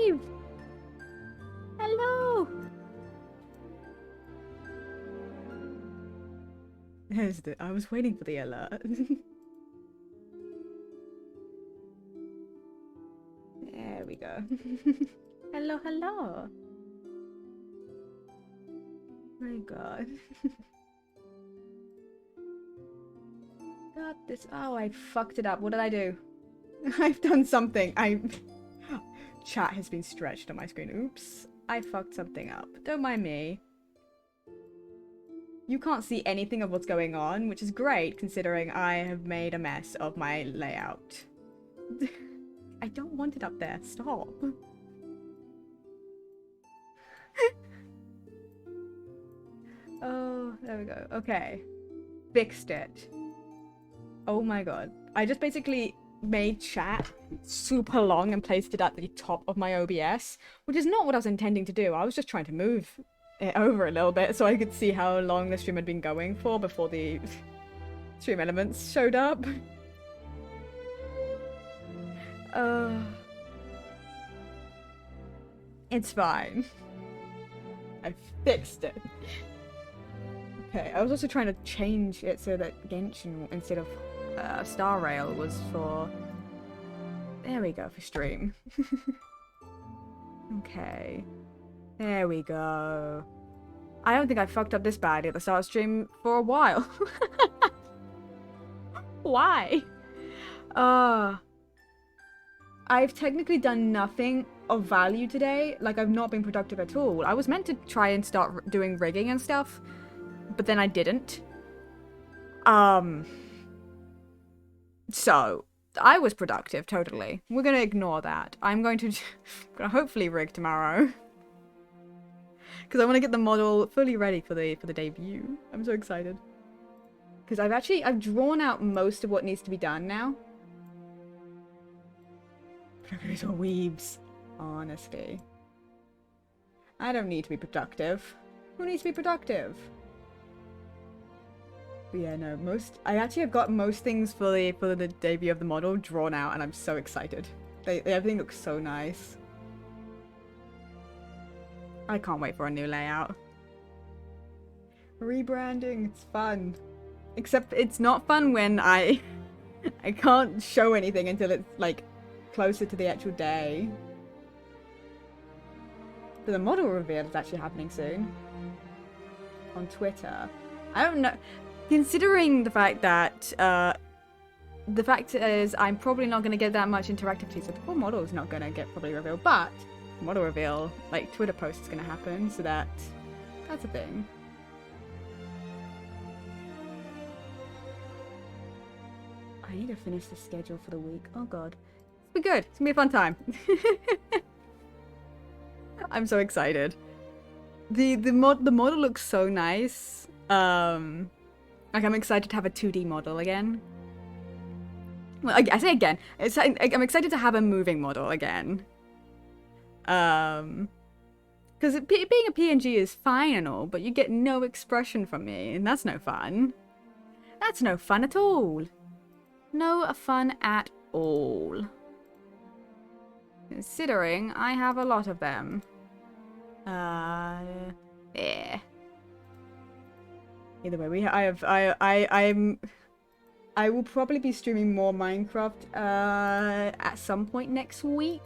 Steve! Hello! I was waiting for the alert. There we go. Hello, hello. My god. Got this. Oh, I fucked it up. What did I do? I've done something. Chat has been stretched on my screen. Oops. I fucked something up. Don't mind me. You can't see anything of what's going on, which is great considering I have made a mess of my layout. I don't want it up there. Stop. Oh, there we go. Okay. Fixed it. Oh my god. I just basically made chat super long and placed it at the top of my OBS, which is not what I was intending to do. I was just trying to move it over a little bit so I could see how long the stream had been going for before the stream elements showed up. It's fine. I fixed it. Okay, I was also trying to change it so that Genshin, instead of Star Rail, was for... There we go, for stream. Okay. There we go. I don't think I fucked up this badly at the start of stream for a while. Why? I've technically done nothing of value today. Like, I've not been productive at all. I was meant to try and start doing rigging and stuff, but then I didn't. So, I was productive, totally. We're gonna ignore that. I'm gonna hopefully rig tomorrow. Because I want to get the model fully ready for the debut. I'm so excited. Because I've drawn out most of what needs to be done now. These are weebs. Honestly. I don't need to be productive. Who needs to be productive? But yeah, no, I actually have got most things for the debut of the model drawn out, and I'm so excited. Everything looks so nice. I can't wait for a new layout. Rebranding, it's fun. Except it's not fun when I can't show anything until it's like closer to the actual day. But the model reveal is actually happening soon. On Twitter. I don't know. Considering the fact that, the fact is I'm probably not going to get that much interactivity, so the full model is not going to get probably revealed, but model reveal, like Twitter post is going to happen, so that's a thing. I need to finish the schedule for the week. Oh god. It's been good. It's going to be a fun time. I'm so excited. The model looks so nice. Like, I'm excited to have a 2D model again. Well, I say again. I'm excited to have a moving model again. Because being a PNG is fine and all, but you get no expression from me, and that's no fun. That's no fun at all. No fun at all. Considering I have a lot of them. Yeah. Either way, I will probably be streaming more Minecraft at some point next week,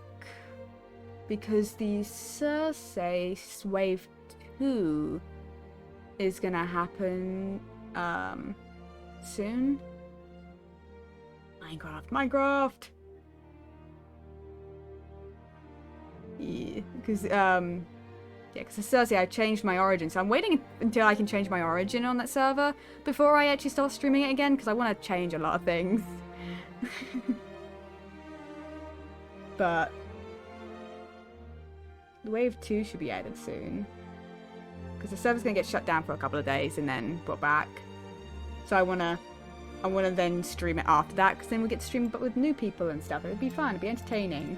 because the Circe Wave 2 is gonna happen soon. Minecraft. Yeah, because because the Circe, I changed my origin, so I'm waiting until I can change my origin on that server before I actually start streaming it again, because I want to change a lot of things. But the Wave 2 should be added soon, because the server's gonna get shut down for a couple of days and then brought back. So I wanna then stream it after that, because then we get to stream it with new people and stuff. It would be fun. It'd be entertaining,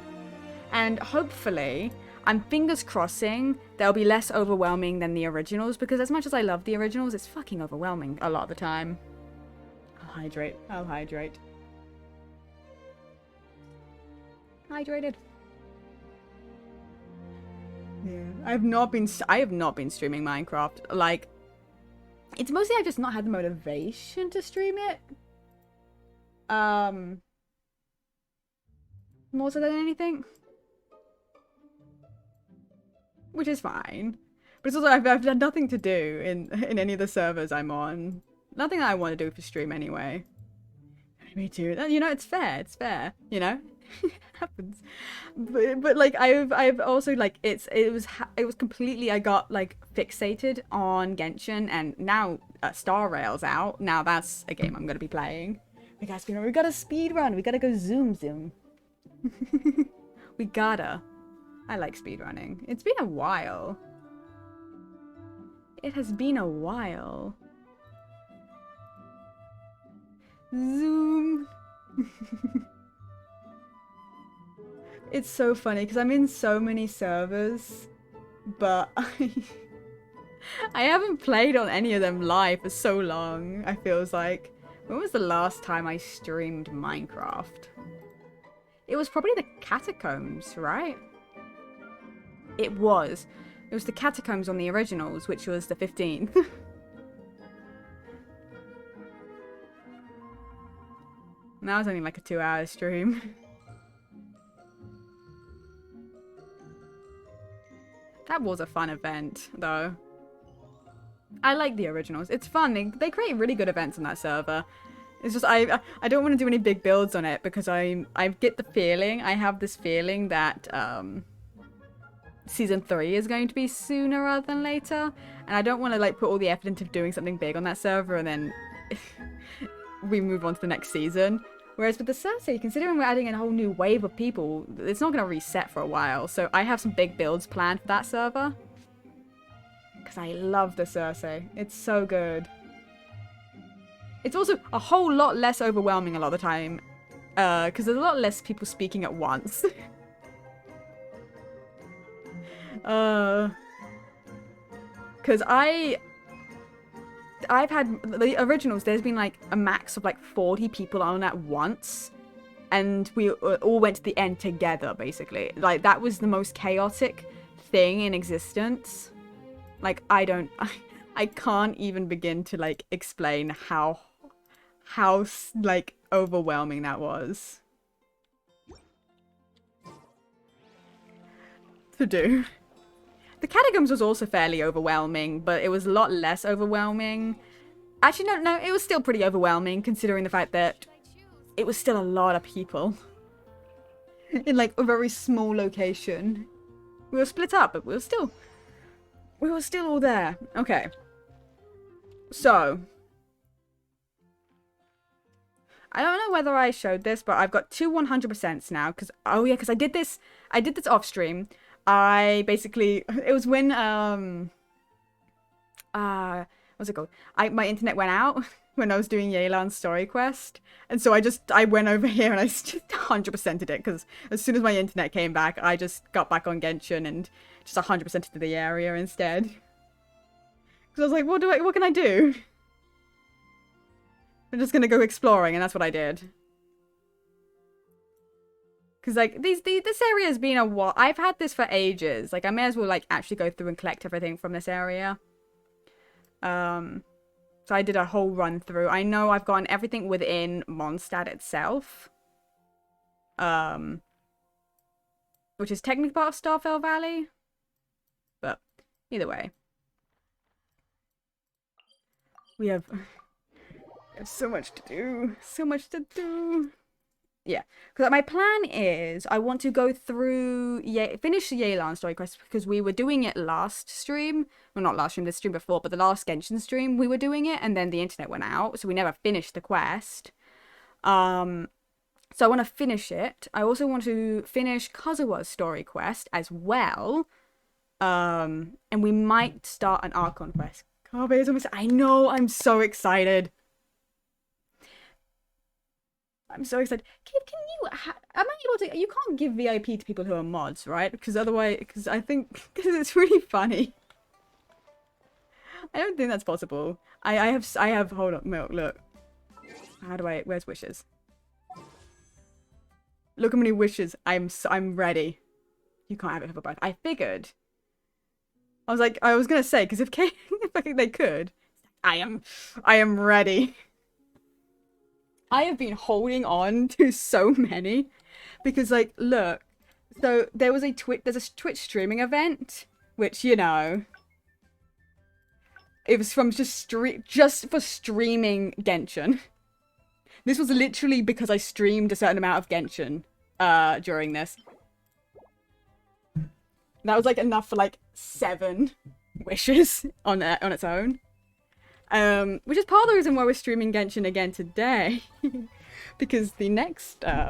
and hopefully, I'm fingers crossing they'll be less overwhelming than the originals, because as much as I love the originals, it's fucking overwhelming a lot of the time. I'll hydrate. I'll hydrate. Hydrated. Yeah, I have not been streaming Minecraft. Like, it's mostly I've just not had the motivation to stream it. More so than anything, which is fine. But it's also I've had nothing to do in any of the servers I'm on. Nothing that I want to do for stream anyway. Me too. You know, it's fair. It's fair. You know, it happens. But like I've also like it was completely I got like fixated on Genshin, and now Star Rail's out. Now that's a game I'm gonna be playing. We gotta speed run. We gotta go zoom. We gotta. I like speedrunning. It's been a while. It has been a while. Zoom. It's so funny because I'm in so many servers, but I haven't played on any of them live for so long. I feels like. When was the last time I streamed Minecraft? It was probably the Catacombs, right? It was. It was the Catacombs on the originals, which was the 15th. And that was only like a 2-hour stream. That was a fun event, though. I like the originals. It's fun. They create really good events on that server. It's just I don't want to do any big builds on it because I get the feeling, I have this feeling that season 3 is going to be sooner rather than later, and I don't want to like put all the effort into doing something big on that server and then we move on to the next season. Whereas with the Cersei, considering we're adding a whole new wave of people, it's not going to reset for a while. So I have some big builds planned for that server. Because I love the Cersei. It's so good. It's also a whole lot less overwhelming a lot of the time. Because there's a lot less people speaking at once. Because I've had the originals, there's been like a max of like 40 people on at once, and we all went to the end together basically. Like that was the most chaotic thing in existence. Like I can't even begin to like explain how like overwhelming that was to do. The Catacombs was also fairly overwhelming, but it was a lot less overwhelming. Actually, no, it was still pretty overwhelming considering the fact that it was still a lot of people in like a very small location. We were split up, but we were still all there. Okay. So, I don't know whether I showed this, but I've got 2 100%s now because because I did this off stream. I basically, it was when, what's it called? My internet went out when I was doing Yelan's story quest. And so I went over here and I just 100%ed it because as soon as my internet came back, I just got back on Genshin and just 100%ed the area instead. Because I was like, what can I do? I'm just gonna go exploring, and that's what I did. Because, like, this area has been a while. I've had this for ages. Like, I may as well, like, actually go through and collect everything from this area. So I did a whole run through. I know I've gotten everything within Mondstadt itself. Which is technically part of Starfell Valley. But, either way. We have so much to do. So much to do. Yeah, because my plan is I want to go through, finish the Yelan story quest because we were doing it last stream. Well, not last stream, the stream before, but the last Genshin stream we were doing it, and then the internet went out, so we never finished the quest. So I want to finish it. I also want to finish Kazuha's story quest as well. And we might start an Archon quest. Kabe is almost. I know. I'm so excited. I'm so excited. Can you, am I able to, you can't give VIP to people who are mods, right? Because otherwise, because it's really funny. I don't think that's possible. I have, hold up, milk, look. Where's wishes? Look how many wishes, I'm ready. You can't have it for both. I figured I was gonna say, because if if I think they could, I am ready. I have been holding on to so many because, like, look, so there's a Twitch streaming event, which, you know, it was from just for streaming Genshin. This was literally because I streamed a certain amount of Genshin during this. That was like enough for like 7 wishes on its own. Which is part of the reason why we're streaming Genshin again today. Because I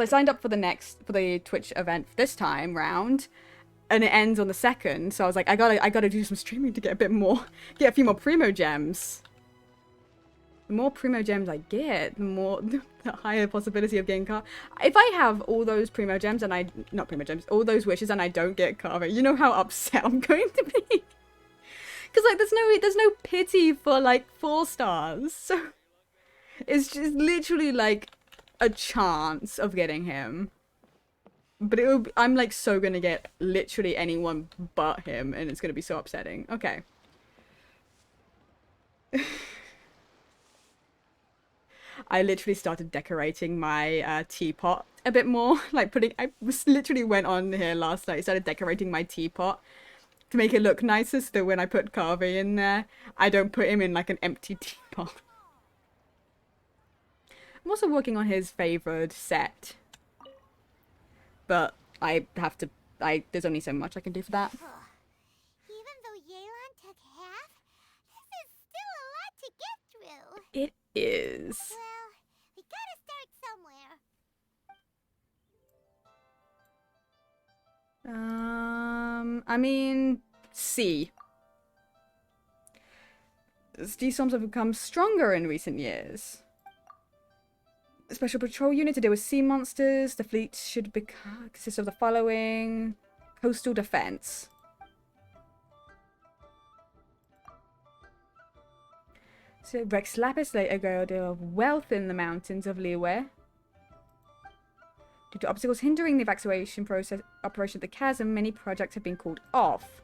signed up for the Twitch event this time round, and it ends on the 2nd. So I was like, I gotta do some streaming to get a few more primo gems. The more primo gems I get, the higher possibility of getting Carve. If I have all those primo gems and all those wishes and I don't get Carve, you know how upset I'm going to be. Because like there's no pity for like 4 stars. So it's just literally like a chance of getting him. But I'm like so gonna get literally anyone but him, and it's gonna be so upsetting. Okay. I literally started decorating my teapot a bit more. I literally went on here last night, started decorating my teapot to make it look nicer, so that when I put Carve in there, I don't put him in like an empty teapot. I'm also working on his favored set, but there's only so much I can do for that. Even though Yelan took half, this is still a lot to get through. It is. Well, we gotta start somewhere. I mean, C. These storms have become stronger in recent years. A special patrol unit to deal with sea monsters. The fleet should consist of the following: coastal defense. So Rex Lapis later go a deal of wealth in the mountains of Liyue. Due to obstacles hindering the evacuation operation of the chasm, many projects have been called off.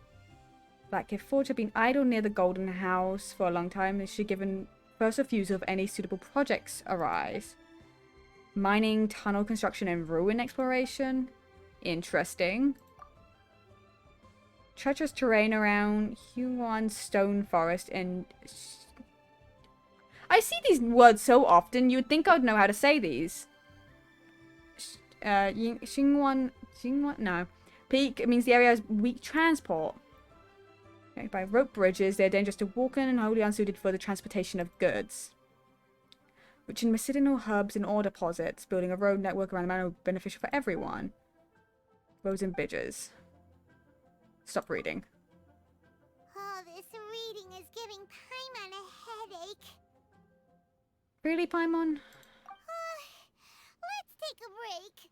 Blackcliff Forge have been idle near the Golden House for a long time and should given first refusal of any suitable projects arise. Mining, tunnel construction, and ruin exploration. Interesting. Treacherous terrain around Huan Stone Forest and... I see these words so often, you would think I'd know how to say these. Xingwan... No. Peak means the area has weak transport. Okay, by rope bridges, they're dangerous to walk in and wholly unsuited for the transportation of goods. Which in medicinal hubs and ore deposits, building a road network around the mountain will be beneficial for everyone. Roads and bridges. Stop reading. Oh, this reading is giving Paimon a headache. Really, Paimon? Let's take a break.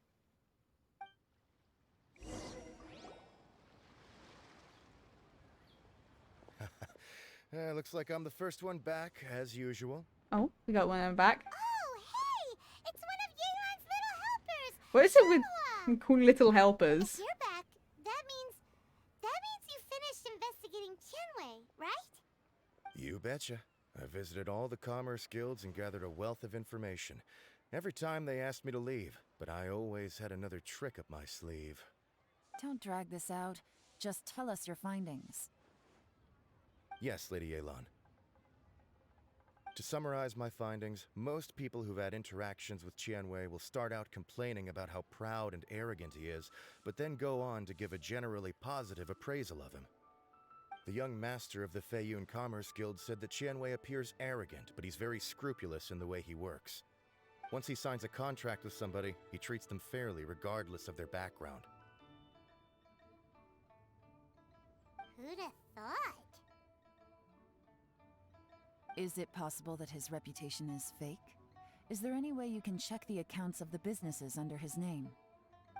Looks like I'm the first one back, as usual. Oh, we got one of them back. Oh, hey! It's one of Yelan's little helpers! What is it Shenhua! with cool little helpers? You're back. That means you finished investigating Tianwei, right? You betcha. I visited all the commerce guilds and gathered a wealth of information. Every time they asked me to leave, but I always had another trick up my sleeve. Don't drag this out. Just tell us your findings. Yes, Lady Yelan. To summarize my findings, most people who've had interactions with Tianwei will start out complaining about how proud and arrogant he is, but then go on to give a generally positive appraisal of him. The young master of the Feiyun Commerce Guild said that Tianwei appears arrogant, but he's very scrupulous in the way he works. Once he signs a contract with somebody, he treats them fairly regardless of their background. Who'd have thought? Is it possible that his reputation is fake? Is there any way you can check the accounts of the businesses under his name?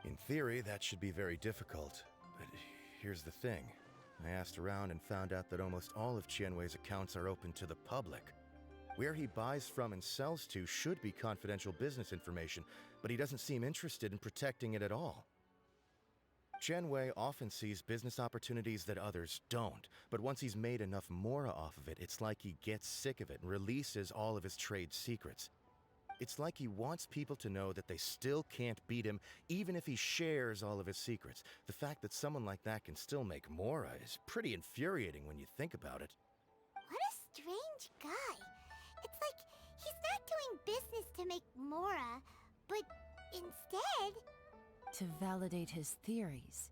In theory, that should be very difficult. But here's the thing. I asked around and found out that almost all of Tianwei's accounts are open to the public. Where he buys from and sells to should be confidential business information, but he doesn't seem interested in protecting it at all. Wei often sees business opportunities that others don't, but once he's made enough mora off of it, it's like he gets sick of it and releases all of his trade secrets. It's like he wants people to know that they still can't beat him, even if he shares all of his secrets. The fact that someone like that can still make mora is pretty infuriating when you think about it. What a strange guy. It's like he's not doing business to make Mora, but instead... To validate his theories.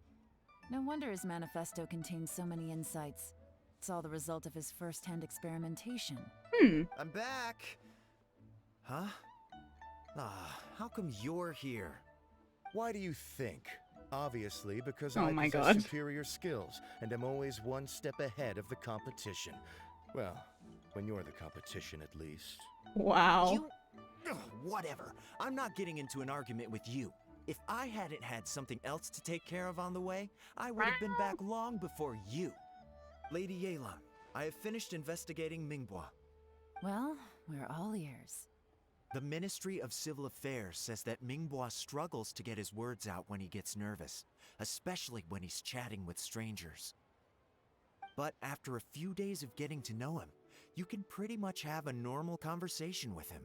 No wonder his manifesto contains so many insights. It's all the result of his first-hand experimentation. I'm back! Huh? How come you're here? Why do you think? Obviously, because Oh I my possess God. superior skills, and am always one step ahead of the competition. Well, when you're the competition, at least. Wow. You... Ugh, whatever. I'm not getting into an argument with you. If I hadn't had something else to take care of on the way, I would have been back long before you. Lady Yelan, I have finished investigating Minghua. Well, we're all ears. The Ministry of Civil Affairs says that Minghua struggles to get his words out when he gets nervous, especially when he's chatting with strangers. But after a few days of getting to know him, you can pretty much have a normal conversation with him.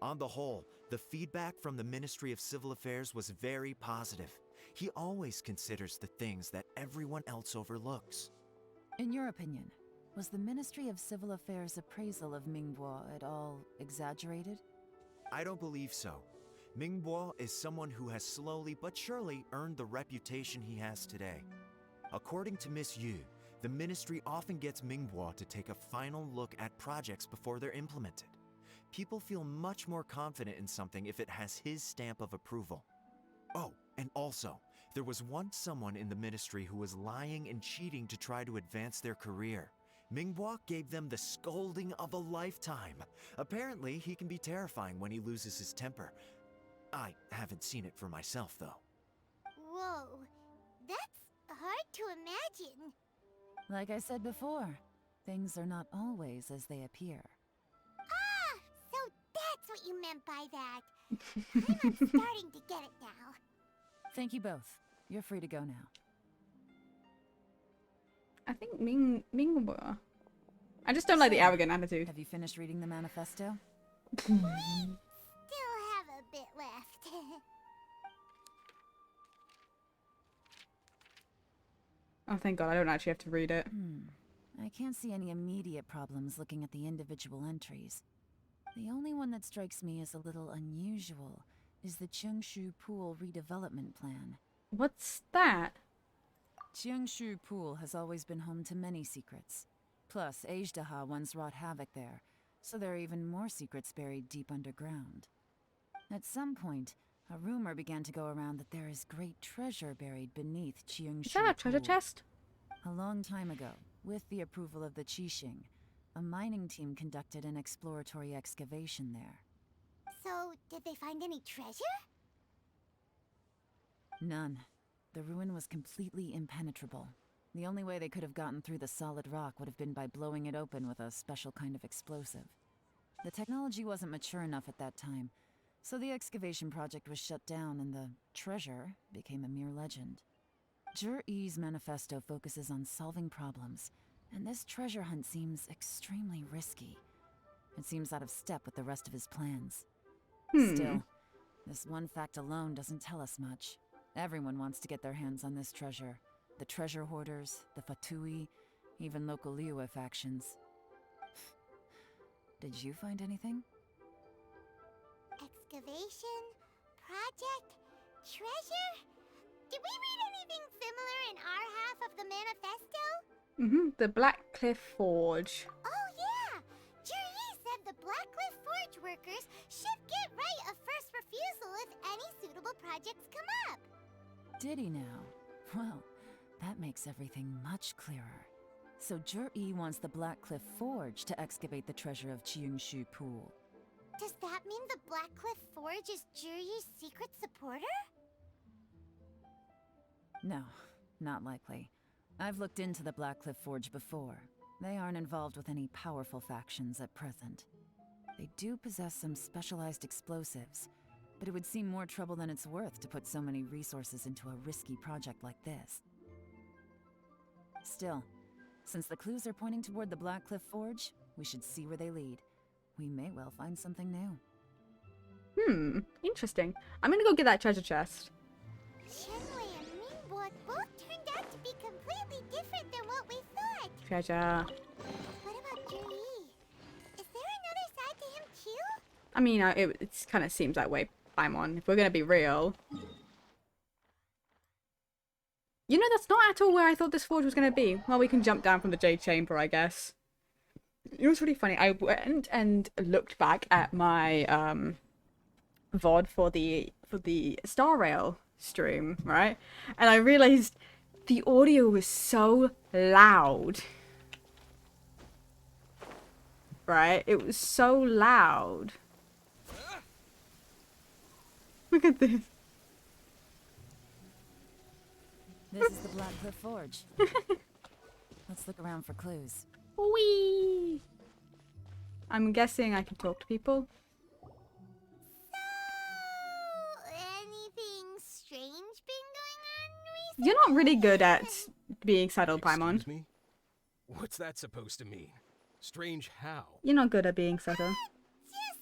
On the whole, the feedback from the Ministry of Civil Affairs was very positive. He always considers the things that everyone else overlooks. In your opinion, was the Ministry of Civil Affairs' appraisal of Minghua at all exaggerated? I don't believe so. Minghua is someone who has slowly but surely earned the reputation he has today. According to Miss Yu, the Ministry often gets Minghua to take a final look at projects before they're implemented. People feel much more confident in something if it has his stamp of approval. Oh, and also, there was once someone in the Ministry who was lying and cheating to try to advance their career. Minghua gave them the scolding of a lifetime. Apparently, he can be terrifying when he loses his temper. I haven't seen it for myself, though. Whoa, that's hard to imagine. Like I said before, things are not always as they appear. Ah, so that's what you meant by that. I'm starting to get it now. Thank you both. You're free to go now. I think Minghua. I just don't like the arrogant attitude. Have you finished reading the manifesto? Still have a bit left. Oh, thank God, I don't actually have to read it. I can't see any immediate problems looking at the individual entries. The only one that strikes me as a little unusual is the Cheungshu Pool redevelopment plan. What's that? Cheungshu Pool has always been home to many secrets. Plus, Ajdaha once wrought havoc there, so there are even more secrets buried deep underground. At some point, a rumor began to go around that there is great treasure buried beneath Cheungshu Is that a treasure Pool. chest? A long time ago, with the approval of the Qixing, a mining team conducted an exploratory excavation there. So, did they find any treasure? None. The ruin was completely impenetrable. The only way they could have gotten through the solid rock would have been by blowing it open with a special kind of explosive. The technology wasn't mature enough at that time, so the excavation project was shut down and the treasure became a mere legend. Jur-E's manifesto focuses on solving problems, and this treasure hunt seems extremely risky. It seems out of step with the rest of his plans. Still, this one fact alone doesn't tell us much. Everyone wants to get their hands on this treasure. The treasure hoarders, the Fatui, even local Liyue factions. Did you find anything? Excavation? Project? Treasure? Did we read anything similar in our half of the manifesto? The Black Cliff Forge. Oh yeah! Juri said the Blackcliff Forge workers should get right of first refusal if any suitable projects come up. Did he now? Well, that makes everything much clearer. So Jur-E wants the Blackcliff Forge to excavate the treasure of Cheungshu Pool. Does that mean the Blackcliff Forge is Juri's secret supporter? No, not likely. I've looked into the Blackcliff Forge before. They aren't involved with any powerful factions at present. They do possess some specialized explosives, but it would seem more trouble than it's worth to put so many resources into a risky project like this. Still, since the clues are pointing toward the Blackcliff Forge, we should see where they lead. We may well find something new. Interesting. I'm gonna go get that treasure chest. Shenway and Mingbo both turned out to be completely different than what we thought. Treasure. What about Juri? Is there another side to him too? I mean, it kind of seems that way, Paimon, if we're gonna be real. You know, that's not at all where I thought this forge was gonna be. Well, we can jump down from the Jade Chamber, I guess. You know what's really funny? I went and looked back at my VOD for the Star Rail stream, right? And I realized the audio was so loud. Right? It was so loud. Look at this. This is the Blackcliff Forge. Let's look around for clues. Whee! I'm guessing I can talk to people. So, anything strange been going on recently? You're not really good at being subtle, Paimon. Excuse me? What's that supposed to mean? Strange how? You're not good at being subtle. Just,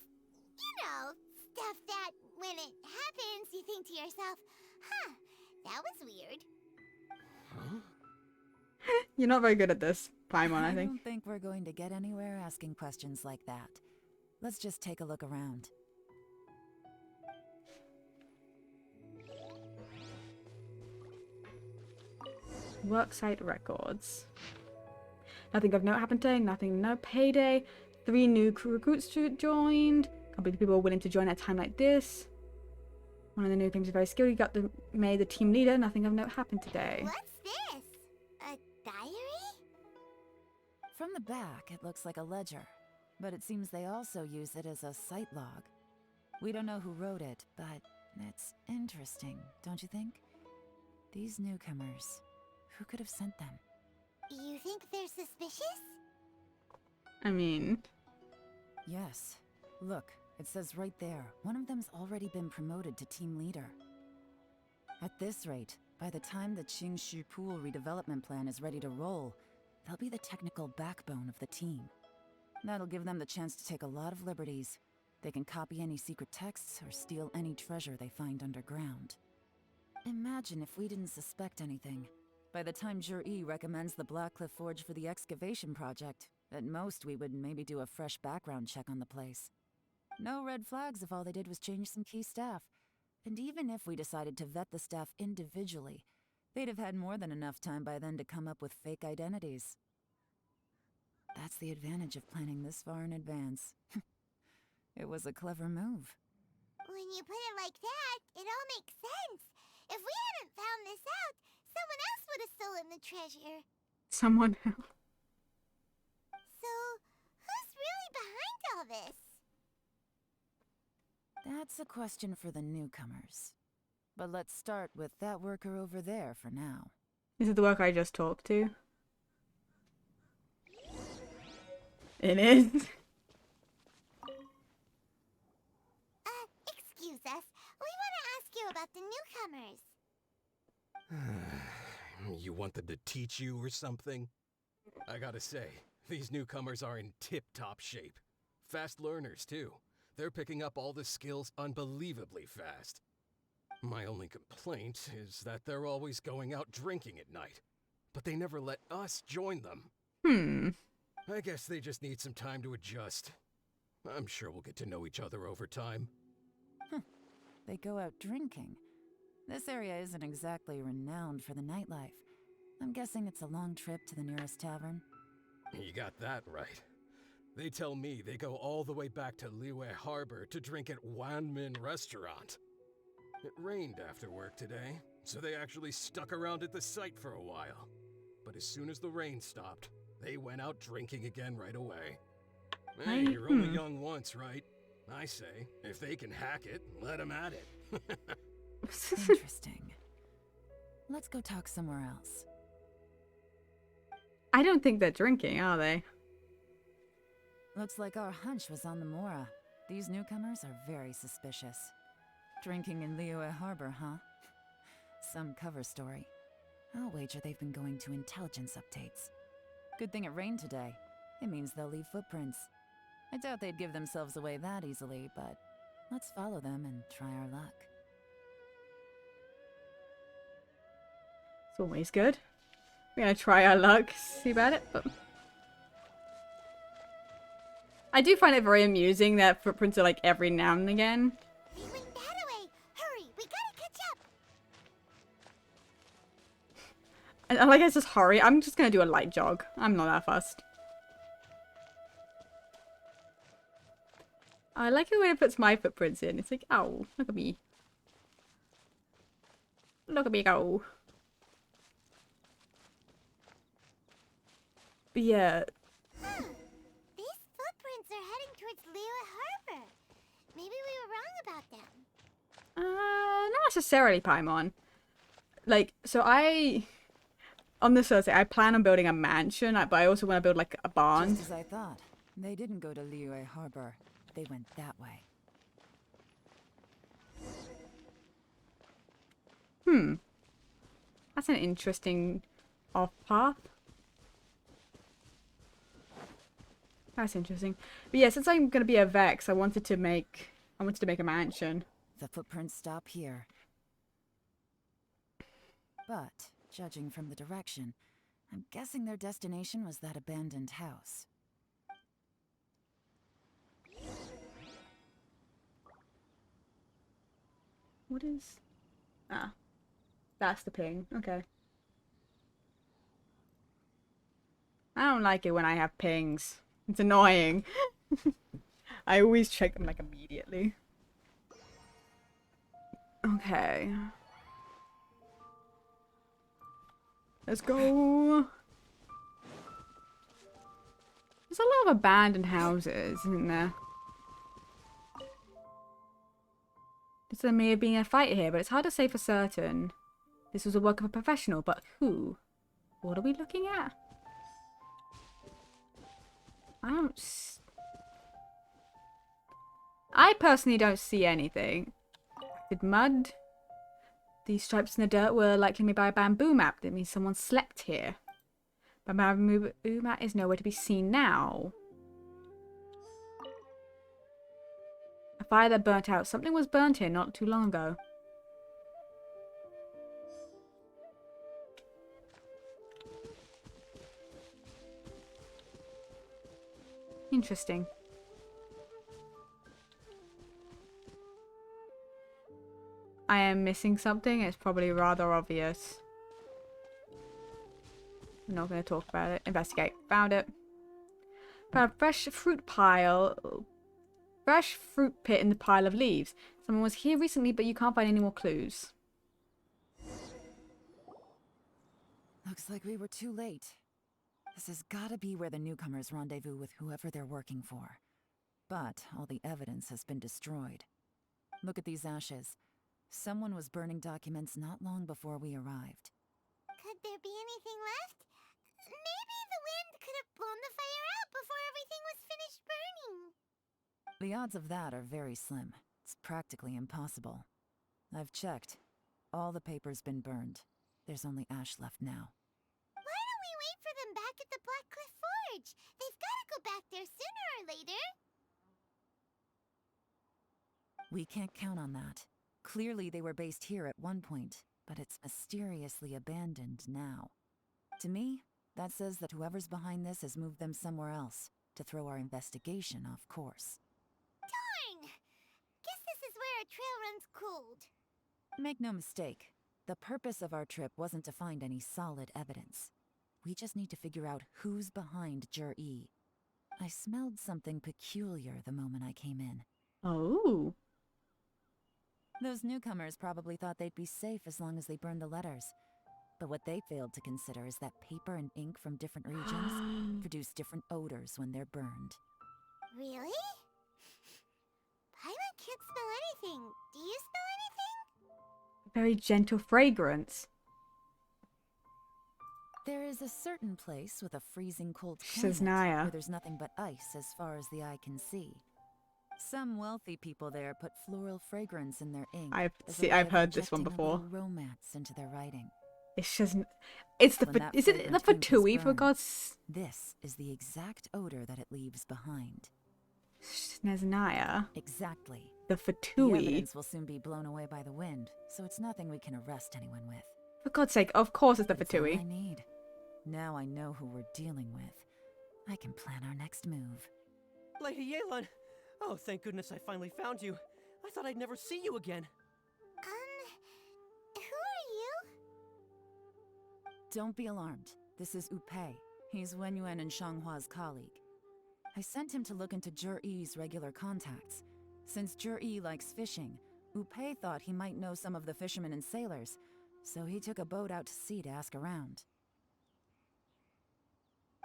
stuff that when it happens, you think to yourself, huh, that was weird. Huh? You're not very good at this, Paimon, I I think. don't think we're going to get anywhere asking questions like that. Let's just take a look around. Worksite records. Nothing of note happened today. Nothing, no payday. 3 new recruits joined. Can't believe people are willing to join at a time like this. One of the new things is very skilled. You got made the team leader. Nothing of note happened today. What's this? A diary? From the back, it looks like a ledger, but it seems they also use it as a site log. We don't know who wrote it, but it's interesting, don't you think? These newcomers, who could have sent them? You think they're suspicious? I mean, Yes. Look, it says right there, one of them's already been promoted to team leader. At this rate, by the time the Qingshu Pool redevelopment plan is ready to roll, they'll be the technical backbone of the team. That'll give them the chance to take a lot of liberties. They can copy any secret texts or steal any treasure they find underground. Imagine if we didn't suspect anything. By the time Jur-E recommends the Blackcliff Forge for the excavation project, at most we would maybe do a fresh background check on the place. No red flags if all they did was change some key staff. And even if we decided to vet the staff individually, they'd have had more than enough time by then to come up with fake identities. That's the advantage of planning this far in advance. It was a clever move. When you put it like that, it all makes sense. If we hadn't found this out, someone else would have stolen the treasure. someone else. So, who's really behind all this? That's a question for the newcomers. But let's start with that worker over there for now. Is it the work I just talked to? It is. Excuse us. We want to ask you about the newcomers. You want them to teach you or something? I gotta say, these newcomers are in tip-top shape. Fast learners, too. They're picking up all the skills unbelievably fast. My only complaint is that they're always going out drinking at night. But they never let us join them. I guess they just need some time to adjust. I'm sure we'll get to know each other over time. They go out drinking. This area isn't exactly renowned for the nightlife. I'm guessing it's a long trip to the nearest tavern. You got that right. They tell me they go all the way back to Liyue Harbor to drink at Wanmin Restaurant. It rained after work today, so they actually stuck around at the site for a while. But as soon as the rain stopped, they went out drinking again right away. Hey, you're only young once, right? I say, if they can hack it, let them at it. Interesting. Let's go talk somewhere else. I don't think they're drinking, are they? Looks like our hunch was on the Mora. These newcomers are very suspicious. Drinking in Liyue Harbor, huh? Some cover story. I'll wager they've been going to intelligence updates. Good thing it rained today. It means they'll leave footprints. I doubt they'd give themselves away that easily, but let's follow them and try our luck. It's always good. We're gonna try our luck, see about it, but... I do find it very amusing that footprints are like every now and again. They went that way. Hurry, we gotta catch up. And like, it's just hurry. I'm just gonna do a light jog. I'm not that fussed. I like it when it puts my footprints in. It's like, oh, look at me. Look at me go. But yeah. These footprints are heading towards Liyue Harbor. Maybe we were wrong about them. Not necessarily, Paimon. Like, so on this Thursday, I plan on building a mansion, but I also want to build like a barn. Just as I thought. They didn't go to Liyue Harbor. They went that way. That's an interesting off path. That's interesting. But yeah, since I'm gonna be a Vex, I wanted to make a mansion. The footprints stop here. But, judging from the direction, I'm guessing their destination was that abandoned house. What is... Ah. That's the ping. Okay. I don't like it when I have pings. It's annoying. I always check them like immediately. Okay. Let's go. There's a lot of abandoned houses, isn't there? There may have been a fight here, but it's hard to say for certain. This was the work of a professional, but who? What are we looking at? I personally don't see anything. Did mud? These stripes in the dirt were likely made by a bamboo mat. That means someone slept here. But bamboo mat is nowhere to be seen now. A fire that burnt out. Something was burnt here not too long ago. Interesting. I am missing something. It's probably rather obvious. I'm not going to talk about it. Investigate. Found it. Found a fresh fruit pile. Fresh fruit pit in the pile of leaves. Someone was here recently, but you can't find any more clues. Looks like we were too late. This has gotta be where the newcomers rendezvous with whoever they're working for. But all the evidence has been destroyed. Look at these ashes. Someone was burning documents not long before we arrived. Could there be anything left? Maybe the wind could have blown the fire out before everything was finished burning. The odds of that are very slim. It's practically impossible. I've checked. All the paper's been burned. There's only ash left now. Why don't we wait for them back at the Black Cliff Forge? They've got to go back there sooner or later. We can't count on that. Clearly they were based here at one point, but it's mysteriously abandoned now. To me, that says that whoever's behind this has moved them somewhere else to throw our investigation off course. Darn! Guess this is where our trail runs cold. Make no mistake, the purpose of our trip wasn't to find any solid evidence. We just need to figure out who's behind Jur-E. I smelled something peculiar the moment I came in. Oh. Those newcomers probably thought they'd be safe as long as they burned the letters. But what they failed to consider is that paper and ink from different regions produce different odors when they're burned. Really? Paimon can't smell anything. Do you smell anything? Very gentle fragrance. There is a certain place with a freezing cold Says climate Naya. where there's nothing but ice as far as the eye can see. Some wealthy people there put floral fragrance in their ink. I've as a see way I've of heard this one injecting a before. little romance into their writing. It's just it's the When that is it the fragrant ink is fatui for burned, God's This is the exact odor that it leaves behind. Snezhnaya? Exactly. The The fatui. evidence will soon be blown away by the wind, so it's nothing we can arrest anyone with. For God's sake, of course it's the But it's all I fatui. need. Now I know who we're dealing with. I can plan our next move. Lady Yelan! Oh, thank goodness I finally found you. I thought I'd never see you again. Who are you? Don't be alarmed. This is Upei. He's Wenyuan and Shanghua's colleague. I sent him to look into Jur-E's regular contacts. Since Jur-E likes fishing, Upei thought he might know some of the fishermen and sailors, so he took a boat out to sea to ask around.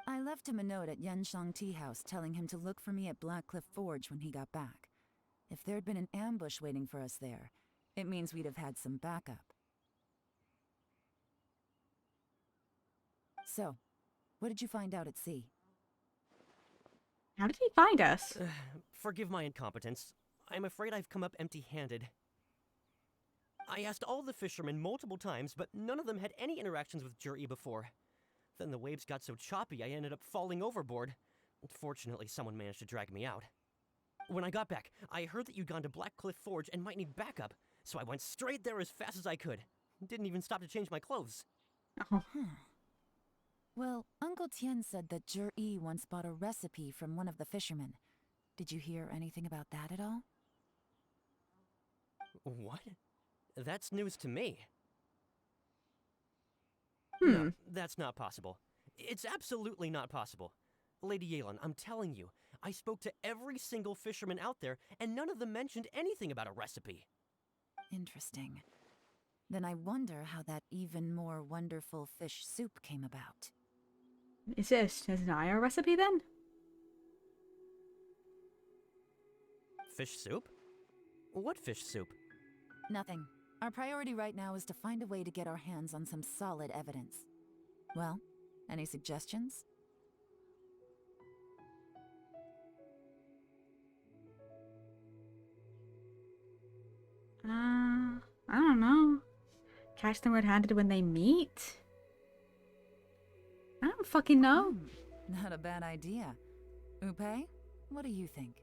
I left him a note at Yanshang Tea House telling him to look for me at Blackcliff Forge when he got back. If there'd been an ambush waiting for us there, it means we'd have had some backup. So, what did you find out at sea? How did he find us? Forgive my incompetence. I'm afraid I've come up empty-handed. I asked all the fishermen multiple times, but none of them had any interactions with Jur-E before. Then the waves got so choppy I ended up falling overboard. Fortunately, someone managed to drag me out. When I got back, I heard that you'd gone to Blackcliff Forge and might need backup, so I went straight there as fast as I could. Didn't even stop to change my clothes. Oh. Well, Uncle Tien said that Jur-E once bought a recipe from one of the fishermen. Did you hear anything about that at all? What? That's news to me. Hmm. No, that's not possible. It's absolutely not possible. Lady Yelan, I'm telling you, I spoke to every single fisherman out there, and none of them mentioned anything about a recipe. Interesting. Then I wonder how that even more wonderful fish soup came about. Is it a Snezhnaya recipe then? Fish soup? What fish soup? Nothing. Our priority right now is to find a way to get our hands on some solid evidence. Well, any suggestions? I don't know. Catch them red-handed when they meet? I don't fucking know. Not a bad idea. Upei, what do you think?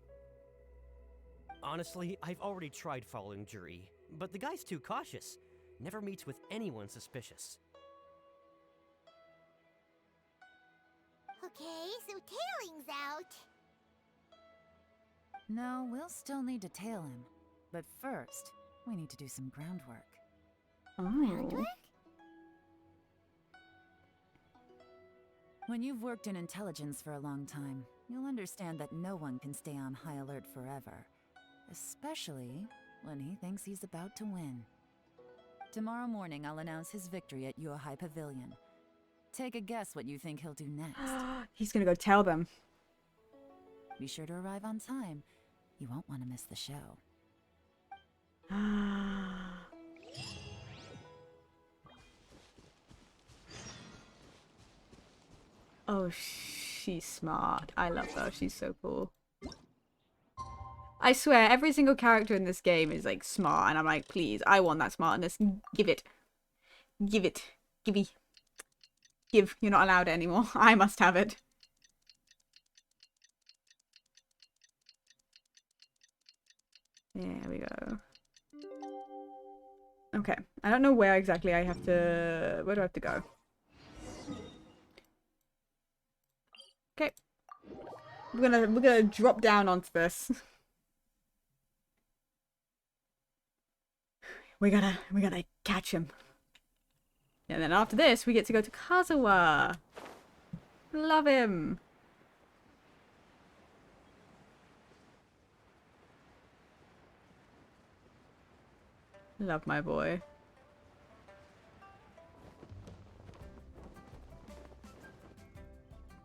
Honestly, I've already tried following Jur-E, but the guy's too cautious. Never meets with anyone suspicious. Okay, so tailing's out. No, we'll still need to tail him. But first, we need to do some groundwork. Oh. Groundwork? When you've worked in intelligence for a long time, you'll understand that no one can stay on high alert forever. Especially when he thinks he's about to win. Tomorrow morning, I'll announce his victory at Yuehai Pavilion. Take a guess what you think he'll do next. He's gonna go tell them. Be sure to arrive on time. You won't want to miss the show. Oh, she's smart. I love her. She's so cool. I swear, every single character in this game is like smart, and I'm like, please, I want that smartness. Give it. Give it. Give me. Give. You're not allowed it anymore. I must have it. There we go. Okay. I don't know where exactly I have to... Where do I have to go? Okay. We're gonna drop down onto this. We gotta catch him. And then after this, we get to go to Kazuha. Love him. Love my boy.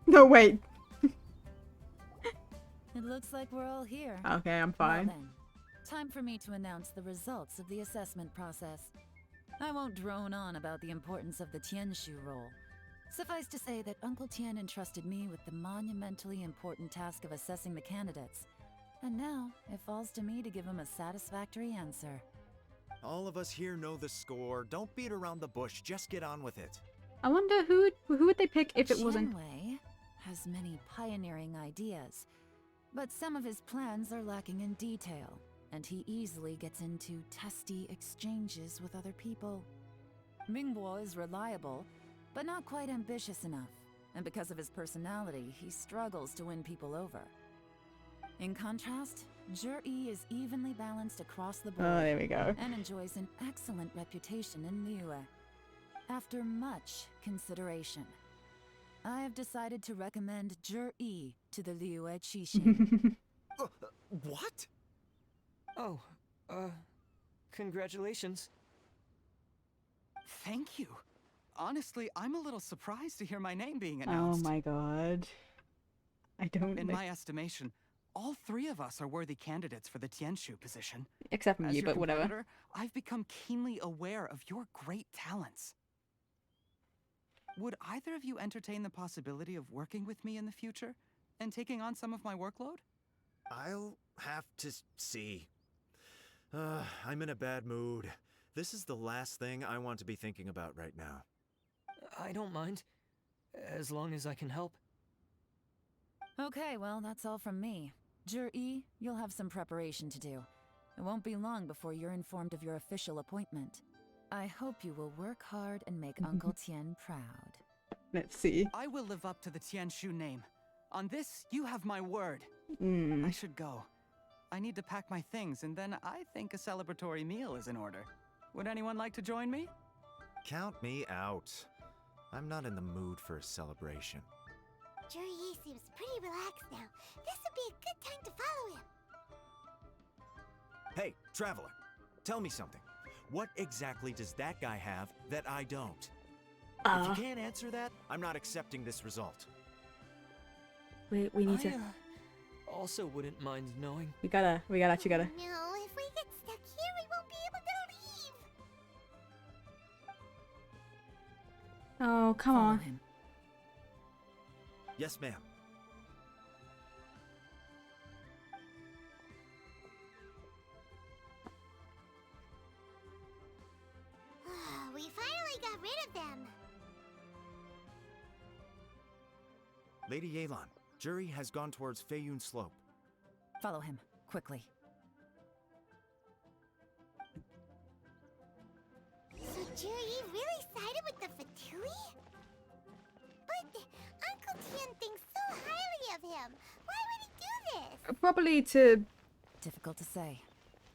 No, wait. It looks like we're all here. Okay, I'm Well fine. then, time for me to announce the results of the assessment process. I won't drone on about the importance of the Tianshu role. Suffice to say that Uncle Tien entrusted me with the monumentally important task of assessing the candidates. And now, it falls to me to give him a satisfactory answer. All of us here know the score. Don't beat around the bush, just get on with it. I wonder who would they pick if it wasn't. Shenwei has many pioneering ideas, but some of his plans are lacking in detail, and he easily gets into testy exchanges with other people. Mingguo is reliable, but not quite ambitious enough, and because of his personality, he struggles to win people over. In contrast, Zhi is evenly balanced across the board Oh, there we go. and enjoys an excellent reputation in Liyue. After much consideration, I have decided to recommend Zhi to the Liyue Qixing. What? Oh, congratulations. Thank you. Honestly, I'm a little surprised to hear my name being Oh announced. my god. I don't In like- my estimation, all three of us are worthy candidates for the Tianshu position. except from As you, your but whatever. competitor, I've become keenly aware of your great talents. Would either of you entertain the possibility of working with me in the future and taking on some of my workload? I'll have to see. I'm in a bad mood. This is the last thing I want to be thinking about right now. I don't mind, as long as I can help. Okay, well, that's all from me. Zhi, you'll have some preparation to do. It won't be long before you're informed of your official appointment. I hope you will work hard and make Uncle Tian proud. Let's see. I will live up to the Tianshu name. On this, you have my word. Hmm. I should go. I need to pack my things, and then I think a celebratory meal is in order. Would anyone like to join me? Count me out. I'm not in the mood for a celebration. Juri seems pretty relaxed now. This would be a good time to follow him. Hey, traveler, tell me something. What exactly does that guy have that I don't? If you can't answer that, I'm not accepting this result. we need to. Also wouldn't mind knowing. We actually gotta. No, if we get stuck here, we won't be able to leave. Oh, come Follow on. him. Yes, ma'am. We finally got rid of them. Lady Yelan, Juri has gone towards Feiyun Slope. Follow him, quickly. So Juri really sided with the Fatui? But Uncle Tian thinks so highly of him. Why would he do this? Probably to. Difficult to say,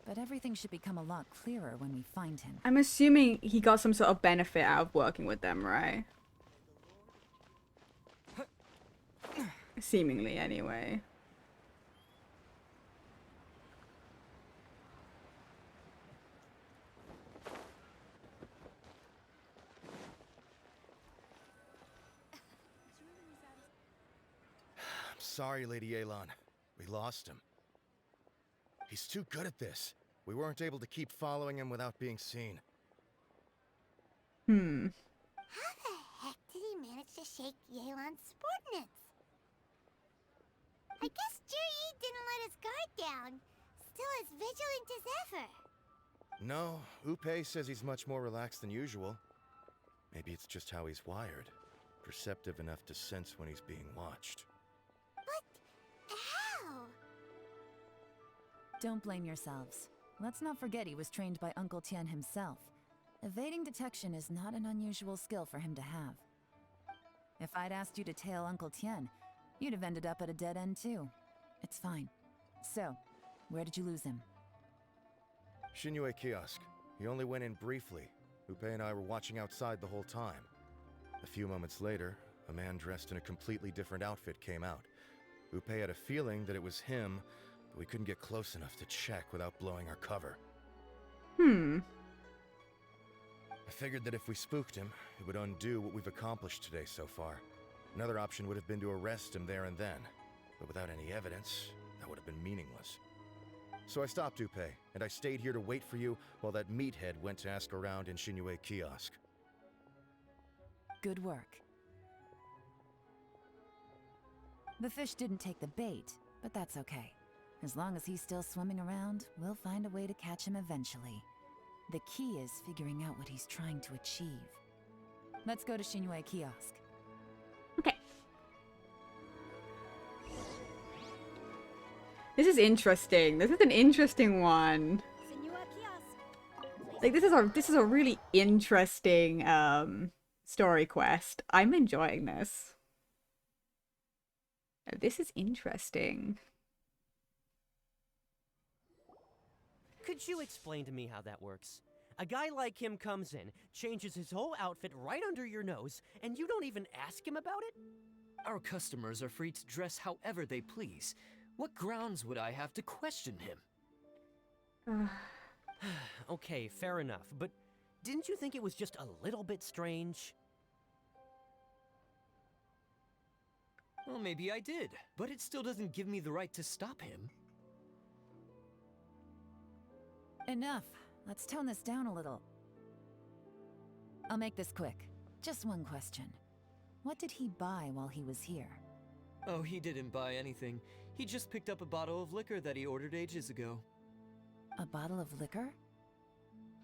but everything should become a lot clearer when we find him. I'm assuming he got some sort of benefit out of working with them, right? Seemingly, anyway. I'm sorry, Lady Yelan. We lost him. He's too good at this. We weren't able to keep following him without being seen. Hmm. How the heck did he manage to shake Yelan's subordinates? I guess Juri didn't let his guard down. Still as vigilant as ever. No, Upe says he's much more relaxed than usual. Maybe it's just how he's wired. Perceptive enough to sense when he's being watched. But how? Don't blame yourselves. Let's not forget he was trained by Uncle Tian himself. Evading detection is not an unusual skill for him to have. If I'd asked you to tail Uncle Tian, you'd have ended up at a dead end too. It's fine. So, where did you lose him? Shinyue Kiosk. He only went in briefly. Upe and I were watching outside the whole time. A few moments later, a man dressed in a completely different outfit came out. Upe had a feeling that it was him, but we couldn't get close enough to check without blowing our cover. Hmm. I figured that if we spooked him, it would undo what we've accomplished today so far. Another option would have been to arrest him there and then, but without any evidence, that would have been meaningless. So I stopped Upe, and I stayed here to wait for you while that meathead went to ask around in Shinyue Kiosk. Good work. The fish didn't take the bait, but that's okay. As long as he's still swimming around, we'll find a way to catch him eventually. The key is figuring out what he's trying to achieve. Let's go to Shinue Kiosk. Okay. This is interesting. This is an interesting one. Like this is a really interesting story quest. I'm enjoying this. This is interesting. Could you explain to me how that works? A guy like him comes in, changes his whole outfit right under your nose, and you don't even ask him about it? Our customers are free to dress however they please. What grounds would I have to question him? Okay, fair enough, but didn't you think it was just a little bit strange? Well, maybe I did, but it still doesn't give me the right to stop him. Enough. Let's tone this down a little. I'll make this quick. Just one question. What did he buy while he was here? Oh, he didn't buy anything. He just picked up a bottle of liquor that he ordered ages ago. A bottle of liquor?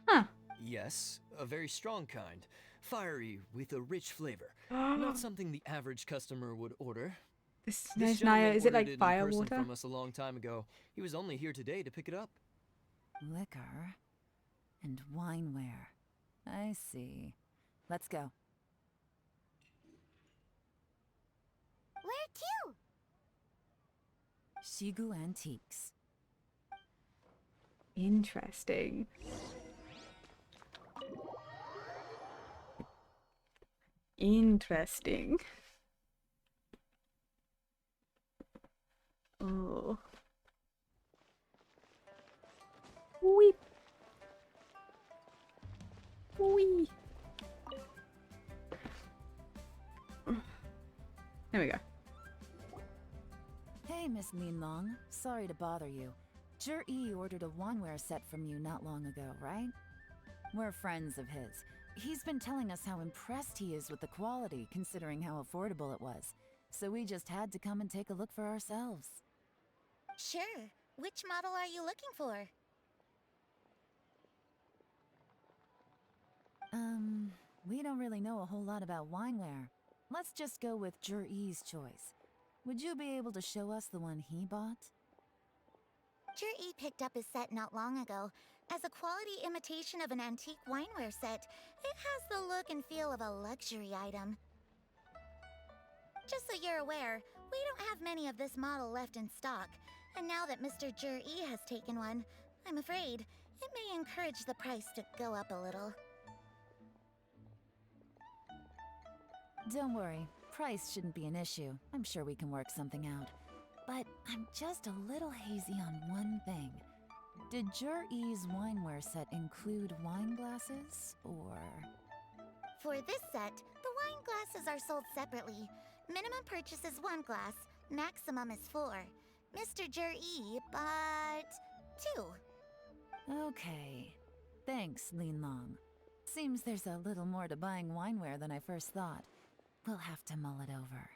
Huh. Yes, a very strong kind. Fiery, with a rich flavor. Not something the average customer would order. This This Naya, gentleman is it ordered like in fire person water? from us a long time ago. He was only here today to pick it up. Liquor and wineware. I see. Let's go. Where to? Shigu Antiques. Interesting. Interesting. Oh. Weep. Wee. There we go. Hey, Miss Linlong. Sorry to bother you. Jur-E ordered a wanware set from you not long ago, right? We're friends of his. He's been telling us how impressed he is with the quality, considering how affordable it was. So we just had to come and take a look for ourselves. Sure. Which model are you looking for? We don't really know a whole lot about wineware. Let's just go with Jur-E's choice. Would you be able to show us the one he bought? Jur-E picked up his set not long ago. As a quality imitation of an antique wineware set, it has the look and feel of a luxury item. Just so you're aware, we don't have many of this model left in stock, and now that Mr. Jur-E has taken one, I'm afraid it may encourage the price to go up a little. Don't worry, price shouldn't be an issue. I'm sure we can work something out. But I'm just a little hazy on one thing. Did Jur-E's wineware set include wine glasses, or...? For this set, the wine glasses are sold separately. Minimum purchase is 1 glass, maximum is 4. Mr. Jur-E bought 2. Okay. Thanks, Linlong. Seems there's a little more to buying wineware than I first thought. We'll have to mull it over.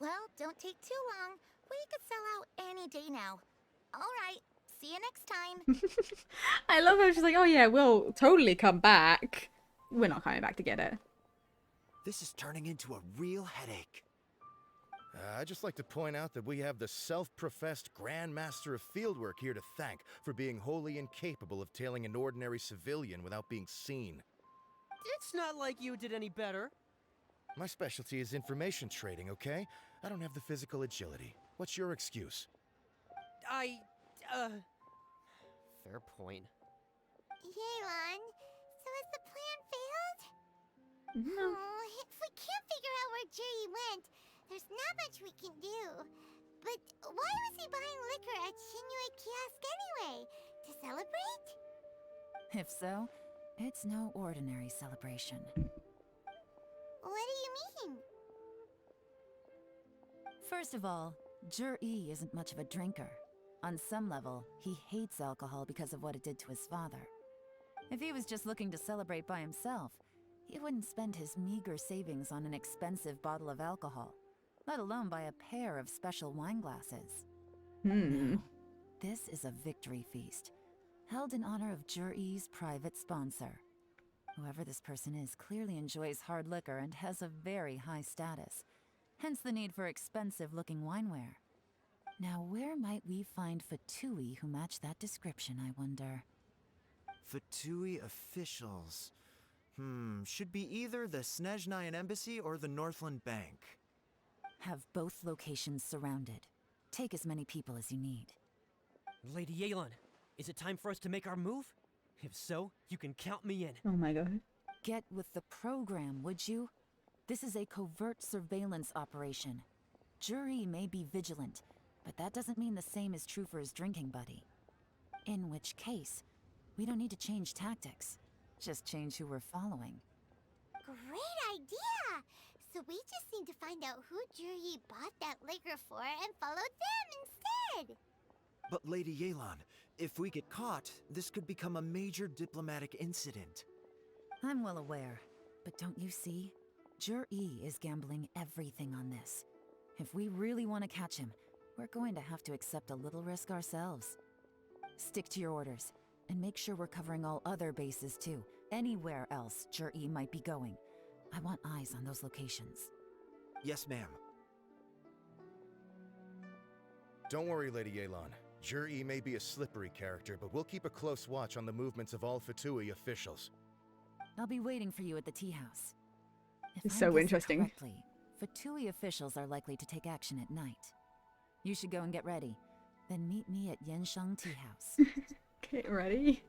Well, don't take too long. We could sell out any day now. All right, see you next time. I love how she's like, oh yeah, we'll totally come back. We're not coming back to get it. This is turning into a real headache. I'd just like to point out that we have the self-professed Grand Master of Fieldwork here to thank for being wholly incapable of tailing an ordinary civilian without being seen. It's not like you did any better. My specialty is information trading, okay? I don't have the physical agility. What's your excuse? Fair point. Yelan, so has the plan failed? No. Oh, if we can't figure out where Jur-E went, there's not much we can do. But why was he buying liquor at Shinue Kiosk anyway? To celebrate? If so, it's no ordinary celebration. What do you mean? First of all, Jur-E isn't much of a drinker. On some level, he hates alcohol because of what it did to his father. If he was just looking to celebrate by himself, he wouldn't spend his meager savings on an expensive bottle of alcohol, let alone buy a pair of special wine glasses. Hmm. This is a victory feast, held in honor of Jur-E's private sponsor. Whoever this person is clearly enjoys hard liquor and has a very high status, hence the need for expensive-looking wineware. Now, where might we find Fatui who match that description, I wonder? Fatui officials. Should be either the Snezhnayan Embassy or the Northland Bank. Have both locations surrounded. Take as many people as you need. Lady Yelan, is it time for us to make our move? If so, you can count me in. Oh my god. Get with the program, would you? This is a covert surveillance operation. Jur-E may be vigilant, but that doesn't mean the same is true for his drinking buddy. In which case, we don't need to change tactics. Just change who we're following. Great idea! So we just need to find out who Juri bought that liquor for and follow them instead! But Lady Yelan, if we get caught, this could become a major diplomatic incident. I'm well aware, but don't you see? Jur-E is gambling everything on this. If we really want to catch him, we're going to have to accept a little risk ourselves. Stick to your orders, and make sure we're covering all other bases too. Anywhere else Jur-E might be going. I want eyes on those locations. Yes, ma'am. Don't worry, Lady Yelan. Jur-E may be a slippery character, but we'll keep a close watch on the movements of all Fatui officials. I'll be waiting for you at the tea house. If It's I'm so guessing interesting. correctly, Fatui officials are likely to take action at night. You should go and get ready. Then meet me at Yenshang Tea House. Get ready.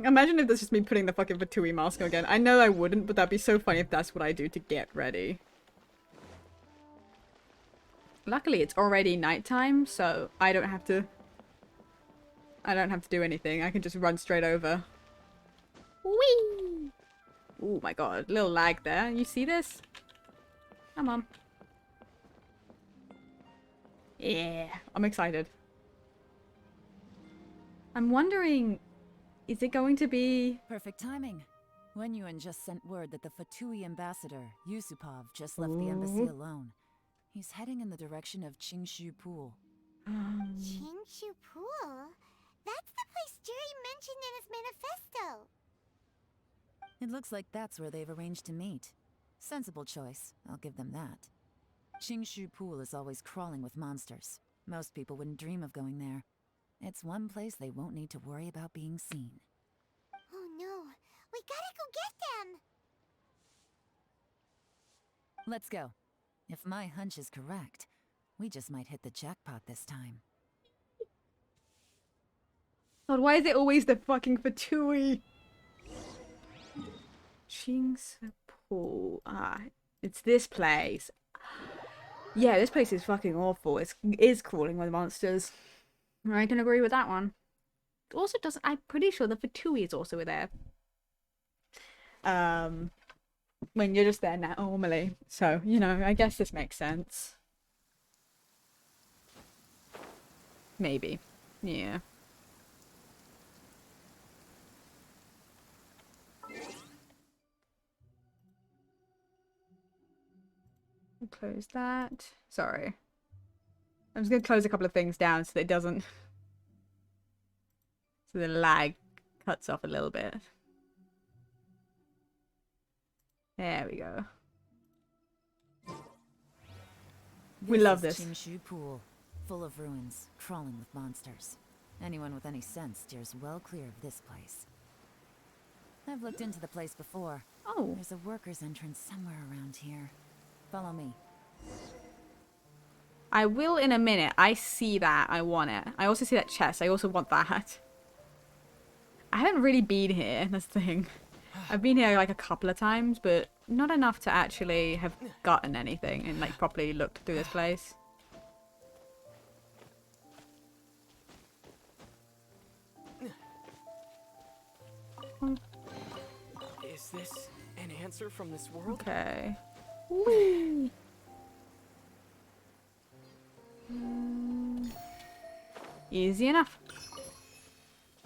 Imagine if this is me putting the fucking Fatui mask on again. I know I wouldn't, but that'd be so funny if that's what I do to get ready. Luckily, it's already nighttime, so I don't have to do anything. I can just run straight over. Whee! Oh my god, little lag there. You see this? Come on. Yeah, I'm excited. I'm wondering, is it going to be... Perfect timing. Wenyuan just sent word that the Fatui ambassador, Yusupov, just left the embassy alone. He's heading in the direction of Qingshu Pool. Qingshu Pool? That's the place Jerry mentioned in his manifesto! It looks like that's where they've arranged to meet. Sensible choice, I'll give them that. Qingshu Pool is always crawling with monsters. Most people wouldn't dream of going there. It's one place they won't need to worry about being seen. Oh no, we gotta go get them! Let's go. If my hunch is correct, we just might hit the jackpot this time. God, why is it always the fucking Fatui? Qingshu Pool. Ah, it's this place. Yeah, this place is fucking awful. It is crawling with monsters. I can agree with that one. It also doesn't... I'm pretty sure the Fatui is also there. When you're just there now, normally. So, you know, I guess this makes sense. Maybe. Yeah. Close that. Sorry. I'm just going to close a couple of things down so that it doesn't... so the lag cuts off a little bit. There we go. We love this. Qingshu Pool, full of ruins, crawling with monsters. Anyone with any sense steers well clear of this place. I've looked into the place before. Oh. There's a worker's entrance somewhere around here. Follow me. I will in a minute. I see that. I want it. I also see that chest. I also want that. I haven't really been here. That's the thing. I've been here like a couple of times, but not enough to actually have gotten anything and like properly looked through this place. Is this an answer from this world? Okay. Whee! Easy enough.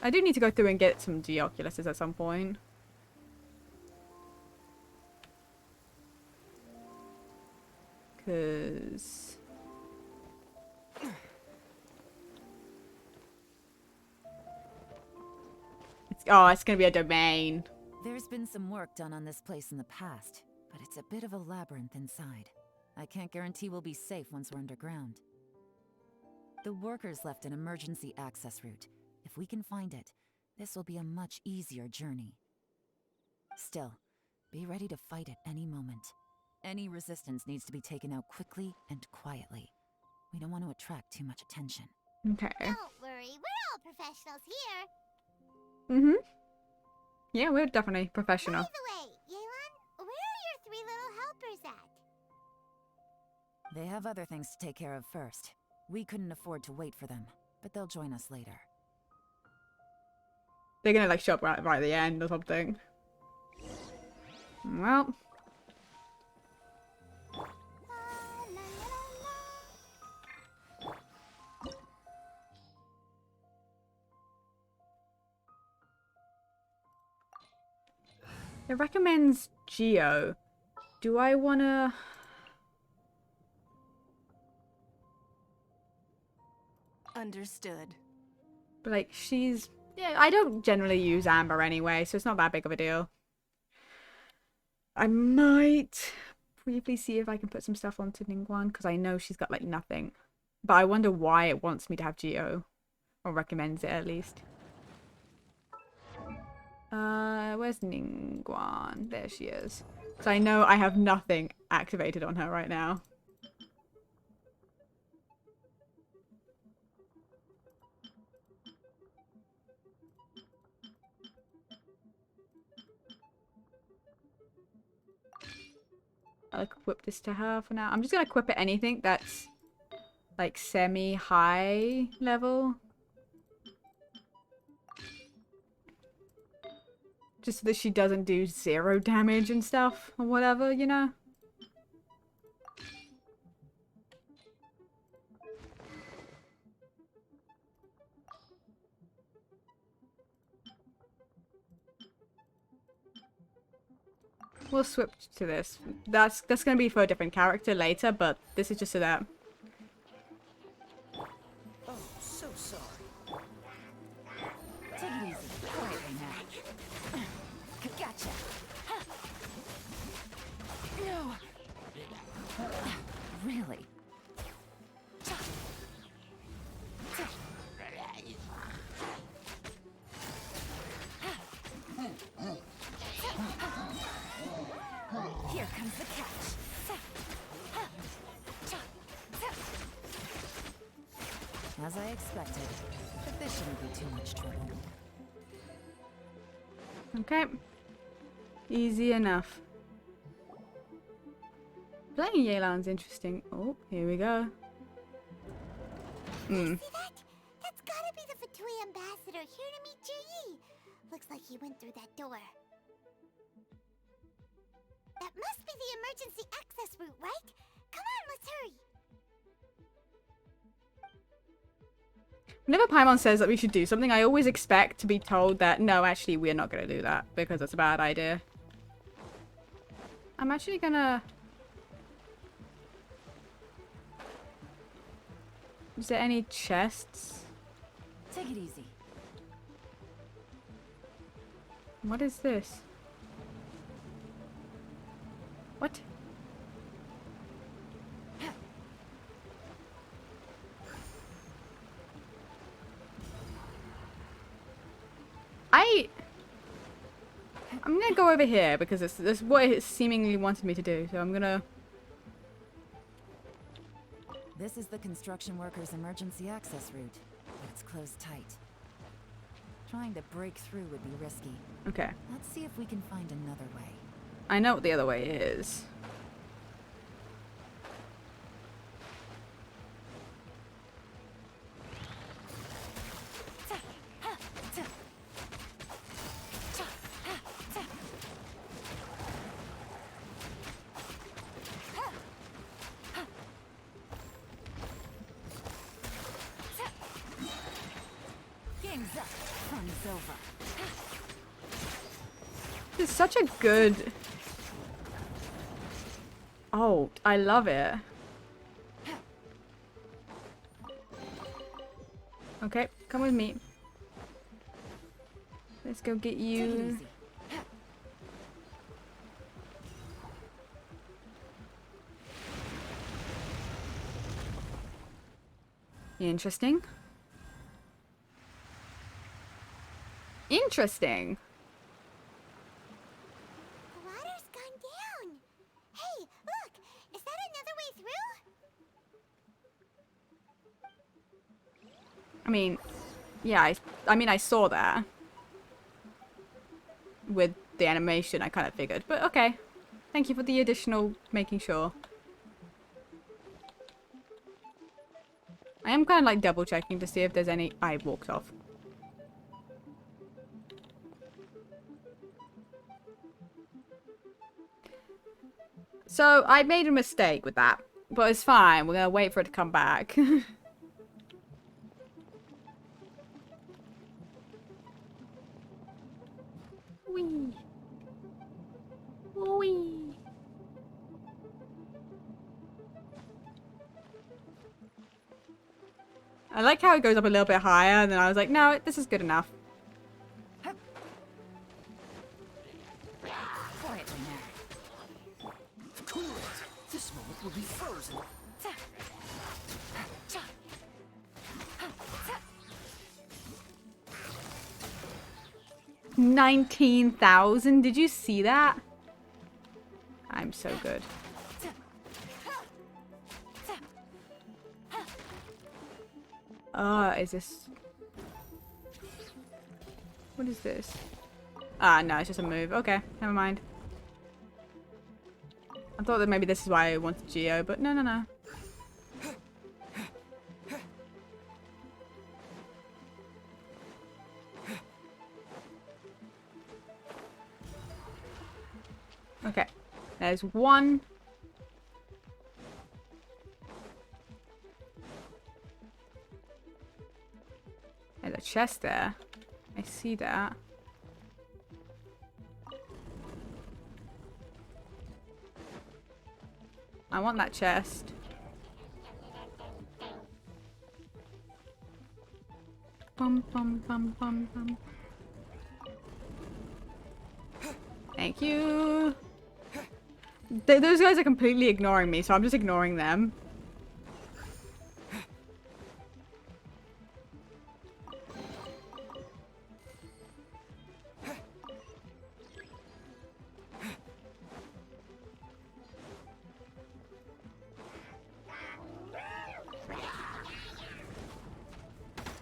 I do need to go through and get some Geoculuses at some point. Because... Oh, it's gonna be a domain. There's been some work done on this place in the past, but it's a bit of a labyrinth inside. I can't guarantee we'll be safe once we're underground. The workers left an emergency access route. If we can find it, this will be a much easier journey. Still, be ready to fight at any moment. Any resistance needs to be taken out quickly and quietly. We don't want to attract too much attention. Okay. Don't worry, we're all professionals here. Mm-hmm. Yeah, we're definitely professional. By the way, Yelan, where are your 3 little helpers at? They have other things to take care of first. We couldn't afford to wait for them, but they'll join us later. They're gonna like show up right at the end or something. Well. It recommends Geo. Do I wanna... Understood. But like, she's... Yeah, I don't generally use Amber anyway, so it's not that big of a deal. I might briefly see if I can put some stuff onto Ningguang, because I know she's got like nothing. But I wonder why it wants me to have Geo. Or recommends it at least. Where's Ningguang? There she is. Because I know I have nothing activated on her right now. I'll equip this to her for now. I'm just gonna equip it anything that's like semi-high level. Just so that she doesn't do 0 damage and stuff or whatever, you know? We'll switch to this. That's gonna be for a different character later, but this is just so that. Oh, so sorry. Take it easy. Quietly now. Gotcha. No. Really? Here comes the catch. As I expected, but this shouldn't be too much trouble. Okay. Easy enough. Playing Yelan's interesting. Oh, here we go. See that? That's gotta be the Fatui ambassador here to meet Ji. Looks like he went through that door. That must be the emergency access route, right? Come on, let's hurry. Whenever Paimon says that we should do something, I always expect to be told that, no, actually, we're not going to do that because it's a bad idea. I'm actually gonna... Is there any chests? Take it easy. What is this? What? I'm gonna go over here because it's what it seemingly wanted me to do. So I'm gonna... This is the construction workers' emergency access route, but it's closed tight. Trying to break through would be risky. Okay. Let's see if we can find another way. I know what the other way is. Game's up. Fun's over. It's such a good... Oh, I love it. Okay, come with me. Let's go get Take it you. easy. Interesting. Interesting. The water's gone down. Hey, look! Is that another way through? I mean, yeah, I mean, I saw that. With the animation, I kind of figured. But okay. Thank you for the additional making sure. I am kind of like double checking to see if there's any... I walked off. So, I made a mistake with that. But it's fine. We're going to wait for it to come back. Wee. Wee. I like how it goes up a little bit higher, and then I was like, no, this is good enough. Quietly now. Cool it! This moment will be frozen. 19,000. Did you see that? I'm so good. Is this... What is this? Ah, no, it's just a move. Okay, never mind. I thought that maybe this is why I wanted Geo, but no, no, no. Okay, there's one. There's a chest there. I see that. I want that chest. Bum bum bum bum bum. Thank you. Those guys are completely ignoring me, so I'm just ignoring them.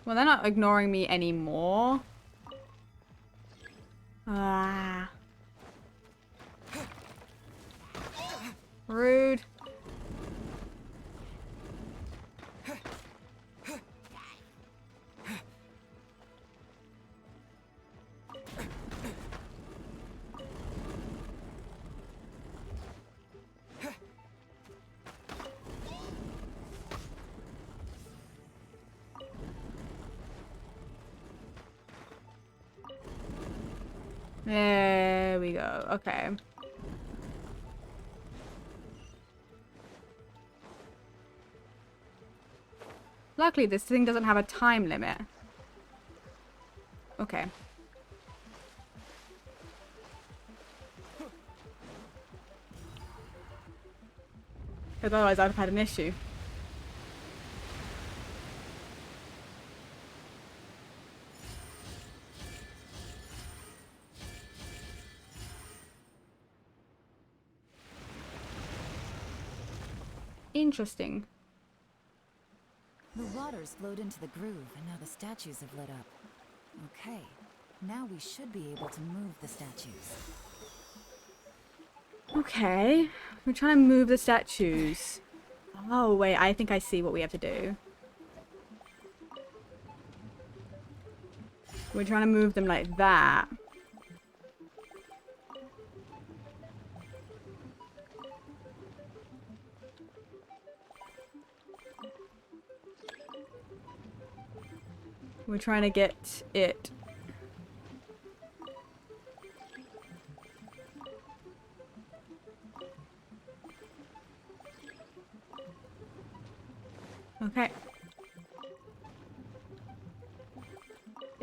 Well, they're not ignoring me anymore. Ah. Rude. There we go. Okay. Luckily, this thing doesn't have a time limit. Okay. Because otherwise I'd have had an issue. Interesting. The water's flowed into the groove, and now the statues have lit up. Okay, now we should be able to move the statues. Okay. We're trying to move the statues. Oh, wait. I think I see what we have to do. We're trying to move them like that. We're trying to get it. Okay.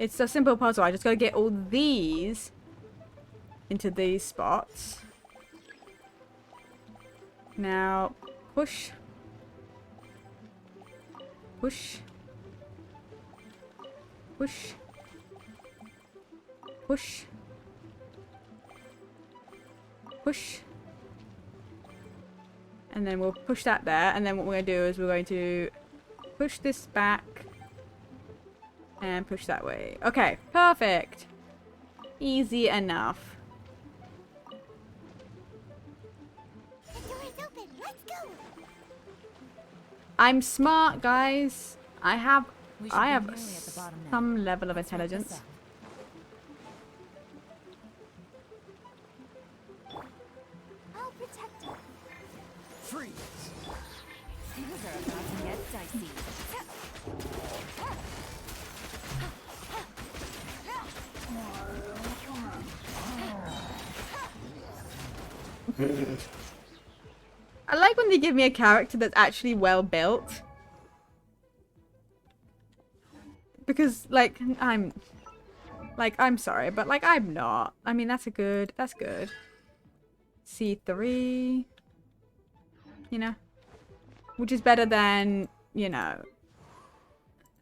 It's a simple puzzle. I just gotta get all these into these spots. Now, push. Push. Push. Push. Push. And then we'll push that there. And then what we're going to do is we're going to push this back. And push that way. Okay, perfect. Easy enough. The door is open. Let's go. I'm smart, guys. I have We should be nearly at the bottom now. some level of Let's work this intelligence. out. I'll protect her. Freeze! Things are about to get dicey. I like when they give me a character that's actually well built. Because, like, I'm sorry, but, like, I'm not. I mean, that's good. C3. You know? Which is better than, you know,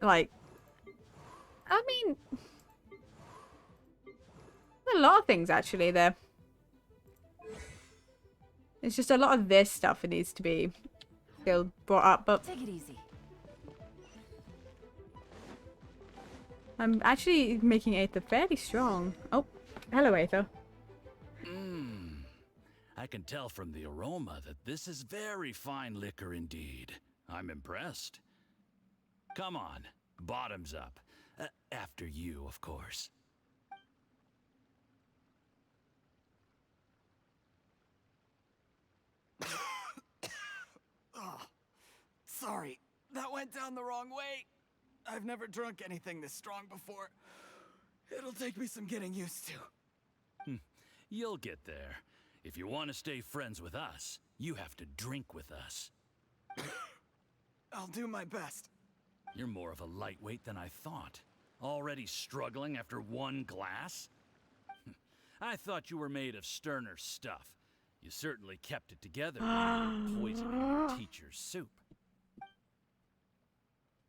like, I mean, a lot of things, actually, there. It's just a lot of this stuff that needs to be still brought up, but Take it easy. I'm actually making Aether fairly strong. Oh, hello, Aether. I can tell from the aroma that this is very fine liquor indeed. I'm impressed. Come on, bottoms up. After you, of course. Oh, sorry. That went down the wrong way. I've never drunk anything this strong before. It'll take me some getting used to. You'll get there. If you want to stay friends with us, you have to drink with us. I'll do my best. You're more of a lightweight than I thought. Already struggling after one glass? I thought you were made of sterner stuff. You certainly kept it together when you were poisoning your teacher's soup.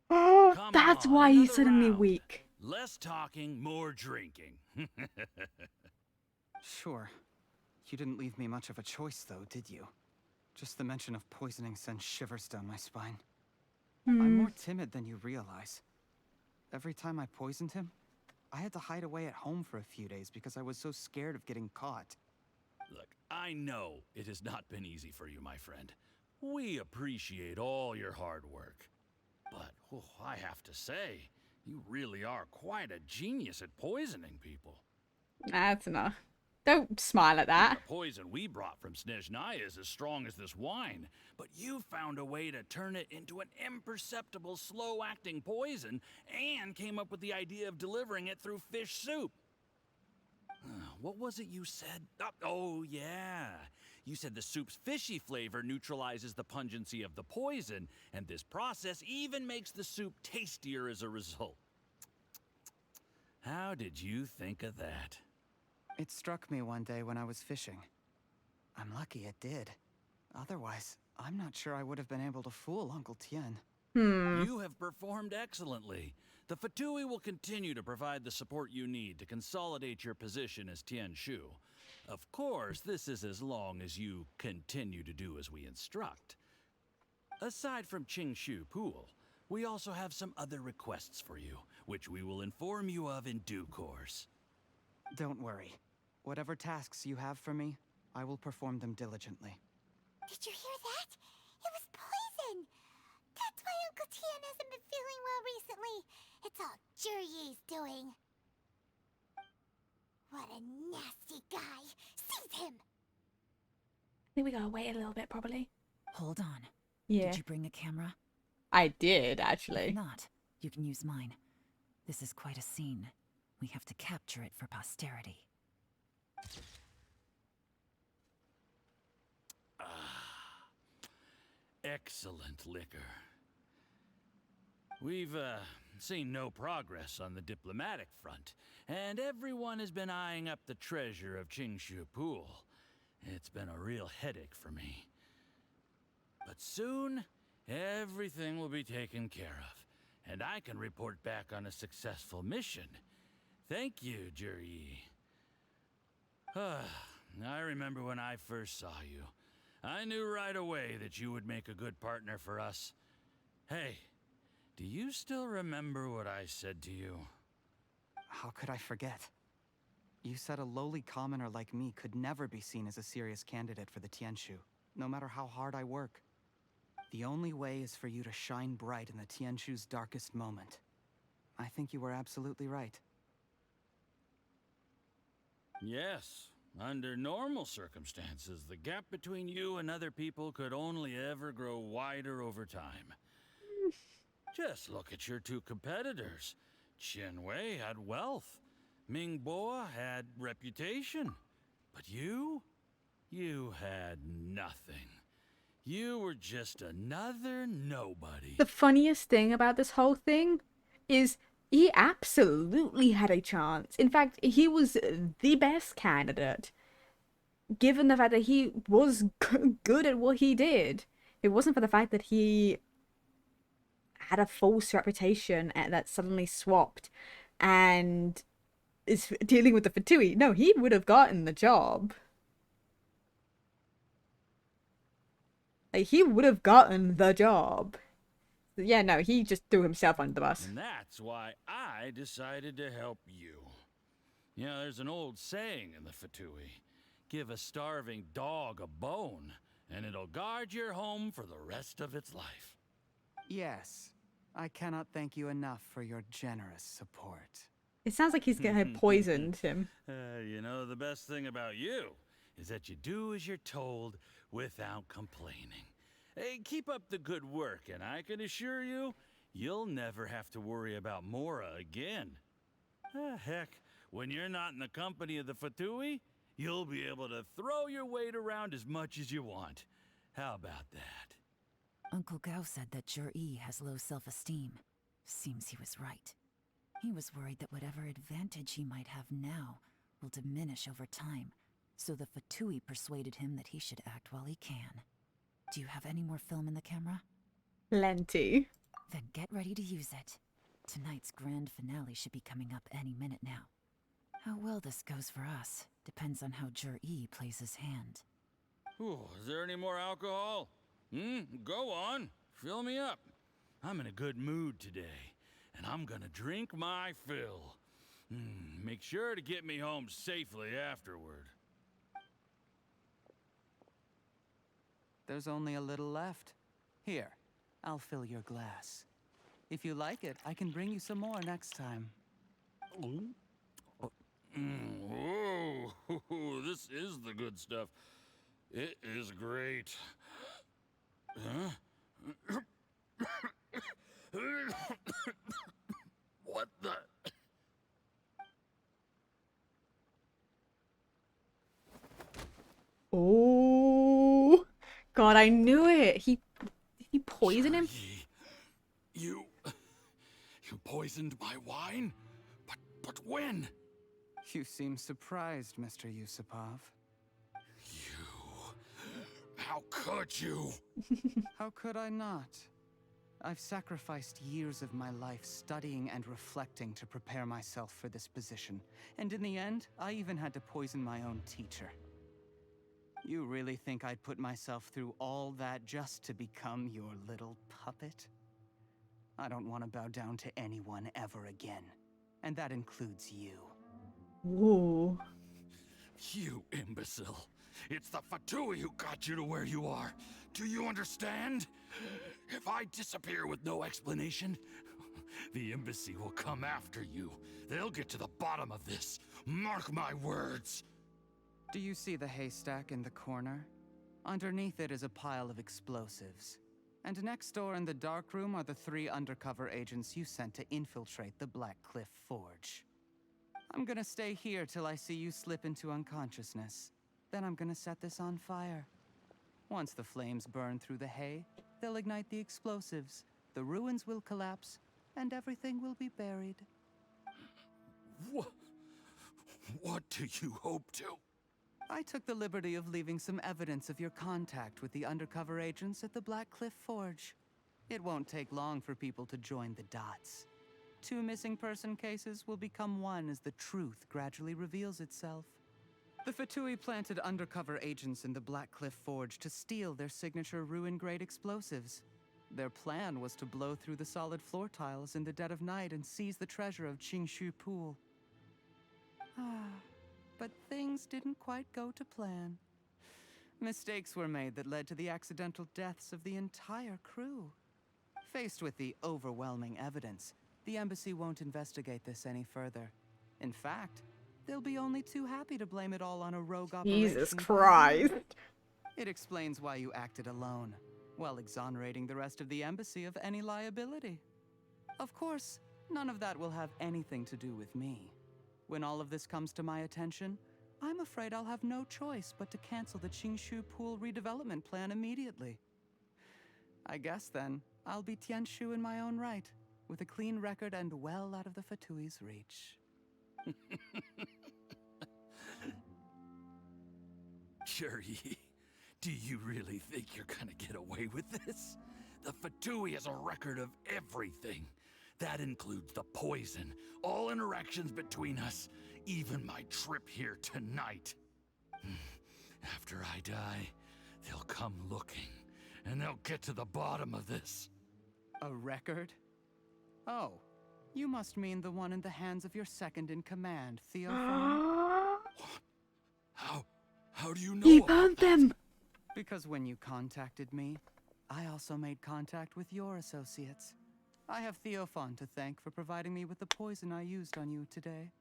Come That's on, why he's another suddenly round. weak. Less talking, more drinking. Sure. You didn't leave me much of a choice, though, did you? Just the mention of poisoning sends shivers down my spine. I'm more timid than you realize. Every time I poisoned him, I had to hide away at home for a few days because I was so scared of getting caught. Look, I know it has not been easy for you, my friend. We appreciate all your hard work. But I have to say, you really are quite a genius at poisoning people. That's enough. Don't smile at that. The poison we brought from Snezhnaya is as strong as this wine, but you found a way to turn it into an imperceptible, slow-acting poison and came up with the idea of delivering it through fish soup. What was it you said? Oh, yeah. You said the soup's fishy flavor neutralizes the pungency of the poison, and this process even makes the soup tastier as a result. How did you think of that? It struck me one day when I was fishing. I'm lucky it did. Otherwise, I'm not sure I would have been able to fool Uncle Tien. You have performed excellently. The Fatui will continue to provide the support you need to consolidate your position as Tien Shu. Of course, this is as long as you continue to do as we instruct. Aside from Qing Shu Pool, we also have some other requests for you, which we will inform you of in due course. Don't worry. Whatever tasks you have for me, I will perform them diligently. Did you hear that? It was poison! That's why Uncle Tien hasn't been feeling well recently. It's all Jurye's doing. What a nasty guy! Seize him! I think we gotta wait a little bit, probably. Hold on. Yeah. Did you bring a camera? I did, If actually. not, you can use mine. This is quite a scene. We have to capture it for posterity. Excellent liquor. We've, seen no progress on the diplomatic front, and everyone has been eyeing up the treasure of Qingshu Pool. It's been a real headache for me. But soon, everything will be taken care of, and I can report back on a successful mission. Thank you, Juri. I remember when I first saw you. I knew right away that you would make a good partner for us. Hey, do you still remember what I said to you? How could I forget? You said a lowly commoner like me could never be seen as a serious candidate for the Tianshu, no matter how hard I work. The only way is for you to shine bright in the Tianshu's darkest moment. I think you were absolutely right. Yes. Under normal circumstances, the gap between you and other people could only ever grow wider over time. Just look at your two competitors. Qianwei had wealth. Mingbo had reputation. But you had nothing. You were just another nobody. The funniest thing about this whole thing is he absolutely had a chance. In fact, he was the best candidate, given the fact that he was good at what he did. It wasn't for the fact that he had a false reputation that suddenly swapped and is dealing with the Fatui. No, he would have gotten the job. Like, he would have gotten the job. Yeah, no, he just threw himself under the bus. And that's why I decided to help you. You know, there's an old saying in the Fatui. Give a starving dog a bone, and it'll guard your home for the rest of its life. Yes. I cannot thank you enough for your generous support. It sounds like he's gonna have poisoned him. You know, the best thing about you is that you do as you're told without complaining. Hey, keep up the good work, and I can assure you, you'll never have to worry about Mora again. Heck, when you're not in the company of the Fatui, you'll be able to throw your weight around as much as you want. How about that? Uncle Gao said that Jur-E has low self-esteem. Seems he was right. He was worried that whatever advantage he might have now will diminish over time, so the Fatui persuaded him that he should act while he can. Do you have any more film in the camera? Plenty. Then get ready to use it. Tonight's grand finale should be coming up any minute now. How well this goes for us depends on how Jur-E plays his hand. Ooh, is there any more alcohol? Go on. Fill me up. I'm in a good mood today, and I'm gonna drink my fill. Make sure to get me home safely afterward. There's only a little left. Here, I'll fill your glass. If you like it, I can bring you some more next time. Whoa, this is the good stuff. It is great. Huh? What the? Oh, God, I knew it. Did he poison him? You poisoned my wine? But when? You seem surprised, Mr. Yusupov. How could you? How could I not? I've sacrificed years of my life studying and reflecting to prepare myself for this position. And in the end, I even had to poison my own teacher. You really think I'd put myself through all that just to become your little puppet? I don't want to bow down to anyone ever again. And that includes you. Ooh. You imbecile. It's the Fatui who got you to where you are. Do you understand? If I disappear with no explanation, the embassy will come after you. They'll get to the bottom of this. Mark my words. Do you see the haystack in the corner? Underneath it is a pile of explosives. And next door in the dark room are the 3 undercover agents you sent to infiltrate the Black Cliff Forge. I'm gonna stay here till I see you slip into unconsciousness. Then I'm gonna set this on fire. Once the flames burn through the hay, they'll ignite the explosives. The ruins will collapse, and everything will be buried. What do you hope to? I took the liberty of leaving some evidence of your contact with the undercover agents at the Black Cliff Forge. It won't take long for people to join the dots. 2 missing person cases will become one as the truth gradually reveals itself. The Fatui planted undercover agents in the Black Cliff Forge to steal their signature ruin-grade explosives. Their plan was to blow through the solid floor tiles in the dead of night and seize the treasure of Qingshu Pool. But things didn't quite go to plan. Mistakes were made that led to the accidental deaths of the entire crew. Faced with the overwhelming evidence, the embassy won't investigate this any further. In fact, they'll be only too happy to blame it all on a rogue operation. Jesus Christ. It explains why you acted alone, while exonerating the rest of the embassy of any liability. Of course, none of that will have anything to do with me. When all of this comes to my attention, I'm afraid I'll have no choice but to cancel the Qingshu Pool redevelopment plan immediately. I guess then, I'll be Tianshu in my own right, with a clean record and well out of the Fatui's reach. Cherry, do you really think you're gonna get away with this? The Fatui has a record of everything. That includes the poison, all interactions between us, even my trip here tonight. After I die, they'll come looking, and they'll get to the bottom of this. A record? Oh, you must mean the one in the hands of your second-in-command, Theophon. How do you know He about found that? them! Because when you contacted me, I also made contact with your associates. I have Theophon to thank for providing me with the poison I used on you today.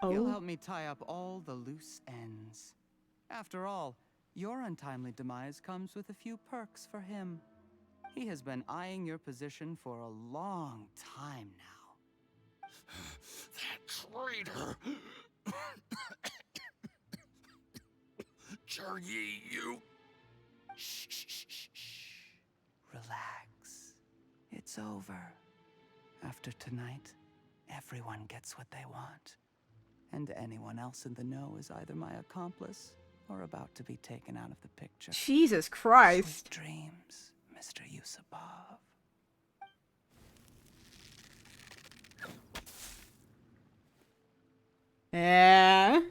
He'll help me tie up all the loose ends. After all, your untimely demise comes with a few perks for him. He has been eyeing your position for a long time now. That traitor! Cherry, you... Shh. Relax. It's over. After tonight, everyone gets what they want. And anyone else in the know is either my accomplice or about to be taken out of the picture. Jesus Christ. Sweet dreams, Mr. Yusupov. Yeah.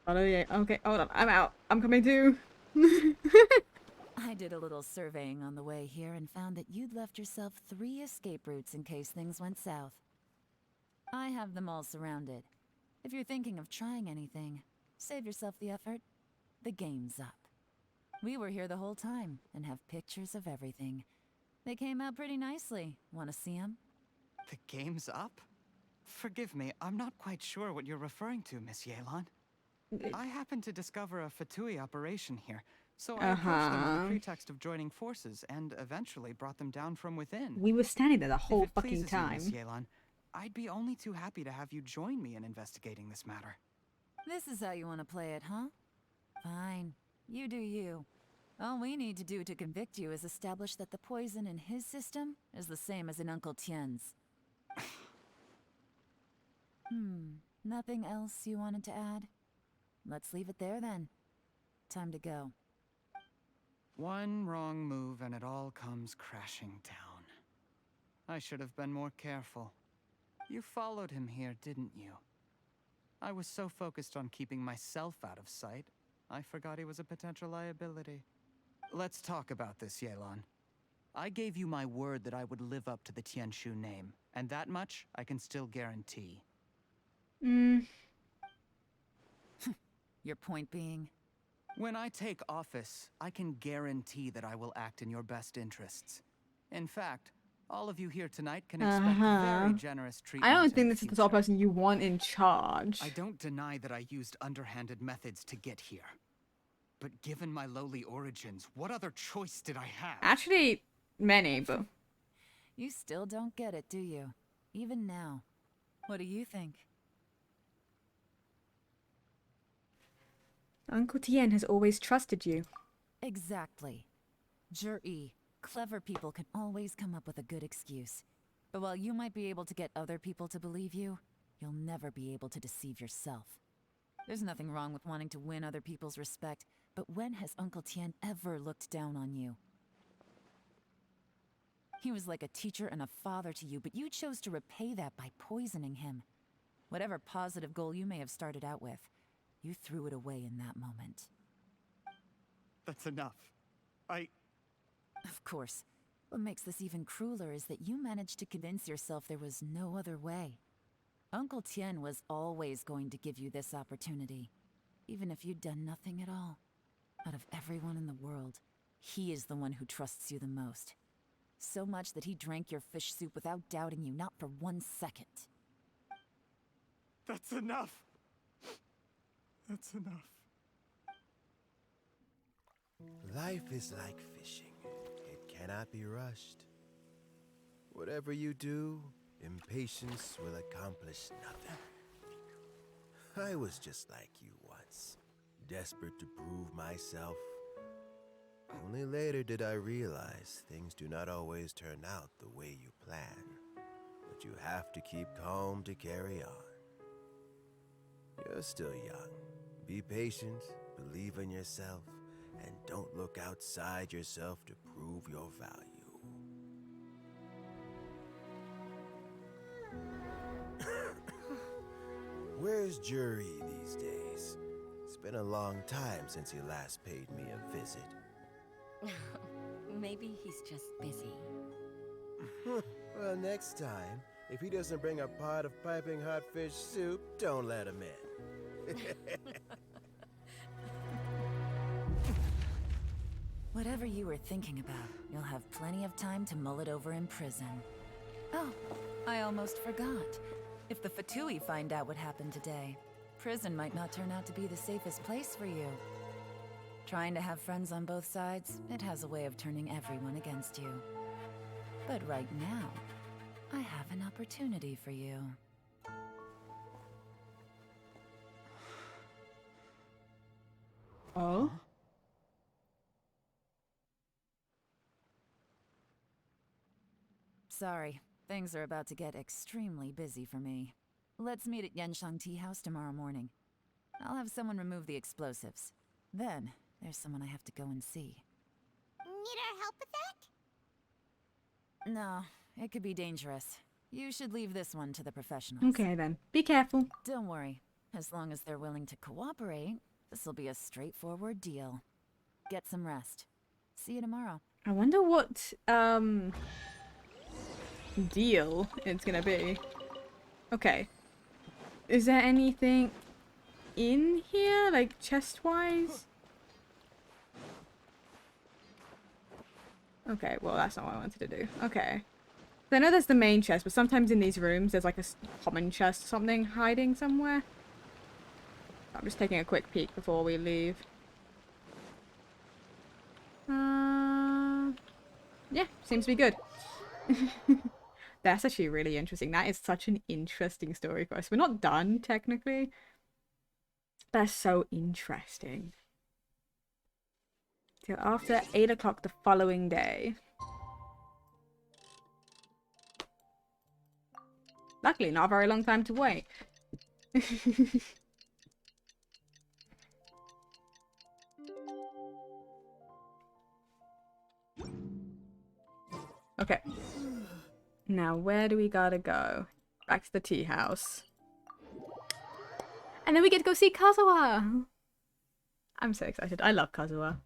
Oh yeah. Okay, hold on. I'm out. I'm coming too. I did a little surveying on the way here and found that you'd left yourself 3 escape routes in case things went south. I have them all surrounded. If you're thinking of trying anything, save yourself the effort. The game's up. We were here the whole time and have pictures of everything. They came out pretty nicely. Want to see them? The game's up? Forgive me, I'm not quite sure what you're referring to, Miss Yelan. I happened to discover a Fatui operation here, so I approached them on the pretext of joining forces and eventually brought them down from within. We were standing there the whole If it fucking pleases you, time. Miss Yelan, I'd be only too happy to have you join me in investigating this matter. This is how you want to play it, huh? Fine. You do you. All we need to do to convict you is establish that the poison in his system is the same as in Uncle Tien's. Nothing else you wanted to add? Let's leave it there then. Time to go. One wrong move and it all comes crashing down. I should have been more careful. You followed him here, didn't you? I was so focused on keeping myself out of sight, I forgot he was a potential liability. Let's talk about this, Yelan. I gave you my word that I would live up to the Tianshu name, and that much I can still guarantee. Your point being? When I take office, I can guarantee that I will act in your best interests. In fact, all of you here tonight can expect very generous treatment. I don't think this is the sort of person you want in charge. I don't deny that I used underhanded methods to get here. but given my lowly origins, what other choice did I have? Actually, many, but... You still don't get it, do you? Even now. What do you think? Uncle Tien has always trusted you. Exactly. Jur-E, clever people can always come up with a good excuse. But while you might be able to get other people to believe you, you'll never be able to deceive yourself. There's nothing wrong with wanting to win other people's respect, but when has Uncle Tien ever looked down on you? He was like a teacher and a father to you, but you chose to repay that by poisoning him. Whatever positive goal you may have started out with, you threw it away in that moment. That's enough. Of course. What makes this even crueler is that you managed to convince yourself there was no other way. Uncle Tien was always going to give you this opportunity, even if you'd done nothing at all. Out of everyone in the world, he is the one who trusts you the most. So much that he drank your fish soup without doubting you, not for 1 second. That's enough. That's enough. Life is like fishing. It cannot be rushed. Whatever you do, impatience will accomplish nothing. I was just like you once, desperate to prove myself. Only later did I realize things do not always turn out the way you plan, but you have to keep calm to carry on. You're still young. Be patient, believe in yourself, and don't look outside yourself to prove your value. Where's Jur-E these days? It's been a long time since he last paid me a visit. Maybe he's just busy. Well, next time, if he doesn't bring a pot of piping hot fish soup, don't let him in. Whatever you were thinking about, you'll have plenty of time to mull it over in prison. Oh, I almost forgot. If the Fatui find out what happened today, prison might not turn out to be the safest place for you. Trying to have friends on both sides, it has a way of turning everyone against you. But right now, I have an opportunity for you. Oh? Sorry, things are about to get extremely busy for me. Let's meet at Yanshang Tea House tomorrow morning. I'll have someone remove the explosives. Then, there's someone I have to go and see. Need our help with that? No, it could be dangerous. You should leave this one to the professionals. Okay then. Be careful. Don't worry. As long as they're willing to cooperate, this'll be a straightforward deal. Get some rest. See you tomorrow. I wonder what, deal it's gonna be. Okay. Is there anything in here, like chest-wise? Okay, well that's not what I wanted to do. Okay. So I know there's the main chest, but sometimes in these rooms there's like a common chest or something hiding somewhere. I'm just taking a quick peek before we leave. Yeah, seems to be good. That's actually really interesting. That is such an interesting story for us. We're not done, technically. That's so interesting. Till after 8 o'clock the following day. Luckily, not a very long time to wait. Okay. Now, where do we gotta go? Back to the tea house. And then we get to go see Kazuha! I'm so excited. I love Kazuha.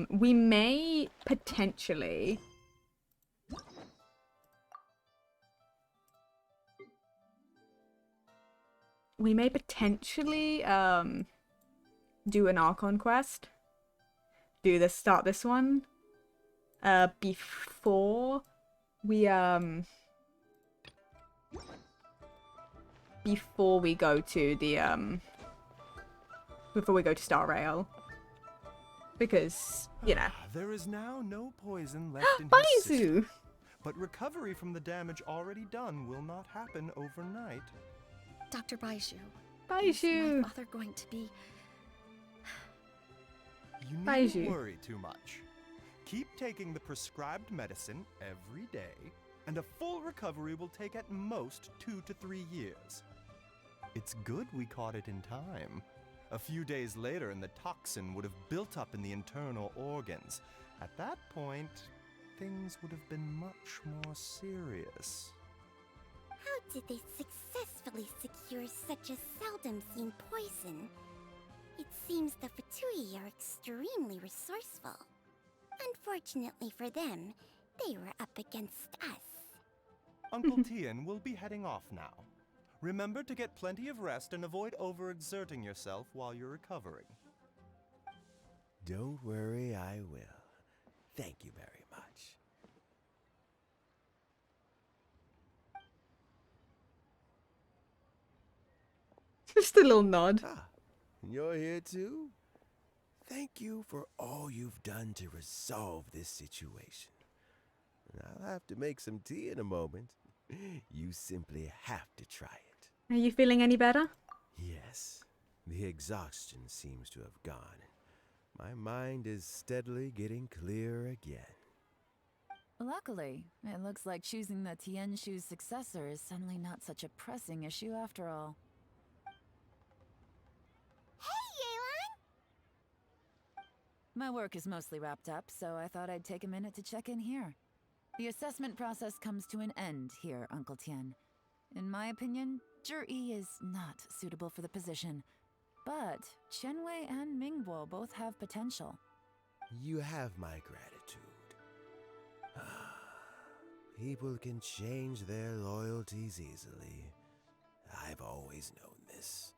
We may potentially... do an Archon quest. Start this one. Before we go to the before we go to Star Rail. Because, you know. There is now no poison left in his system. Baizu! But recovery from the damage already done will not happen overnight. Dr. Baishu. Baishu! Is my father going to be... You Baishu. needn't worry too much. Keep taking the prescribed medicine every day, and a full recovery will take at most 2 to 3 years. It's good we caught it in time. A few days later, and the toxin would have built up in the internal organs. At that point, things would have been much more serious. How did they successfully secure such a seldom-seen poison? It seems the Fatui are extremely resourceful. Unfortunately for them, they were up against us. Uncle Tien will be heading off now. Remember to get plenty of rest and avoid overexerting yourself while you're recovering. Don't worry, I will. Thank you very much. Just a little nod. Ah, you're here too? Thank you for all you've done to resolve this situation. I'll have to make some tea in a moment. You simply have to try it. Are you feeling any better? Yes, the exhaustion seems to have gone. My mind is steadily getting clearer again. Luckily, it looks like choosing the Tianshu's successor is suddenly not such a pressing issue after all. Hey, Yelan! My work is mostly wrapped up, so I thought I'd take a minute to check in here. The assessment process comes to an end here, Uncle Tien. In my opinion, Zhi is not suitable for the position. But Qianwei and Mingbo both have potential. You have my gratitude. People can change their loyalties easily. I've always known this.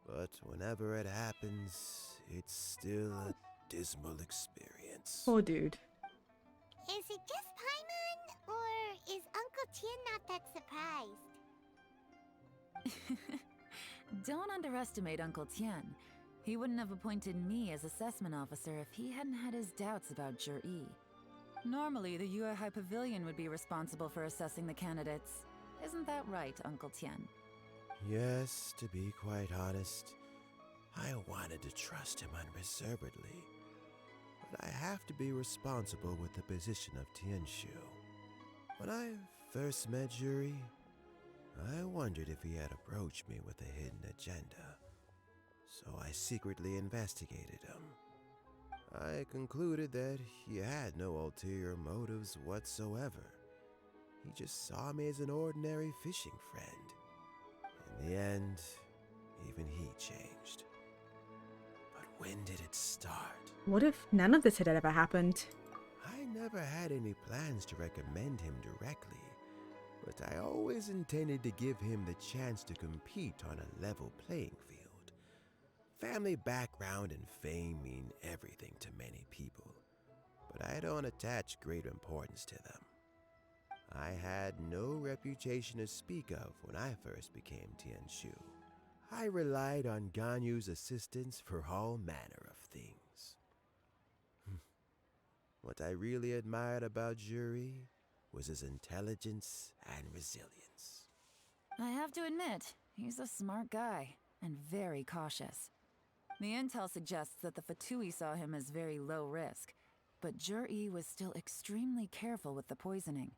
But whenever it happens, it's still a dismal experience. Poor dude. Is it just Paimon, or is Uncle Tien not that surprised? Don't underestimate Uncle Tien. He wouldn't have appointed me as assessment officer if he hadn't had his doubts about Zhi. Normally, the Yuehai Pavilion would be responsible for assessing the candidates. Isn't that right, Uncle Tien? Yes, to be quite honest, I wanted to trust him unreservedly. But I have to be responsible with the position of Tianshu. When I first met Zhi, I wondered if he had approached me with a hidden agenda. So I secretly investigated him. I concluded that he had no ulterior motives whatsoever. He just saw me as an ordinary fishing friend. In the end, even he changed. But when did it start? What if none of this had ever happened? I never had any plans to recommend him directly, but I always intended to give him the chance to compete on a level playing field. Family background and fame mean everything to many people, but I don't attach great importance to them. I had no reputation to speak of when I first became Tianshu. I relied on Ganyu's assistance for all manner of things. What I really admired about Zhi was his intelligence and resilience. I have to admit, he's a smart guy, and very cautious. The intel suggests that the Fatui saw him as very low risk, but Zhi was still extremely careful with the poisoning.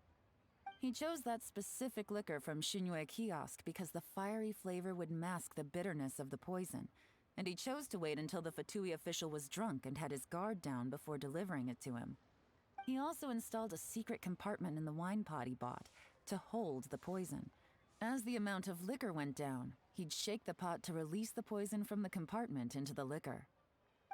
He chose that specific liquor from Xinyue Kiosk because the fiery flavor would mask the bitterness of the poison, and he chose to wait until the Fatui official was drunk and had his guard down before delivering it to him. He also installed a secret compartment in the wine pot he bought to hold the poison. As the amount of liquor went down, he'd shake the pot to release the poison from the compartment into the liquor.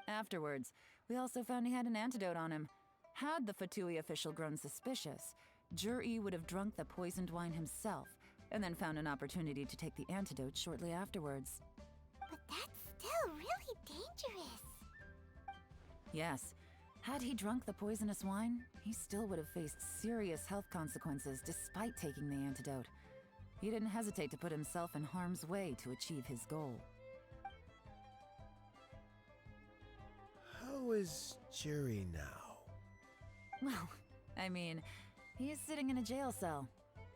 Afterwards, we also found he had an antidote on him. Had the Fatui official grown suspicious, Zhi would have drunk the poisoned wine himself, and then found an opportunity to take the antidote shortly afterwards. But that's still really dangerous. Yes, had he drunk the poisonous wine, he still would have faced serious health consequences despite taking the antidote. He didn't hesitate to put himself in harm's way to achieve his goal. How is Jury now? Well, I mean, he is sitting in a jail cell.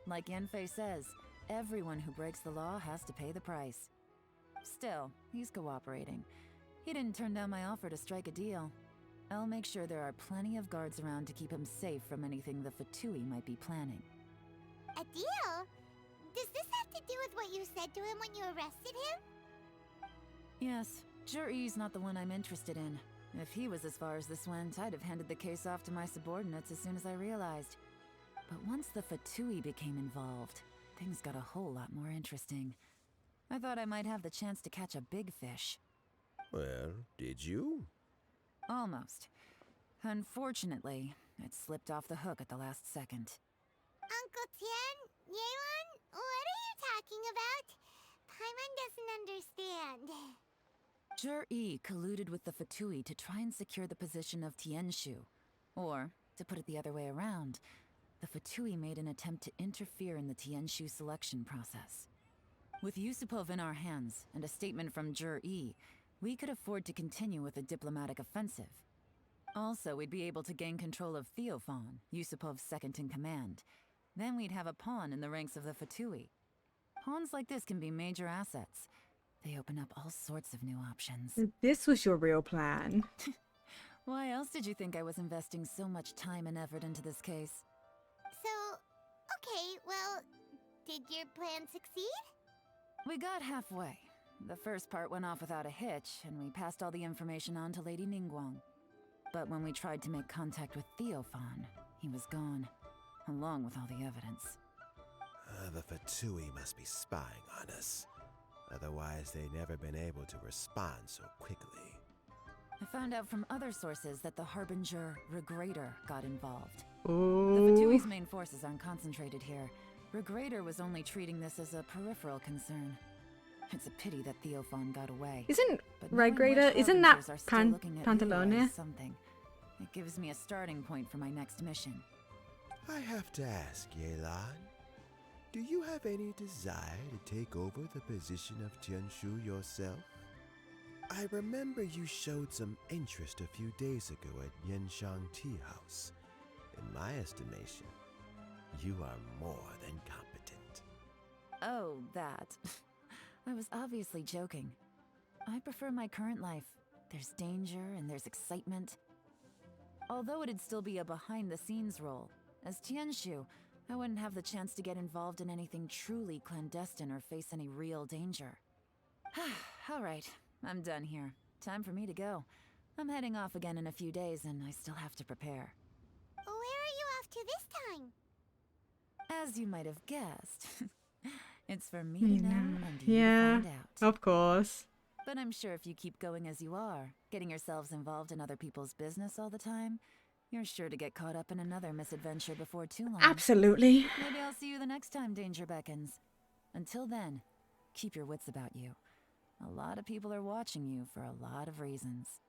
Like Yanfei says, everyone who breaks the law has to pay the price. Still, he's cooperating. He didn't turn down my offer to strike a deal. I'll make sure there are plenty of guards around to keep him safe from anything the Fatui might be planning. A deal? Does this have to do with what you said to him when you arrested him? Yes, Jury's not the one I'm interested in. If he was as far as this went, I'd have handed the case off to my subordinates as soon as I realized. But once the Fatui became involved, things got a whole lot more interesting. I thought I might have the chance to catch a big fish. Well, did you? Almost. Unfortunately, it slipped off the hook at the last second. Uncle Tian? Yelan? What are you talking about? Paimon doesn't understand. Jur-E colluded with the Fatui to try and secure the position of Tianshu. Or, to put it the other way around, the Fatui made an attempt to interfere in the Tianshu selection process. With Yusupov in our hands, and a statement from Jur-E, we could afford to continue with a diplomatic offensive. Also, we'd be able to gain control of Theophan, Yusupov's second-in-command. Then we'd have a pawn in the ranks of the Fatui. Pawns like this can be major assets. They open up all sorts of new options. This was your real plan. Why else did you think I was investing so much time and effort into this case? So, okay, well, did your plan succeed? We got halfway. The first part went off without a hitch, and we passed all the information on to Lady Ningguang. But when we tried to make contact with Theophan, he was gone, along with all the evidence. The Fatui must be spying on us. Otherwise, they'd never been able to respond so quickly. I found out from other sources that the Harbinger Regrator got involved. Ooh. The Fatui's main forces aren't concentrated here. Regrator was only treating this as a peripheral concern. It's a pity that Theophan got away. Isn't But knowing Regrator, which isn't that Harbingers are still looking at Pantalonia? Leroy is something. It gives me a starting point for my next mission. I have to ask, Yelan, do you have any desire to take over the position of Tianshu yourself? I remember you showed some interest a few days ago at Yenshang Tea House. In my estimation, you are more than competent. Oh, that. I was obviously joking. I prefer my current life. There's danger and there's excitement. Although it'd still be a behind-the-scenes role, as Tianshu, I wouldn't have the chance to get involved in anything truly clandestine or face any real danger. All right, I'm done here. Time for me to go. I'm heading off again in a few days, and I still have to prepare. Where are you off to this time? As you might have guessed, it's for me to know and you Yeah, to find out. of course. But I'm sure if you keep going as you are, getting yourselves involved in other people's business all the time, you're sure to get caught up in another misadventure before too long. Absolutely. Maybe I'll see you the next time danger beckons. Until then, keep your wits about you. A lot of people are watching you for a lot of reasons.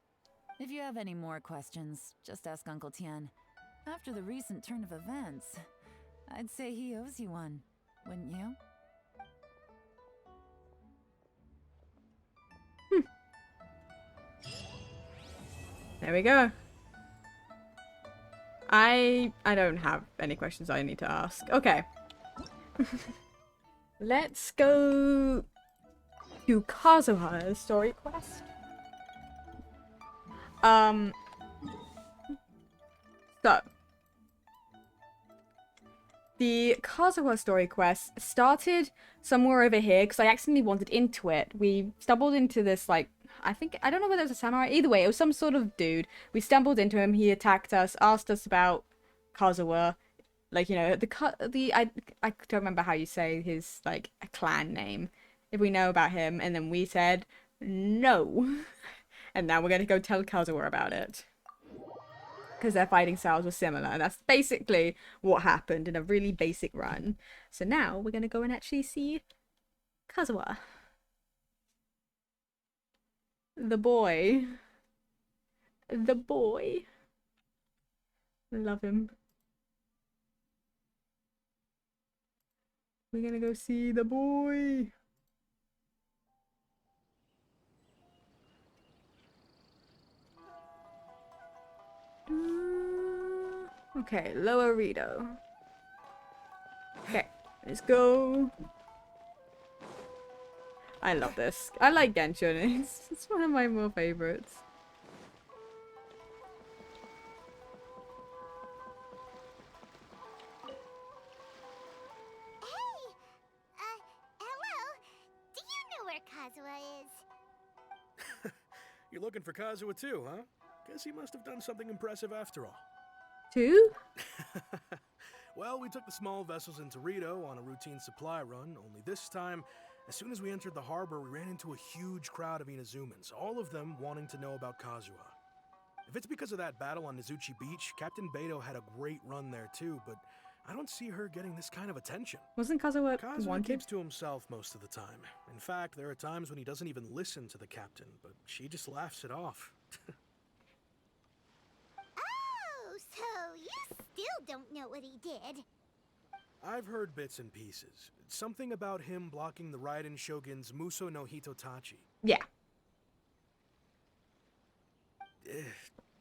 If you have any more questions, just ask Uncle Tian. After the recent turn of events, I'd say he owes you one, wouldn't you? There we go. I don't have any questions I need to ask. Okay. Let's go to Kazuha's story quest. So the Kazuha story quest started somewhere over here because I accidentally wandered into it. We stumbled into this, like, I don't know whether it was a samurai. Either way, it was some sort of dude. We stumbled into him. He attacked us, asked us about Kazuha. Like, you know, I don't remember how you say his, like, a clan name. If we know about him. And then we said, no. And now we're going to go tell Kazuha about it. Because their fighting styles were similar. And that's basically what happened in a really basic run. So now we're going to go and actually see Kazuha. The boy. The boy. Love him. We're gonna go see the boy. Okay, Lower Rito. Okay, let's go. I love this. I like Genshin. It's one of my more favorites. Hey! Hello? Do you know where Kazuha is? You're looking for Kazuha too, huh? Guess he must have done something impressive after all. Two? Well, we took the small vessels into Rito on a routine supply run, only this time, as soon as we entered the harbor, we ran into a huge crowd of Inazumans, all of them wanting to know about Kazuha. If it's because of that battle on Nizuchi Beach, Captain Beto had a great run there too, but I don't see her getting this kind of attention. Wasn't Kazuha wanted? keeps to himself most of the time. In fact, there are times when he doesn't even listen to the captain, but she just laughs it off. Oh, so you still don't know what he did? I've heard bits and pieces. Something about him blocking the Raiden Shogun's Muso no Hitotachi. Yeah.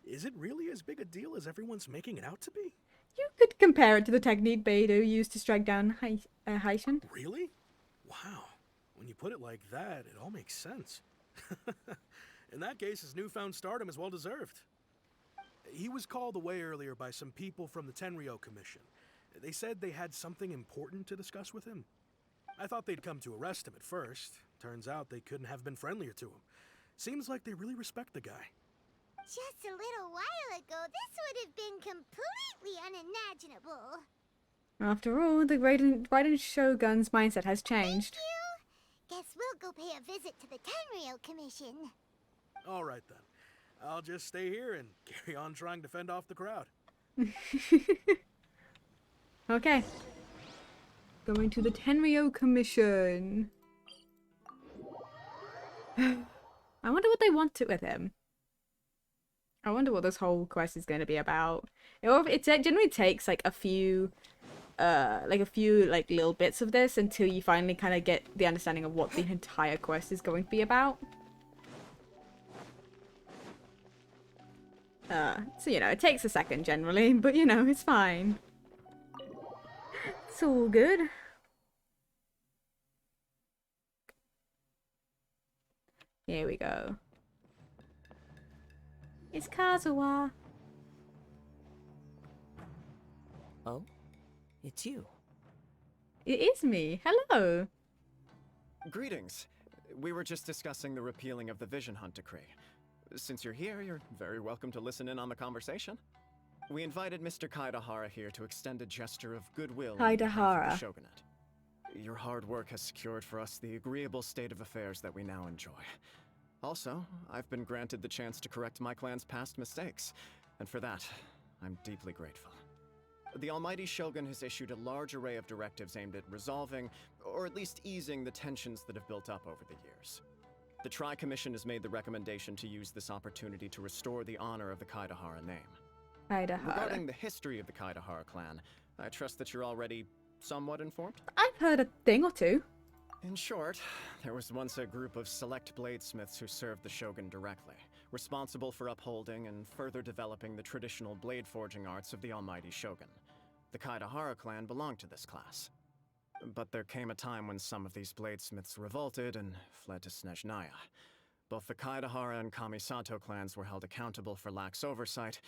Is it really as big a deal as everyone's making it out to be? You could compare it to the technique Beidou used to strike down Haishin. Really? Wow. When you put it like that, it all makes sense. In that case, his newfound stardom is well deserved. He was called away earlier by some people from the Tenryo Commission. They said they had something important to discuss with him. I thought they'd come to arrest him at first. Turns out they couldn't have been friendlier to him. Seems like they really respect the guy. Just a little while ago, this would have been completely unimaginable. After all, the Raiden Shogun's mindset has changed. Thank you. Guess we'll go pay a visit to the Tenryo Commission. All right then. I'll just stay here and carry on trying to fend off the crowd. Okay. Going to the Tenryo Commission. I wonder what they want to with him. I wonder what this whole quest is going to be about. It generally takes like a few little bits of this until you finally kind of get the understanding of what the entire quest is going to be about. So you know, it takes a second generally, but you know, it's fine. It's all good. Here we go. It's Kazuha. Oh? It's you. It is me. Hello. Greetings. We were just discussing the repealing of the Vision Hunt decree. Since you're here, you're very welcome to listen in on the conversation. We invited Mr. Kaidahara here to extend a gesture of goodwill on behalf of the Shogunate. Your hard work has secured for us the agreeable state of affairs that we now enjoy. Also, I've been granted the chance to correct my clan's past mistakes, and for that, I'm deeply grateful. The Almighty Shogun has issued a large array of directives aimed at resolving, or at least easing, the tensions that have built up over the years. The Tri-Commission has made the recommendation to use this opportunity to restore the honor of the Kaidahara name. Regarding the history of the Kaidahara clan, I trust that you're already somewhat informed? I've heard a thing or two. In short, there was once a group of select bladesmiths who served the Shogun directly, responsible for upholding and further developing the traditional blade forging arts of the Almighty Shogun. The Kaidahara clan belonged to this class. But there came a time when some of these bladesmiths revolted and fled to Snezhnaya. Both the Kaidahara and Kamisato clans were held accountable for lax oversight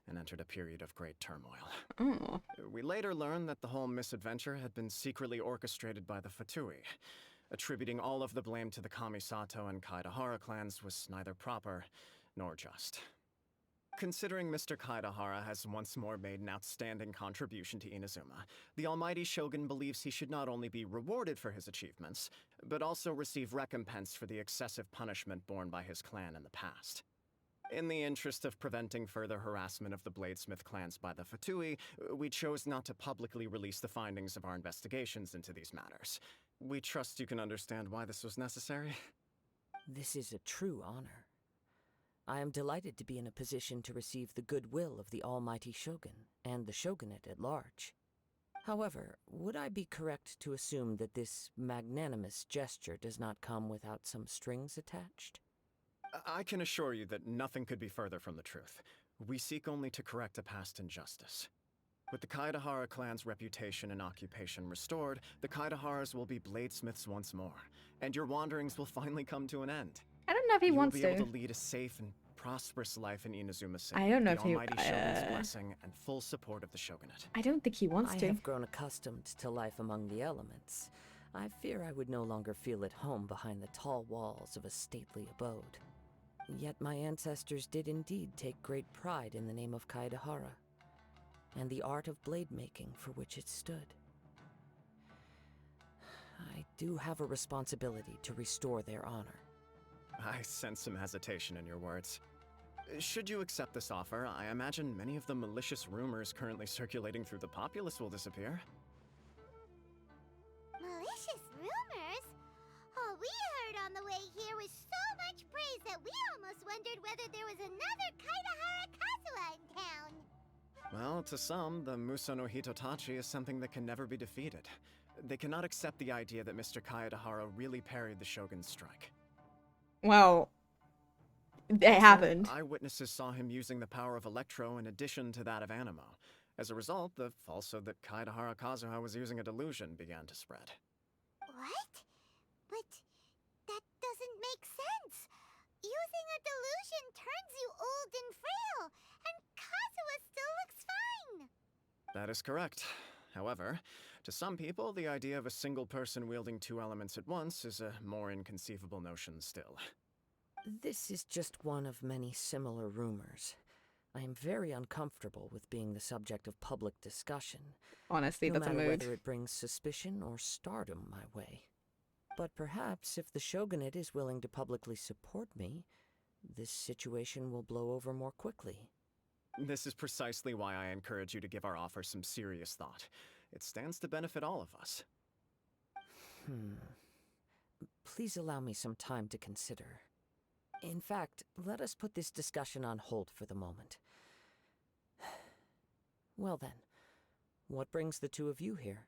and entered a period of great turmoil. Oh. We later learned that the whole misadventure had been secretly orchestrated by the Fatui. Attributing all of the blame to the Kamisato and Kaidahara clans was neither proper nor just. Considering Mr. Kaidahara has once more made an outstanding contribution to Inazuma, the Almighty Shogun believes he should not only be rewarded for his achievements, but also receive recompense for the excessive punishment borne by his clan in the past. In the interest of preventing further harassment of the Bladesmith clans by the Fatui, we chose not to publicly release the findings of our investigations into these matters. We trust you can understand why this was necessary. This is a true honor. I am delighted to be in a position to receive the goodwill of the Almighty Shogun and the Shogunate at large. However, would I be correct to assume that this magnanimous gesture does not come without some strings attached? I can assure you that nothing could be further from the truth. We seek only to correct a past injustice. With the Kaedahara clan's reputation and occupation restored, the Kaedaharas will be bladesmiths once more, and your wanderings will finally come to an end. I don't know if he wants You will be to. able to lead a safe and prosperous life in Inazuma City. I don't know the if he. Almighty Shogun's blessing and full support of the Shogunate. I don't think he wants I to. have grown accustomed to life among the elements. I fear I would no longer feel at home behind the tall walls of a stately abode. Yet my ancestors did indeed take great pride in the name of Kaedahara, and the art of blade making for which it stood. I do have a responsibility to restore their honor. I sense some hesitation in your words. Should you accept this offer, I imagine many of the malicious rumors currently circulating through the populace will disappear. Malicious rumors? All we heard on the way here was so much praise that we almost wondered whether there was another Kaedahara Kazuha in town. Well, to some, the Muso no Hitotachi is something that can never be defeated. They cannot accept the idea that Mr. Kaedahara really parried the Shogun's strike. Well, it happened. Eyewitnesses saw him using the power of Electro in addition to that of Animo. As a result, the falsehood that Kaedahara Kazuha was using a delusion began to spread. What? But that doesn't make sense. Using a delusion turns you old and frail, and Kazuha still looks fine. That is correct. However, to some people, the idea of a single person wielding two elements at once is a more inconceivable notion still. This is just one of many similar rumors. I am very uncomfortable with being the subject of public discussion. Honestly, no that's a matter mood. whether it brings suspicion or stardom my way. But perhaps if the Shogunate is willing to publicly support me, this situation will blow over more quickly. This is precisely why I encourage you to give our offer some serious thought. It stands to benefit all of us. Please allow me some time to consider. In fact, let us put this discussion on hold for the moment. Well then, what brings the two of you here?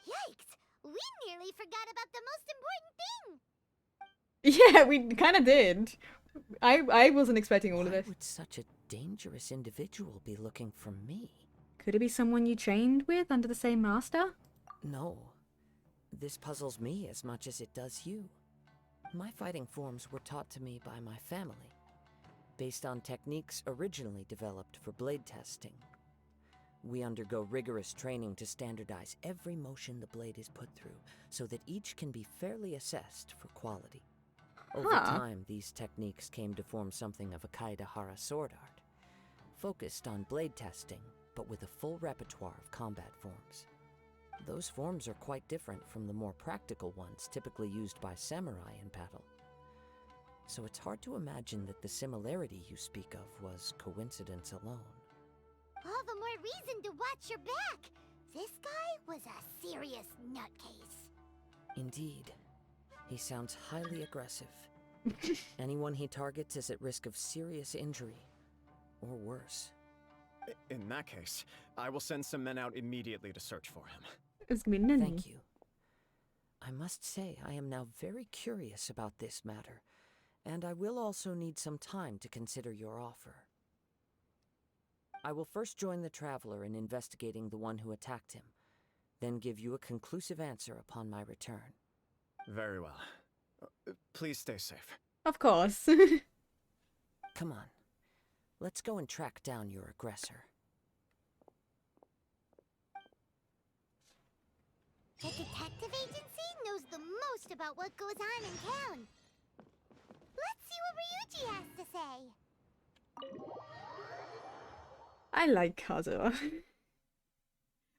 Yikes! We nearly forgot about the most important thing! Yeah, we kind of did. I wasn't expecting all of this. Why would such a dangerous individual be looking for me? Could it be someone you trained with under the same master? No. This puzzles me as much as it does you. My fighting forms were taught to me by my family, based on techniques originally developed for blade testing. We undergo rigorous training to standardize every motion the blade is put through, so that each can be fairly assessed for quality. Over time, these techniques came to form something of a Kaedahara sword art, focused on blade testing, but with a full repertoire of combat forms. Those forms are quite different from the more practical ones typically used by samurai in battle. So it's hard to imagine that the similarity you speak of was coincidence alone. All the more reason to watch your back! This guy was a serious nutcase. Indeed. He sounds highly aggressive. Anyone he targets is at risk of serious injury, or worse. In that case, I will send some men out immediately to search for him. It's gonna be Nini. Thank you. I must say I am now very curious about this matter, and I will also need some time to consider your offer. I will first join the traveler in investigating the one who attacked him, then give you a conclusive answer upon my return. Very well. Please stay safe. Of course. Come on. Let's go and track down your aggressor. The detective agency knows the most about what goes on in town. Let's see what Ryuji has to say. I like Kazuha.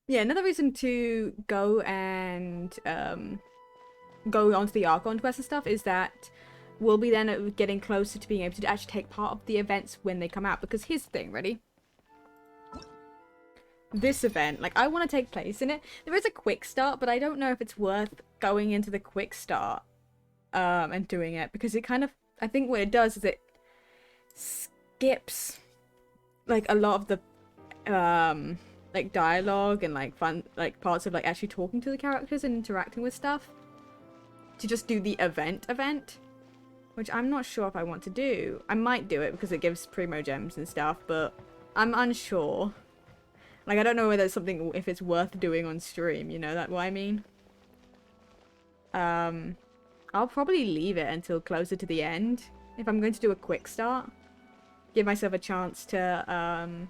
Yeah, another reason to go and go onto the Archon quest and stuff is that we'll be then getting closer to being able to actually take part of the events when they come out. Because here's the thing, ready? This event, like, I want to take place in it. There is a quick start, but I don't know if it's worth going into the quick start and doing it, because it kind of, I think what it does is it skips like a lot of the like dialogue and like fun like parts of like actually talking to the characters and interacting with stuff to just do the event, which I'm not sure if I want to do. I might do it because it gives primo gems and stuff, but I'm unsure. Like, I don't know whether it's something, if it's worth doing on stream, you know that what I mean? I'll probably leave it until closer to the end if I'm going to do a quick start. Give myself a chance to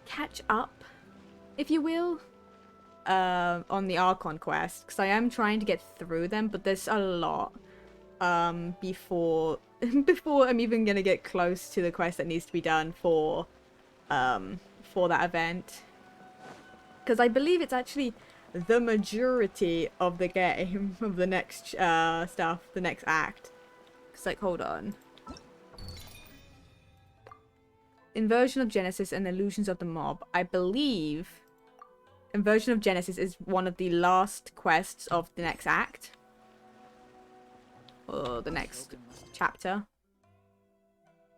catch up, if you will, on the Archon quest, because I am trying to get through them, but there's a lot before I'm even gonna get close to the quest that needs to be done for that event, because I believe it's actually the majority of the game of the next stuff, the next act. It's like, hold on. Inversion of Genesis and Illusions of the Mob. I believe Inversion of Genesis is one of the last quests of the next act. Or the next chapter.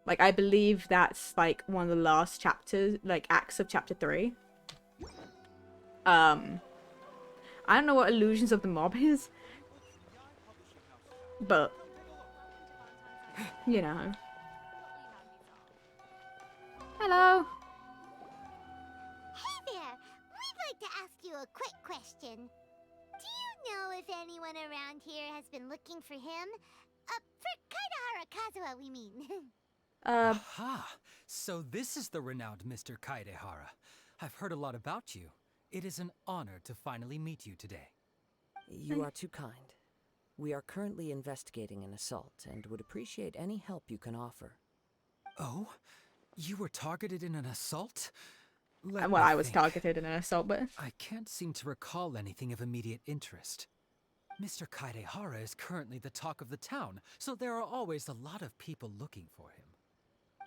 Like, I believe that's like one of the last chapters, like acts of chapter 3. I don't know what Illusions of the Mob is. But, you know. Hello. Hey there! We'd like to ask you a quick question. Do you know if anyone around here has been looking for him? For Kaidahara Kazuha, we mean. Aha! So this is the renowned Mr. Kaidehara. I've heard a lot about you. It is an honor to finally meet you today. You are too kind. We are currently investigating an assault and would appreciate any help you can offer. Oh? You were targeted in an assault? Well, I was targeted in an assault, but I can't seem to recall anything of immediate interest. Mr. Kaidehara is currently the talk of the town, so there are always a lot of people looking for him.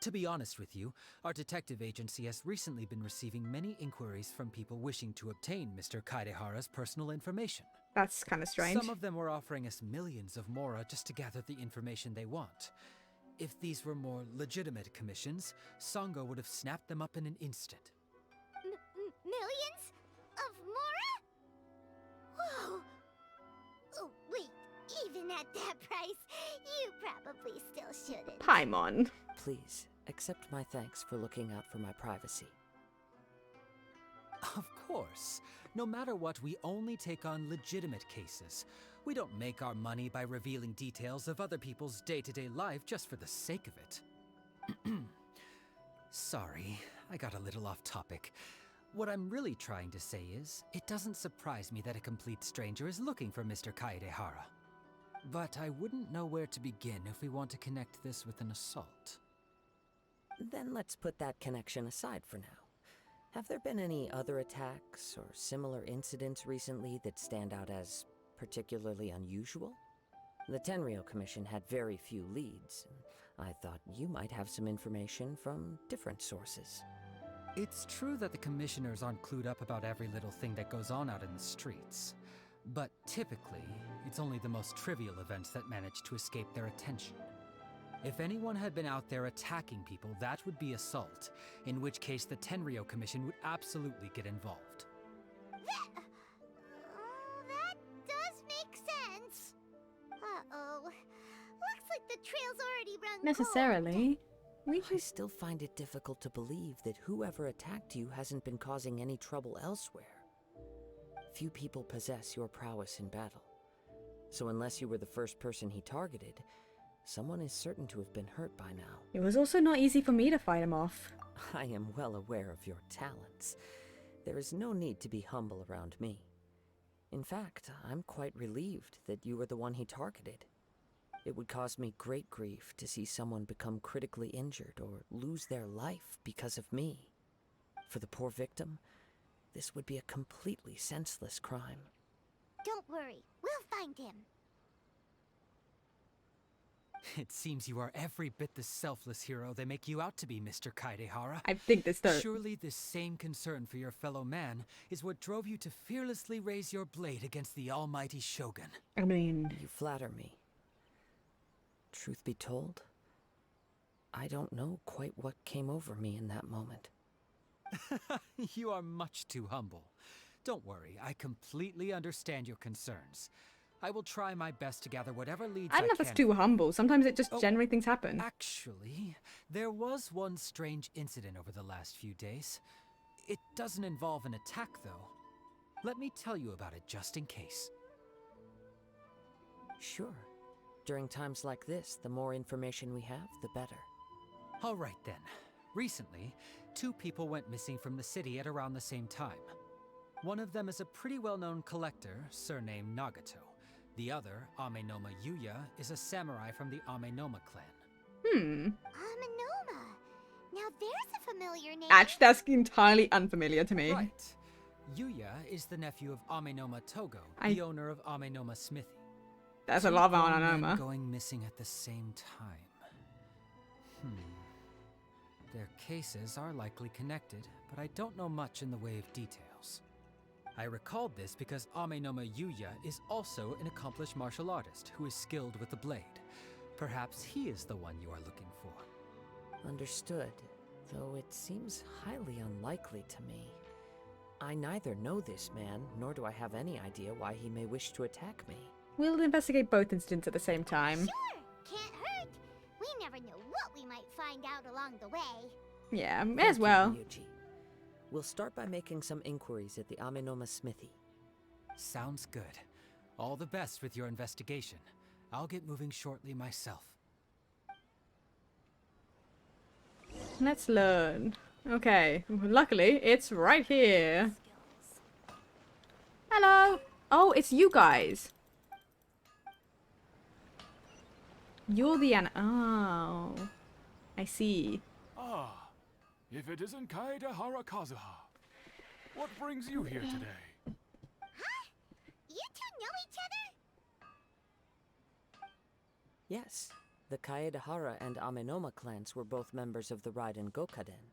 To be honest with you, our detective agency has recently been receiving many inquiries from people wishing to obtain Mr. Kaidehara's personal information. That's kind of strange. Some of them were offering us millions of mora just to gather the information they want. If these were more legitimate commissions, Sango would have snapped them up in an instant. Millions? Of mora? Whoa! Oh, wait, even at that price, you probably still shouldn't. Paimon. Please, accept my thanks for looking out for my privacy. Of course. No matter what, we only take on legitimate cases. We don't make our money by revealing details of other people's day-to-day life just for the sake of it. Sorry, I got a little off topic. What I'm really trying to say is, it doesn't surprise me that a complete stranger is looking for Mr. Kaidehara. But I wouldn't know where to begin if we want to connect this with an assault. Then let's put that connection aside for now. Have there been any other attacks or similar incidents recently that stand out as particularly unusual? The Tenryou Commission had very few leads, and I thought you might have some information from different sources. It's true that the commissioners aren't clued up about every little thing that goes on out in the streets. But typically, it's only the most trivial events that manage to escape their attention. If anyone had been out there attacking people, that would be assault, in which case the Tenryou Commission would absolutely get involved. That does make sense. Uh-oh. Looks like the trail's already run Necessarily. I still find it difficult to believe that whoever attacked you hasn't been causing any trouble elsewhere. Few people possess your prowess in battle. So unless you were the first person he targeted, someone is certain to have been hurt by now. It was also not easy for me to fight him off. I am well aware of your talents. There is no need to be humble around me. In fact, I'm quite relieved that you were the one he targeted. It would cause me great grief to see someone become critically injured or lose their life because of me. For the poor victim, this would be a completely senseless crime. Don't worry, we'll find him. It seems you are every bit the selfless hero they make you out to be, Mr. Kaidehara. I think this does. Surely this same concern for your fellow man is what drove you to fearlessly raise your blade against the almighty Shogun. I mean... You flatter me. Truth be told, I don't know quite what came over me in that moment. You are much too humble. Don't worry, I completely understand your concerns. I will try my best to gather whatever leads I don't know if that's too humble. Sometimes it just generally things happen. Actually, there was one strange incident over the last few days. it doesn't involve an attack, though. Let me tell you about it just in case. Sure. During times like this, the more information we have, the better. All right then. Recently, 2 people went missing from the city at around the same time. One of them is a pretty well-known collector, surnamed Nagato. The other, Amenoma Yuya, is a samurai from the Amenoma clan. Amenoma. Now there's a familiar name. Actually, that's entirely unfamiliar to me. Right. Yuya is the nephew of Amenoma Togo, the owner of Amenoma Smithy. That's a 2 lot of grown men Amenoma. going missing at the same time. Their cases are likely connected, but I don't know much in the way of details. I recalled this because Amenoma Yuya is also an accomplished martial artist who is skilled with the blade. Perhaps he is the one you are looking for. Understood, though it seems highly unlikely to me. I neither know this man, nor do I have any idea why he may wish to attack me. We'll investigate both incidents at the same time. Sure, can't hurt. We never know what we might find out along the way. Yeah, may Thank as you, well. Ryuji. We'll start by making some inquiries at the Amenoma Smithy. Sounds good. All the best with your investigation. I'll get moving shortly myself. Let's learn. Okay, luckily it's right here. Hello. Oh, it's you guys. You're the oh, I see. Ah, if it isn't Kaede Harakazuha. What brings you here today? Huh? You two know each other? Yes, the Kaedehara and Amenoma clans were both members of the Raiden Gokaden.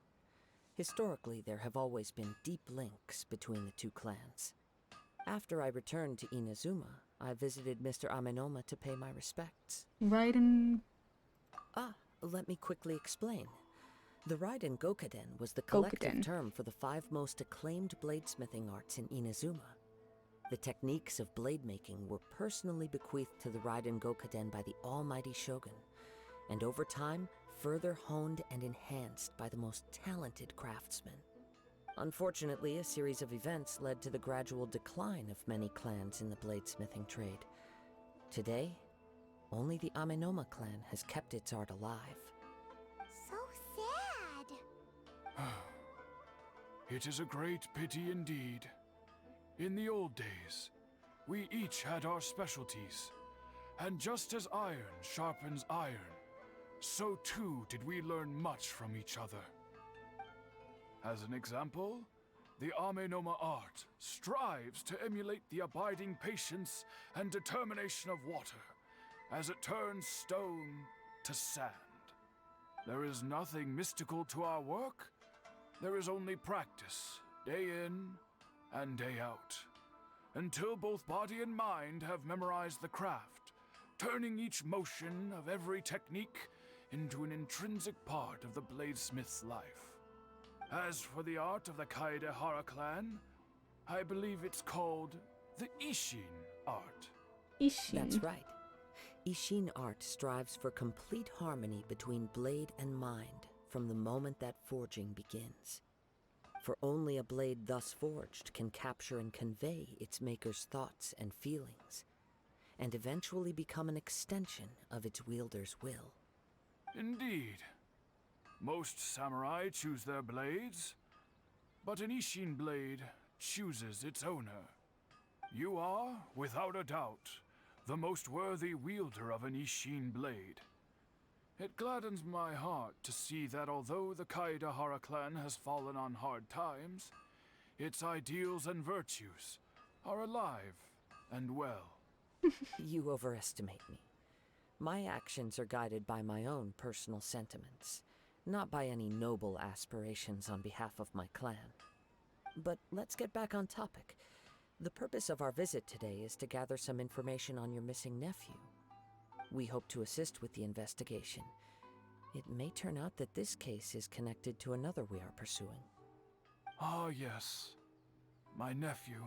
Historically, there have always been deep links between the 2 clans. After I returned to Inazuma, I visited Mr. Amenoma to pay my respects. Raiden. Let me quickly explain. The Raiden Gokaden was the collective term for the 5 most acclaimed bladesmithing arts in Inazuma. The techniques of blade making were personally bequeathed to the Raiden Gokaden by the almighty Shogun, and over time, further honed and enhanced by the most talented craftsmen. Unfortunately, a series of events led to the gradual decline of many clans in the bladesmithing trade. Today, only the Amenoma clan has kept its art alive. So sad. It is a great pity indeed. In the old days, we each had our specialties, and just as iron sharpens iron, so too did we learn much from each other. As an example, the Amenoma art strives to emulate the abiding patience and determination of water as it turns stone to sand. There is nothing mystical to our work. There is only practice, day in and day out, until both body and mind have memorized the craft, turning each motion of every technique into an intrinsic part of the bladesmith's life. As for the art of the Kaedehara clan, I believe it's called the Ishin art. Ishin? That's right. Ishin art strives for complete harmony between blade and mind from the moment that forging begins. For only a blade thus forged can capture and convey its maker's thoughts and feelings, and eventually become an extension of its wielder's will. Indeed. Most samurai choose their blades, but an Ishin blade chooses its owner. You are, without a doubt, the most worthy wielder of an Ishin blade. It gladdens my heart to see that although the Kaedehara clan has fallen on hard times, its ideals and virtues are alive and well. You overestimate me. My actions are guided by my own personal sentiments, not by any noble aspirations on behalf of my clan. But let's get back on topic. The purpose of our visit today is to gather some information on your missing nephew. We hope to assist with the investigation. It may turn out that this case is connected to another we are pursuing. Ah, yes. My nephew.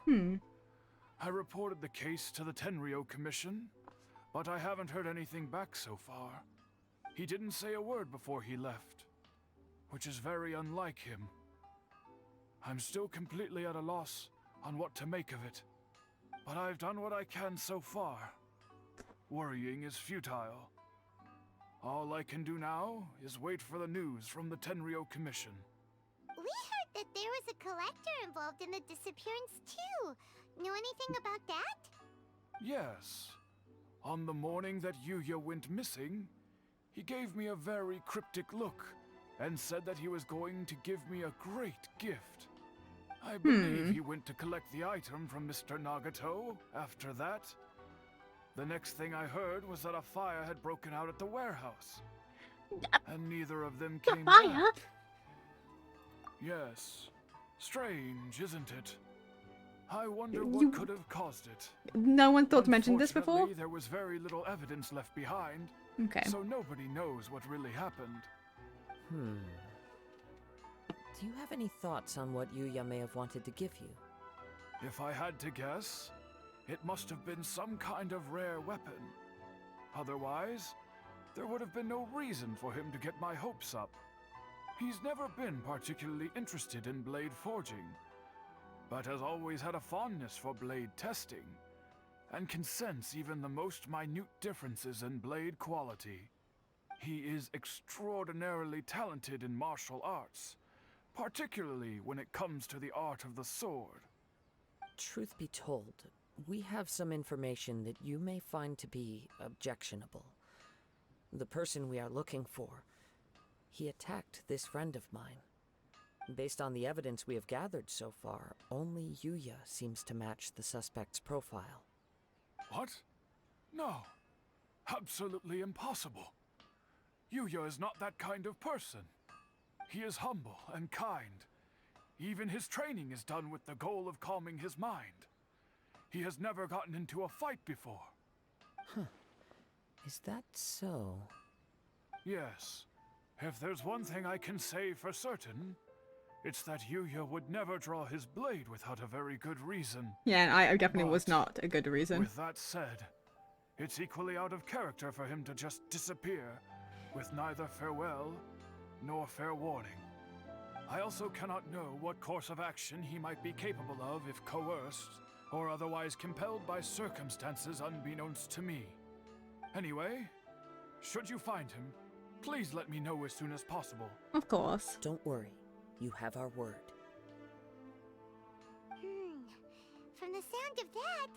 I reported the case to the Tenryo Commission, but I haven't heard anything back so far. He didn't say a word before he left, which is very unlike him. I'm still completely at a loss on what to make of it. But I've done what I can so far. Worrying is futile. All I can do now is wait for the news from the Tenryo Commission. We heard that there was a collector involved in the disappearance too. Know anything about that? Yes. On the morning that Yuya went missing, he gave me a very cryptic look and said that he was going to give me a great gift. I believe he went to collect the item from Mr. Nagato after that. The next thing I heard was that a fire had broken out at the warehouse. And neither of them came back. Yes. Strange, isn't it? I wonder what could have caused it. No one thought to mention this before? Unfortunately, there was very little evidence left behind. Okay. So nobody knows what really happened. Do you have any thoughts on what Yuya may have wanted to give you? If I had to guess, it must have been some kind of rare weapon. Otherwise, there would have been no reason for him to get my hopes up. He's never been particularly interested in blade forging, but has always had a fondness for blade testing, and can sense even the most minute differences in blade quality. He is extraordinarily talented in martial arts, particularly when it comes to the art of the sword. Truth be told, we have some information that you may find to be objectionable. The person we are looking for, he attacked this friend of mine. Based on the evidence we have gathered so far, only Yuya seems to match the suspect's profile. What? No. Absolutely impossible. Yuya is not that kind of person. He is humble and kind. Even his training is done with the goal of calming his mind. He has never gotten into a fight before. Is that so? Yes. If there's one thing I can say for certain, it's that Yuya would never draw his blade without a very good reason. Yeah, and I definitely was not a good reason. With that said, it's equally out of character for him to just disappear with neither farewell nor fair warning. I also cannot know what course of action he might be capable of if coerced or otherwise compelled by circumstances unbeknownst to me. Anyway, should you find him, please let me know as soon as possible. Of course. Don't worry. You have our word. From the sound of that,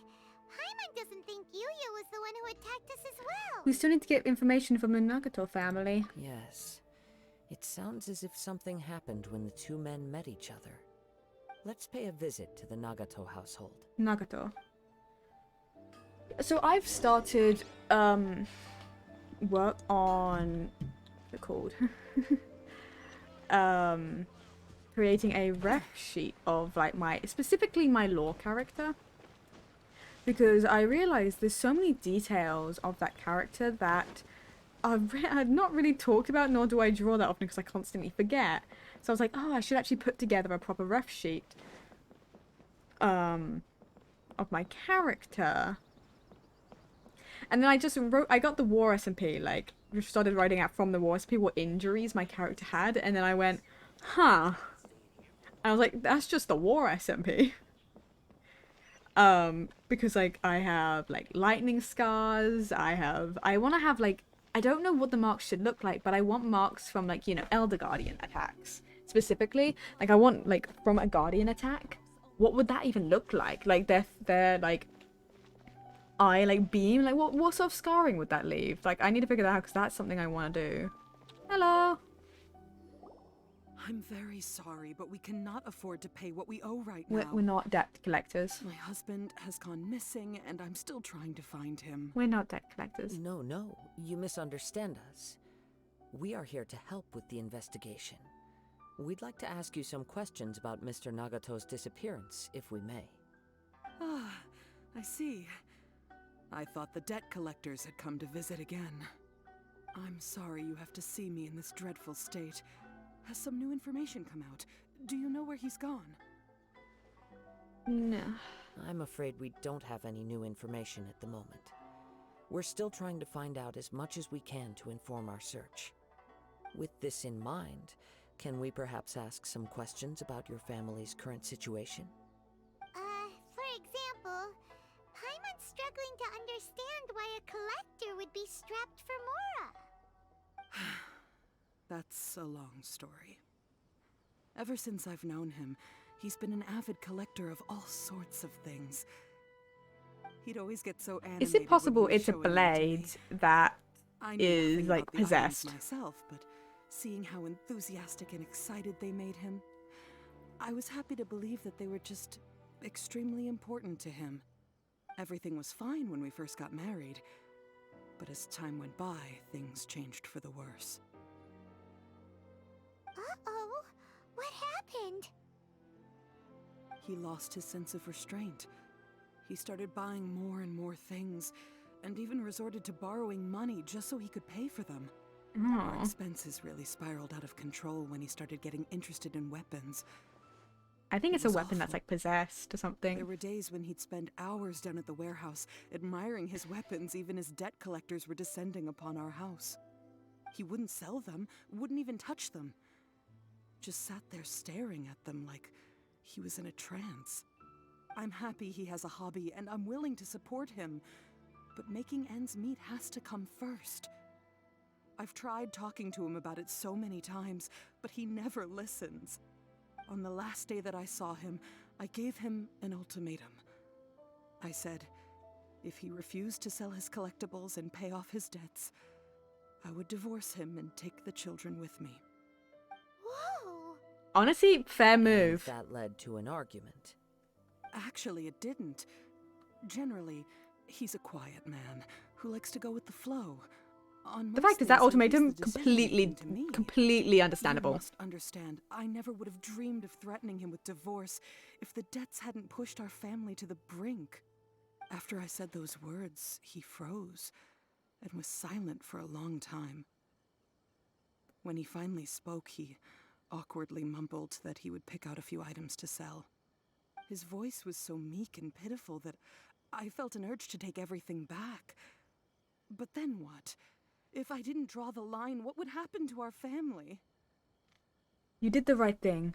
Paimon doesn't think Yuya was the one who attacked us as well. We still need to get information from the Nagato family. Yes. It sounds as if something happened when the two men met each other. Let's pay a visit to the Nagato household. Nagato. So I've started work on what's it called? Creating a ref sheet of like specifically my lore character, because I realized there's so many details of that character that I've not really talked about, nor do I draw that often because I constantly forget. So I was like, oh, I should actually put together a proper ref sheet of my character. And then I got the war SMP, like, just started writing out from the war SMP what injuries my character had, and then I went, huh. And I was like, that's just the war SMP. Because, like, I have, like, lightning scars, I want to have, like, I don't know what the marks should look like, but I want marks from, like, you know, Elder Guardian attacks, specifically. Like, I want, like, from a Guardian attack, what would that even look like? Like, their like, eye, like, beam? Like, what sort of scarring would that leave? Like, I need to figure that out, because that's something I want to do. Hello! I'm very sorry, but we cannot afford to pay what we owe right now. We're not debt collectors. My husband has gone missing, and I'm still trying to find him. We're not debt collectors. No, you misunderstand us. We are here to help with the investigation. We'd like to ask you some questions about Mr. Nagato's disappearance, if we may. Ah, I see. I thought the debt collectors had come to visit again. I'm sorry you have to see me in this dreadful state. Has some new information come out? Do you know where he's gone? No. I'm afraid we don't have any new information at the moment. We're still trying to find out as much as we can to inform our search. With this in mind, Can we perhaps ask some questions about your family's current situation? For example, Paimon's struggling to understand why a collector would be strapped for Mora. That's a long story. Ever since I've known him, he's been an avid collector of all sorts of things. He'd always get so animated. Is it possible when he was it's a showing them to blade me. that I knew is nothing like about the items possessed? myself, but seeing how enthusiastic and excited they made him, I was happy to believe that they were just extremely important to him. Everything was fine when we first got married, but as time went by, things changed for the worse. Uh-oh, what happened? He lost his sense of restraint. He started buying more and more things, and even resorted to borrowing money just so he could pay for them. Our Oh. expenses really spiraled out of control when he started getting interested in weapons. I think It it's a was weapon that's awful. like possessed or something. There were days when he'd spend hours down at the warehouse, admiring his weapons even as debt collectors were descending upon our house. He wouldn't sell them, wouldn't even touch them. Just sat there staring at them like he was in a trance. I'm happy he has a hobby, and I'm willing to support him. But making ends meet has to come first. I've tried talking to him about it so many times, but he never listens. On the last day that I saw him, I gave him an ultimatum. I said, if he refused to sell his collectibles and pay off his debts, I would divorce him and take the children with me. Whoa! Honestly, fair move. And that led to an argument. Actually, it didn't. Generally, he's a quiet man who likes to go with the flow. On The most fact is that things, he leaves ultimatum the decision-making to me. completely You understandable. must understand, I never would have dreamed of threatening him with divorce if the debts hadn't pushed our family to the brink. After I said those words, he froze and was silent for a long time. When he finally spoke, he awkwardly mumbled that he would pick out a few items to sell. His voice was so meek and pitiful that I felt an urge to take everything back. But then what? If I didn't draw the line, what would happen to our family? You did the right thing.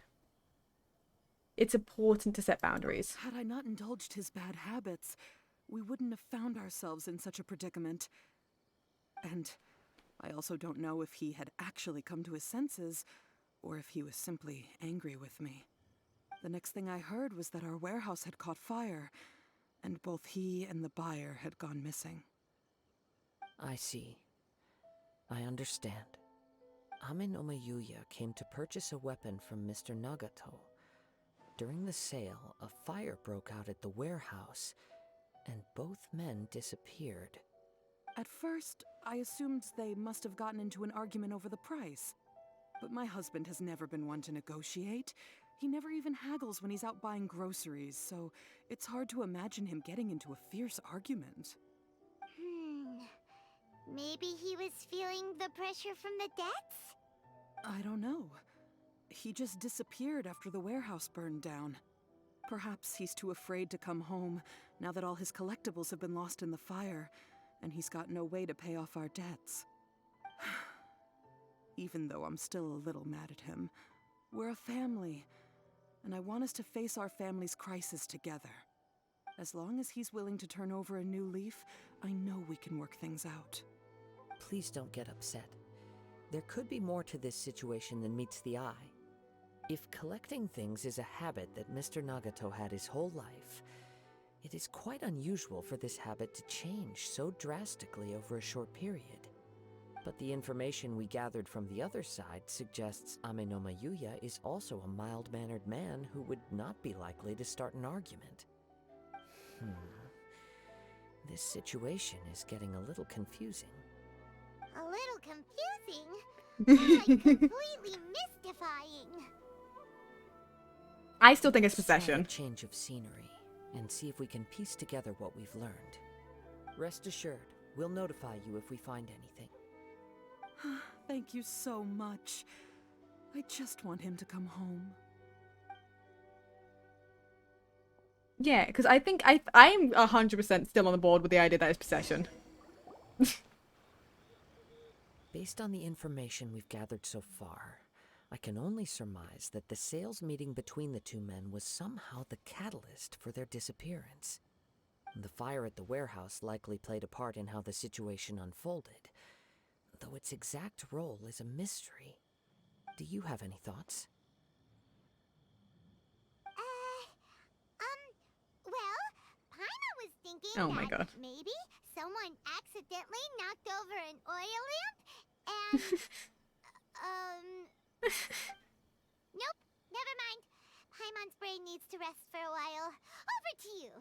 It's important to set boundaries. Had I not indulged his bad habits, we wouldn't have found ourselves in such a predicament. And I also don't know if he had actually come to his senses, or if he was simply angry with me. The next thing I heard was that our warehouse had caught fire, and both he and the buyer had gone missing. I see. I understand. Ame no Mayuya came to purchase a weapon from Mr. Nagato. During the sale, a fire broke out at the warehouse, and both men disappeared. At first, I assumed they must have gotten into an argument over the price. But my husband has never been one to negotiate. He never even haggles when he's out buying groceries, so it's hard to imagine him getting into a fierce argument. Maybe he was feeling the pressure from the debts? I don't know. He just disappeared after the warehouse burned down. Perhaps he's too afraid to come home now that all his collectibles have been lost in the fire, and he's got no way to pay off our debts. Even though I'm still a little mad at him, we're a family, and I want us to face our family's crisis together. As long as he's willing to turn over a new leaf, I know we can work things out. Please don't get upset. There could be more to this situation than meets the eye. If collecting things is a habit that Mr. Nagato had his whole life, it is quite unusual for this habit to change so drastically over a short period. But the information we gathered from the other side suggests Ame no Mayuya is also a mild-mannered man who would not be likely to start an argument. This situation is getting a little confusing. A little confusing? More like completely mystifying. I still think it's Let's try possession. a change of scenery and see if we can piece together what we've learned. Rest assured, we'll notify you if we find anything. Thank you so much. I just want him to come home. Yeah, because I think I'm 100% still on the board with the idea that it's possession. Based on the information we've gathered so far, I can only surmise that the sales meeting between the two men was somehow the catalyst for their disappearance. The fire at the warehouse likely played a part in how the situation unfolded, though its exact role is a mystery. Do you have any thoughts? Well, Paimon was thinking Oh my God. maybe someone accidentally knocked over an oil lamp and, nope, never mind. Paimon's brain needs to rest for a while. Over to you.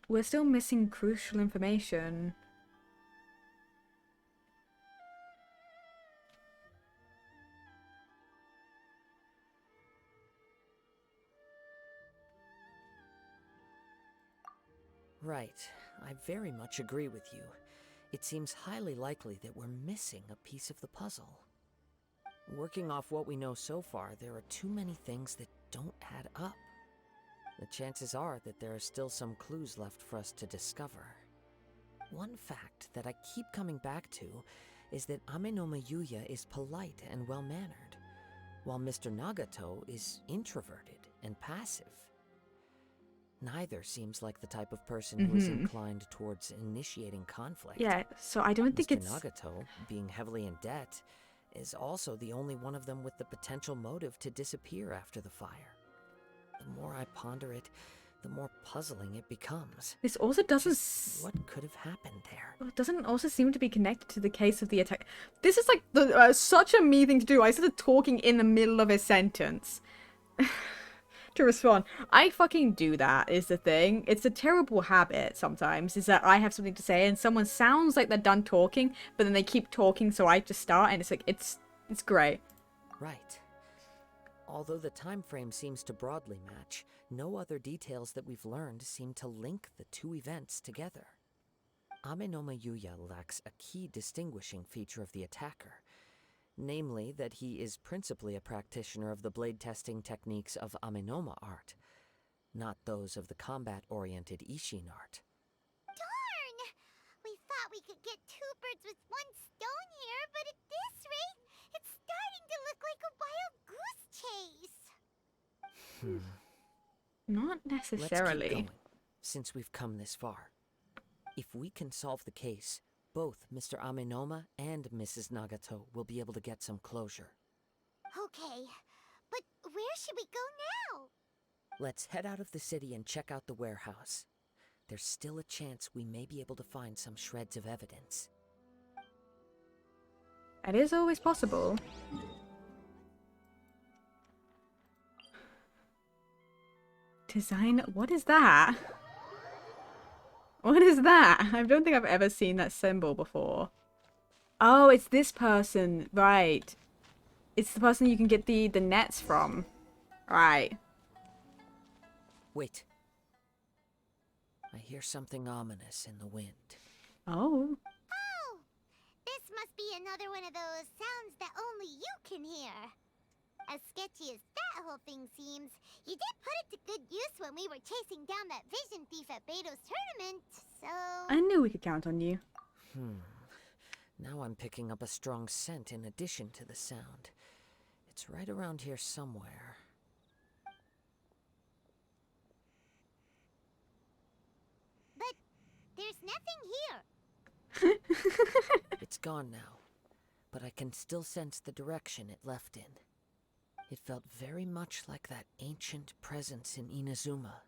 We're still missing crucial information. Right. I very much agree with you. It seems highly likely that we're missing a piece of the puzzle. Working off what we know so far, there are too many things that don't add up. The chances are that there are still some clues left for us to discover. One fact that I keep coming back to is that Amenoma Yuya is polite and well-mannered, while Mr. Nagato is introverted and passive. Neither seems like the type of person who is inclined towards initiating conflict. Yeah, so I don't think Mr. it's... Nagato, being heavily in debt, is also the only one of them with the potential motive to disappear after the fire. The more I ponder it, the more puzzling it becomes. This also doesn't... What could have happened there? Well, it doesn't also seem to be connected to the case of the attack. This is like the, such a me thing to do. I started talking in the middle of a sentence to respond. I fucking do that, is the thing. It's a terrible habit sometimes, is that I have something to say and someone sounds like they're done talking, but then they keep talking, so I just start, and it's like, it's great. Right. Although the time frame seems to broadly match, no other details that we've learned seem to link the two events together. Amenoma Yuya lacks a key distinguishing feature of the attacker, namely that he is principally a practitioner of the blade testing techniques of Amenoma art, not those of the combat-oriented Ishin art. Darn! We thought we could get two birds with one stone here, but at this rate, it's starting to look like a wild goose chase. Not necessarily. Let's keep going, since we've come this far. If we can solve the case, both Mr. Amenoma and Mrs. Nagato will be able to get some closure. Okay, but where should we go now? Let's head out of the city and check out the warehouse. There's still a chance we may be able to find some shreds of evidence. It is always possible. Design... What is that? What is that? I don't think I've ever seen that symbol before. Oh, it's this person. Right. It's the person you can get the nets from. Right. Wait. I hear something ominous in the wind. Oh. Oh! This must be another one of those sounds that only you can hear. As sketchy as that whole thing seems, you did put it to good use when we were chasing down that vision thief at Beto's tournament, so... I knew we could count on you. Now I'm picking up a strong scent in addition to the sound. It's right around here somewhere. But there's nothing here. It's gone now, but I can still sense the direction it left in. It felt very much like that ancient presence in Inazuma.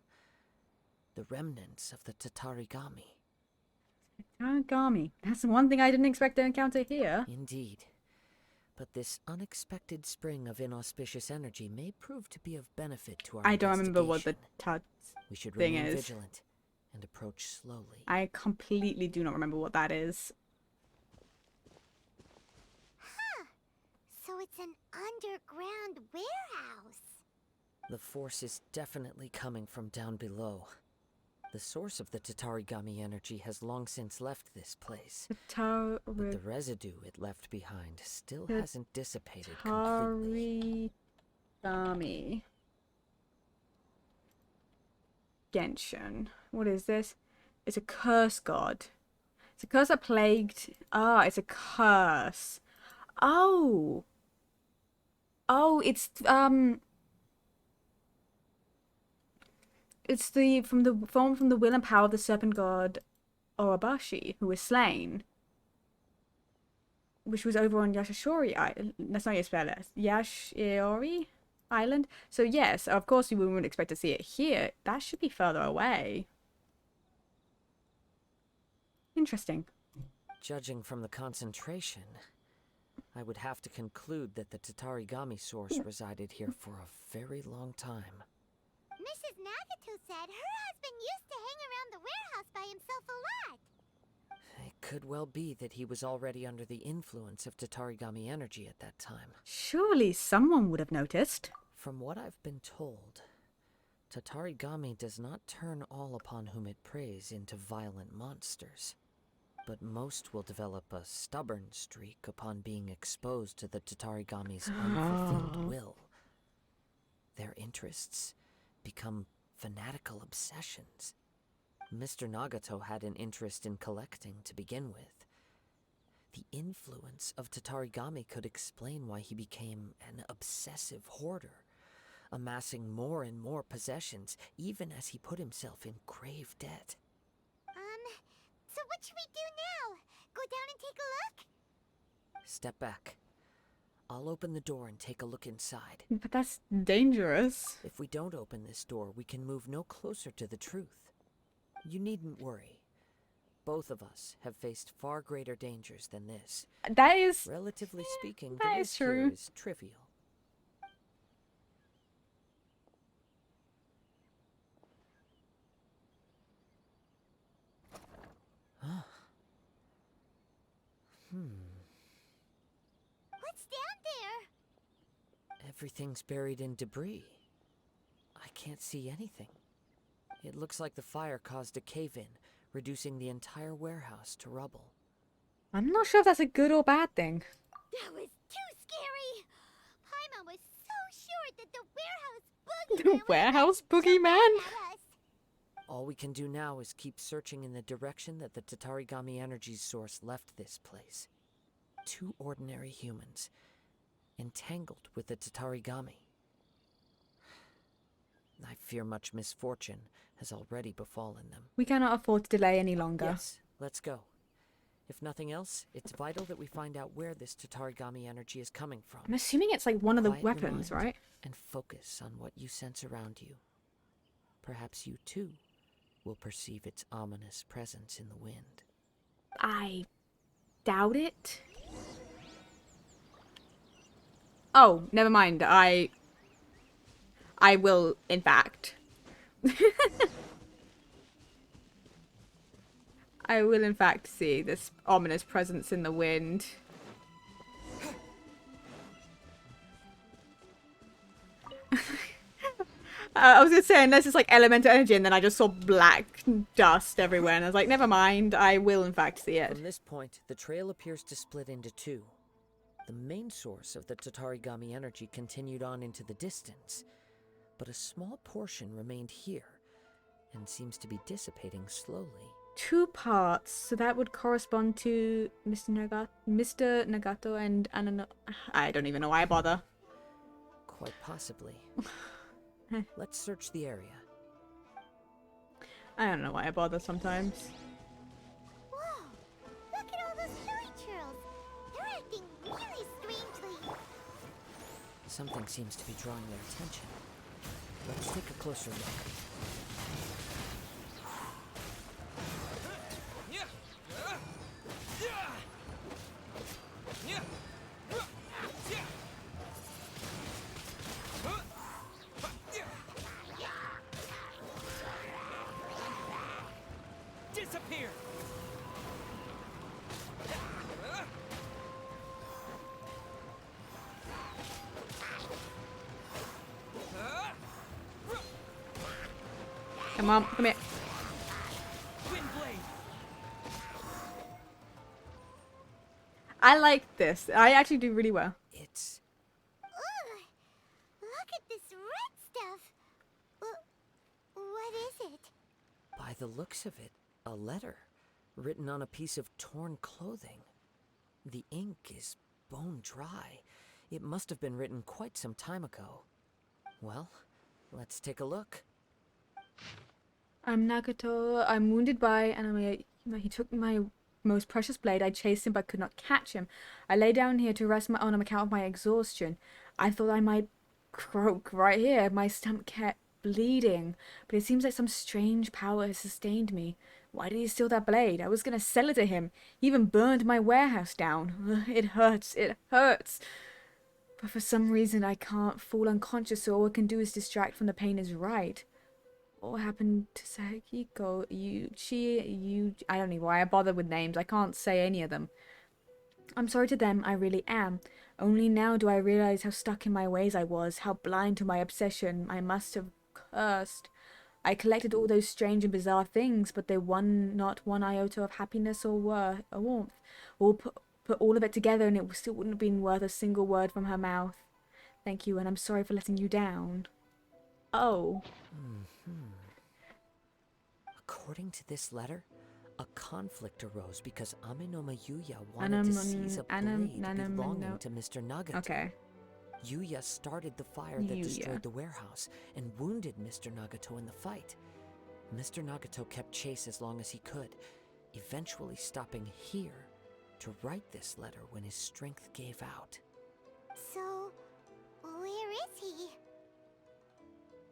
The remnants of the Tatarigami. Tatarigami. That's the one thing I didn't expect to encounter here. Indeed. But this unexpected spring of inauspicious energy may prove to be of benefit to our I don't remember what the We should thing remain is. vigilant and approach slowly. I completely do not remember what that is. So it's an underground warehouse. The force is definitely coming from down below. The source of the Tatarigami energy has long since left this place. But the residue it left behind still hasn't dissipated completely. Tatarigami. Genshin. What is this? It's a curse god. It's a curse that plagued... Ah, it's a curse. Oh! Oh, it's the from the will and power of the serpent god Orabashi, who was slain, which was over on Yashishori Island. That's not how you spell it. Yashiori Island. So yes, of course we wouldn't expect to see it here. That should be further away. Interesting. Judging from the concentration, I would have to conclude that the Tatarigami source resided here for a very long time. Mrs. Nagato said her husband used to hang around the warehouse by himself a lot. It could well be that he was already under the influence of Tatarigami energy at that time. Surely someone would have noticed. From what I've been told, Tatarigami does not turn all upon whom it preys into violent monsters, but most will develop a stubborn streak upon being exposed to the Tatarigami's unfulfilled will. Their interests become fanatical obsessions. Mr. Nagato had an interest in collecting to begin with. The influence of Tatarigami could explain why he became an obsessive hoarder, amassing more and more possessions, even as he put himself in grave debt. So what should we do now? Go down and take a look? Step back. I'll open the door and take a look inside. But that's dangerous. If we don't open this door, we can move no closer to the truth. You needn't worry. Both of us have faced far greater dangers than this. That is... Relatively speaking, that the is risk here true. is trivial. What's down there? Everything's buried in debris. I can't see anything. It looks like the fire caused a cave-in, reducing the entire warehouse to rubble. I'm not sure if that's a good or bad thing. That was too scary. Paimon was so sure that the warehouse boogeyman The warehouse boogeyman? at us. All we can do now is keep searching in the direction that the Tatarigami energy source left this place. Two ordinary humans, entangled with the Tatarigami. I fear much misfortune has already befallen them. We cannot afford to delay any longer. Yes, let's go. If nothing else, it's vital that we find out where this Tatarigami energy is coming from. I'm assuming it's like one of the Quiet your weapons, mind right? And focus on what you sense around you. Perhaps you too will perceive its ominous presence in the wind. I doubt it. Oh, never mind. I will, in fact. I will, in fact, see this ominous presence in the wind. I was gonna say, unless it's like elemental energy, and then I just saw black dust everywhere, and I was like, never mind, I will, in fact, see it. From this point, the trail appears to split into two. The main source of the Tatarigami energy continued on into the distance, but a small portion remained here, and seems to be dissipating slowly. 2 parts, so that would correspond to Mr. Nagato and Anano. I don't even know why I bother. Quite possibly. Let's search the area. I don't know why I bother sometimes. Whoa! Look at all those chili churls. They're acting really strangely. Something seems to be drawing their attention. Let's take a closer look. Disappear! Come on, come here. Windblade! I like this. I actually do really well. It's... Ugh! Look at this red stuff. What is it? By the looks of it, a letter written on a piece of torn clothing. The ink is bone dry. It must have been written quite some time ago. Well, let's take a look. I'm Nagato. I'm wounded by enemy. He took my most precious blade. I chased him but could not catch him. I lay down here to rest on account of my exhaustion. I thought I might croak right here. My stomach kept bleeding, but it seems like some strange power has sustained me. Why did he steal that blade? I was gonna sell it to him. He even burned my warehouse down. Ugh, it hurts. It hurts. But for some reason I can't fall unconscious, so all I can do is distract from the pain is right. What happened to Sakiko, Yuchi, I don't know why I bother with names. I can't say any of them. I'm sorry to them, I really am. Only now do I realize how stuck in my ways I was, how blind to my obsession I must have cursed. I collected all those strange and bizarre things, but they won not one iota of happiness or warmth. Put all of it together and it still wouldn't have been worth a single word from her mouth. Thank you, and I'm sorry for letting you down. Oh. According to this letter, a conflict arose because Ame no Yuya wanted to seize a blade belonging to Mr. Nagato. Okay. Yuya started the fire that destroyed the warehouse and wounded Mr. Nagato in the fight. Mr. Nagato kept chase as long as he could, eventually stopping here to write this letter when his strength gave out. So, where is he?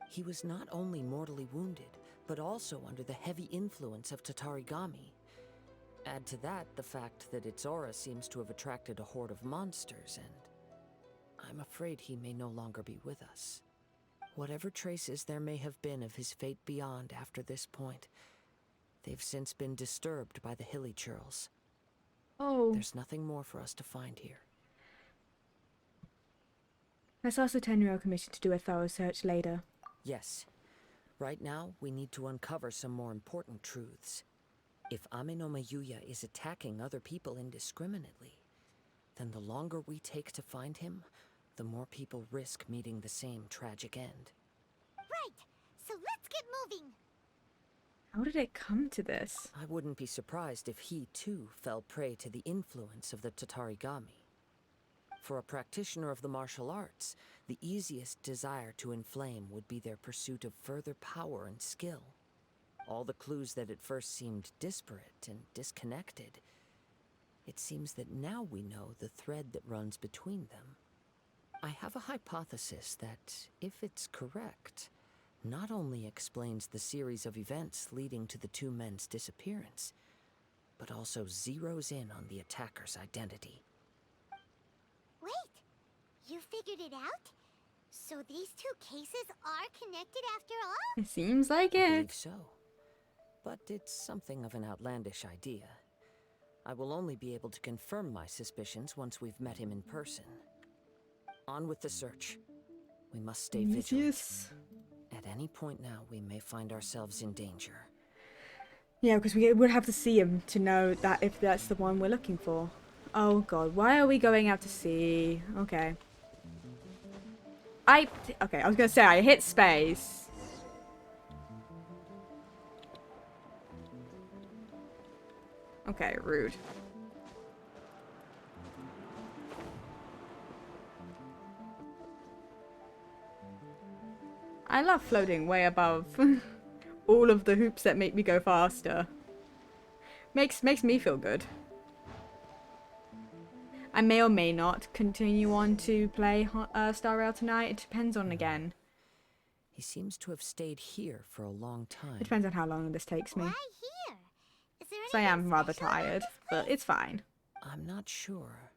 He was not only mortally wounded, but also under the heavy influence of Tatarigami. Add to that the fact that its aura seems to have attracted a horde of monsters, and I'm afraid he may no longer be with us. Whatever traces there may have been of his fate beyond after this point, they've since been disturbed by the hilly churls. Oh. There's nothing more for us to find here. Let's ask the Tenryou Commission to do a thorough search later. Yes. Right now, we need to uncover some more important truths. If Ame no Yuya is attacking other people indiscriminately, then the longer we take to find him, the more people risk meeting the same tragic end. Right, so let's get moving. How did it come to this? I wouldn't be surprised if he, too, fell prey to the influence of the Tatarigami. For a practitioner of the martial arts, the easiest desire to inflame would be their pursuit of further power and skill. All the clues that at first seemed disparate and disconnected, it seems that now we know the thread that runs between them. I have a hypothesis that, if it's correct, not only explains the series of events leading to the two men's disappearance, but also zeroes in on the attacker's identity. Wait, you figured it out? So these two cases are connected after all? It seems like I it. believe so. But it's something of an outlandish idea. I will only be able to confirm my suspicions once we've met him in person. On with the search. We must stay vigilant. Yes. At any point now, we may find ourselves in danger. Yeah, because we would have to see him to know that if that's the one we're looking for. Oh god, why are we going out to sea? Okay. Okay, I was gonna say I hit space. Okay, rude. I love floating way above all of the hoops that make me go faster. Makes me feel good. I may or may not continue on to play Star Rail tonight. It depends on again. He seems to have stayed here for a long time. It depends on how long this takes me. Why here? Is there So I am anything rather special about tired, this but it's fine. I'm not sure.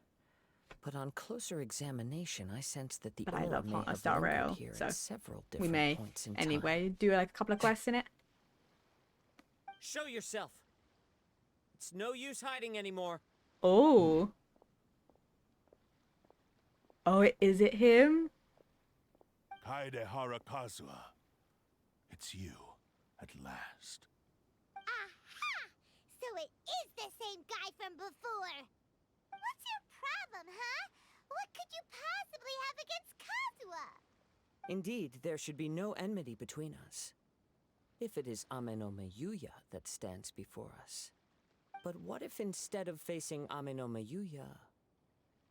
But on closer examination, I sense that the But I aura love may have Star lingered Rail, here so at several we different may points in time. anyway do like a couple of quests in it. Show yourself. It's no use hiding anymore. Oh. Oh, is it him? Kaede Harakazua. It's you, at last. Aha! So it is the same guy from before. What's your problem, huh? What could you possibly have against Kazuha? Indeed, there should be no enmity between us. If it is Ame no Yuya that stands before us. But what if instead of facing Ame no Yuya,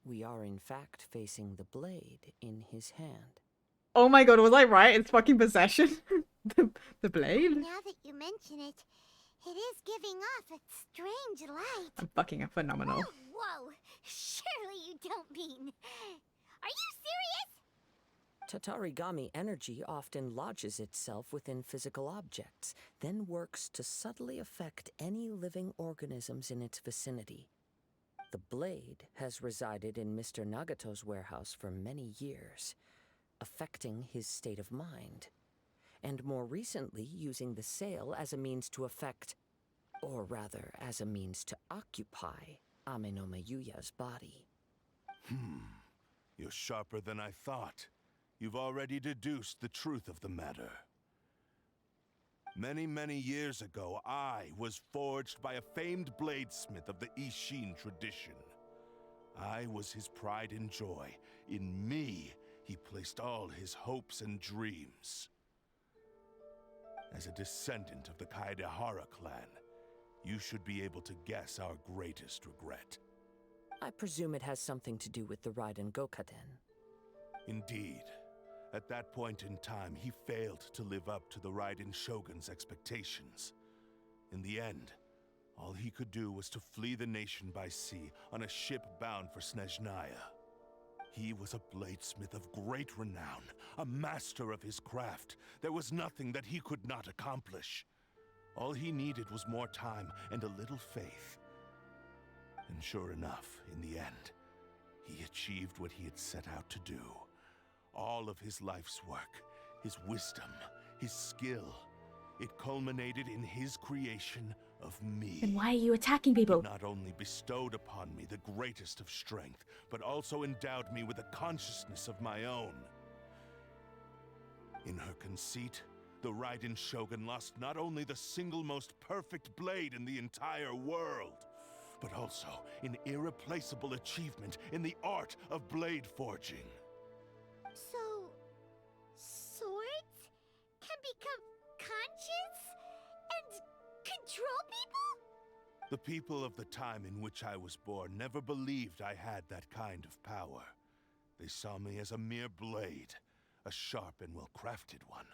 we are in fact facing the blade in his hand. Oh my god, was I right? It's fucking possession. the blade? Now that you mention it, it is giving off a strange light. I'm fucking phenomenal. Whoa, surely you don't mean... Are you serious? Tatarigami energy often lodges itself within physical objects, then works to subtly affect any living organisms in its vicinity. The blade has resided in Mr. Nagato's warehouse for many years, affecting his state of mind, and more recently using the sale as a means to affect, or rather as a means to occupy, Amenoma Yuya's body. You're sharper than I thought. You've already deduced the truth of the matter. Many, many years ago, I was forged by a famed bladesmith of the Ishin tradition. I was his pride and joy. In me, he placed all his hopes and dreams. As a descendant of the Kaedehara clan, you should be able to guess our greatest regret. I presume it has something to do with the Raiden Gokaden. Indeed. At that point in time, he failed to live up to the Raiden Shogun's expectations. In the end, all he could do was to flee the nation by sea on a ship bound for Snezhnaya. He was a bladesmith of great renown, a master of his craft. There was nothing that he could not accomplish. All he needed was more time and a little faith. And sure enough, in the end, he achieved what he had set out to do. All of his life's work, his wisdom, his skill, it culminated in his creation of me. Then why are you attacking people? He not only bestowed upon me the greatest of strength, but also endowed me with a consciousness of my own. In her conceit, the Raiden Shogun lost not only the single most perfect blade in the entire world, but also an irreplaceable achievement in the art of blade forging. So, swords can become conscious and control people? The people of the time in which I was born never believed I had that kind of power. They saw me as a mere blade, a sharp and well-crafted one,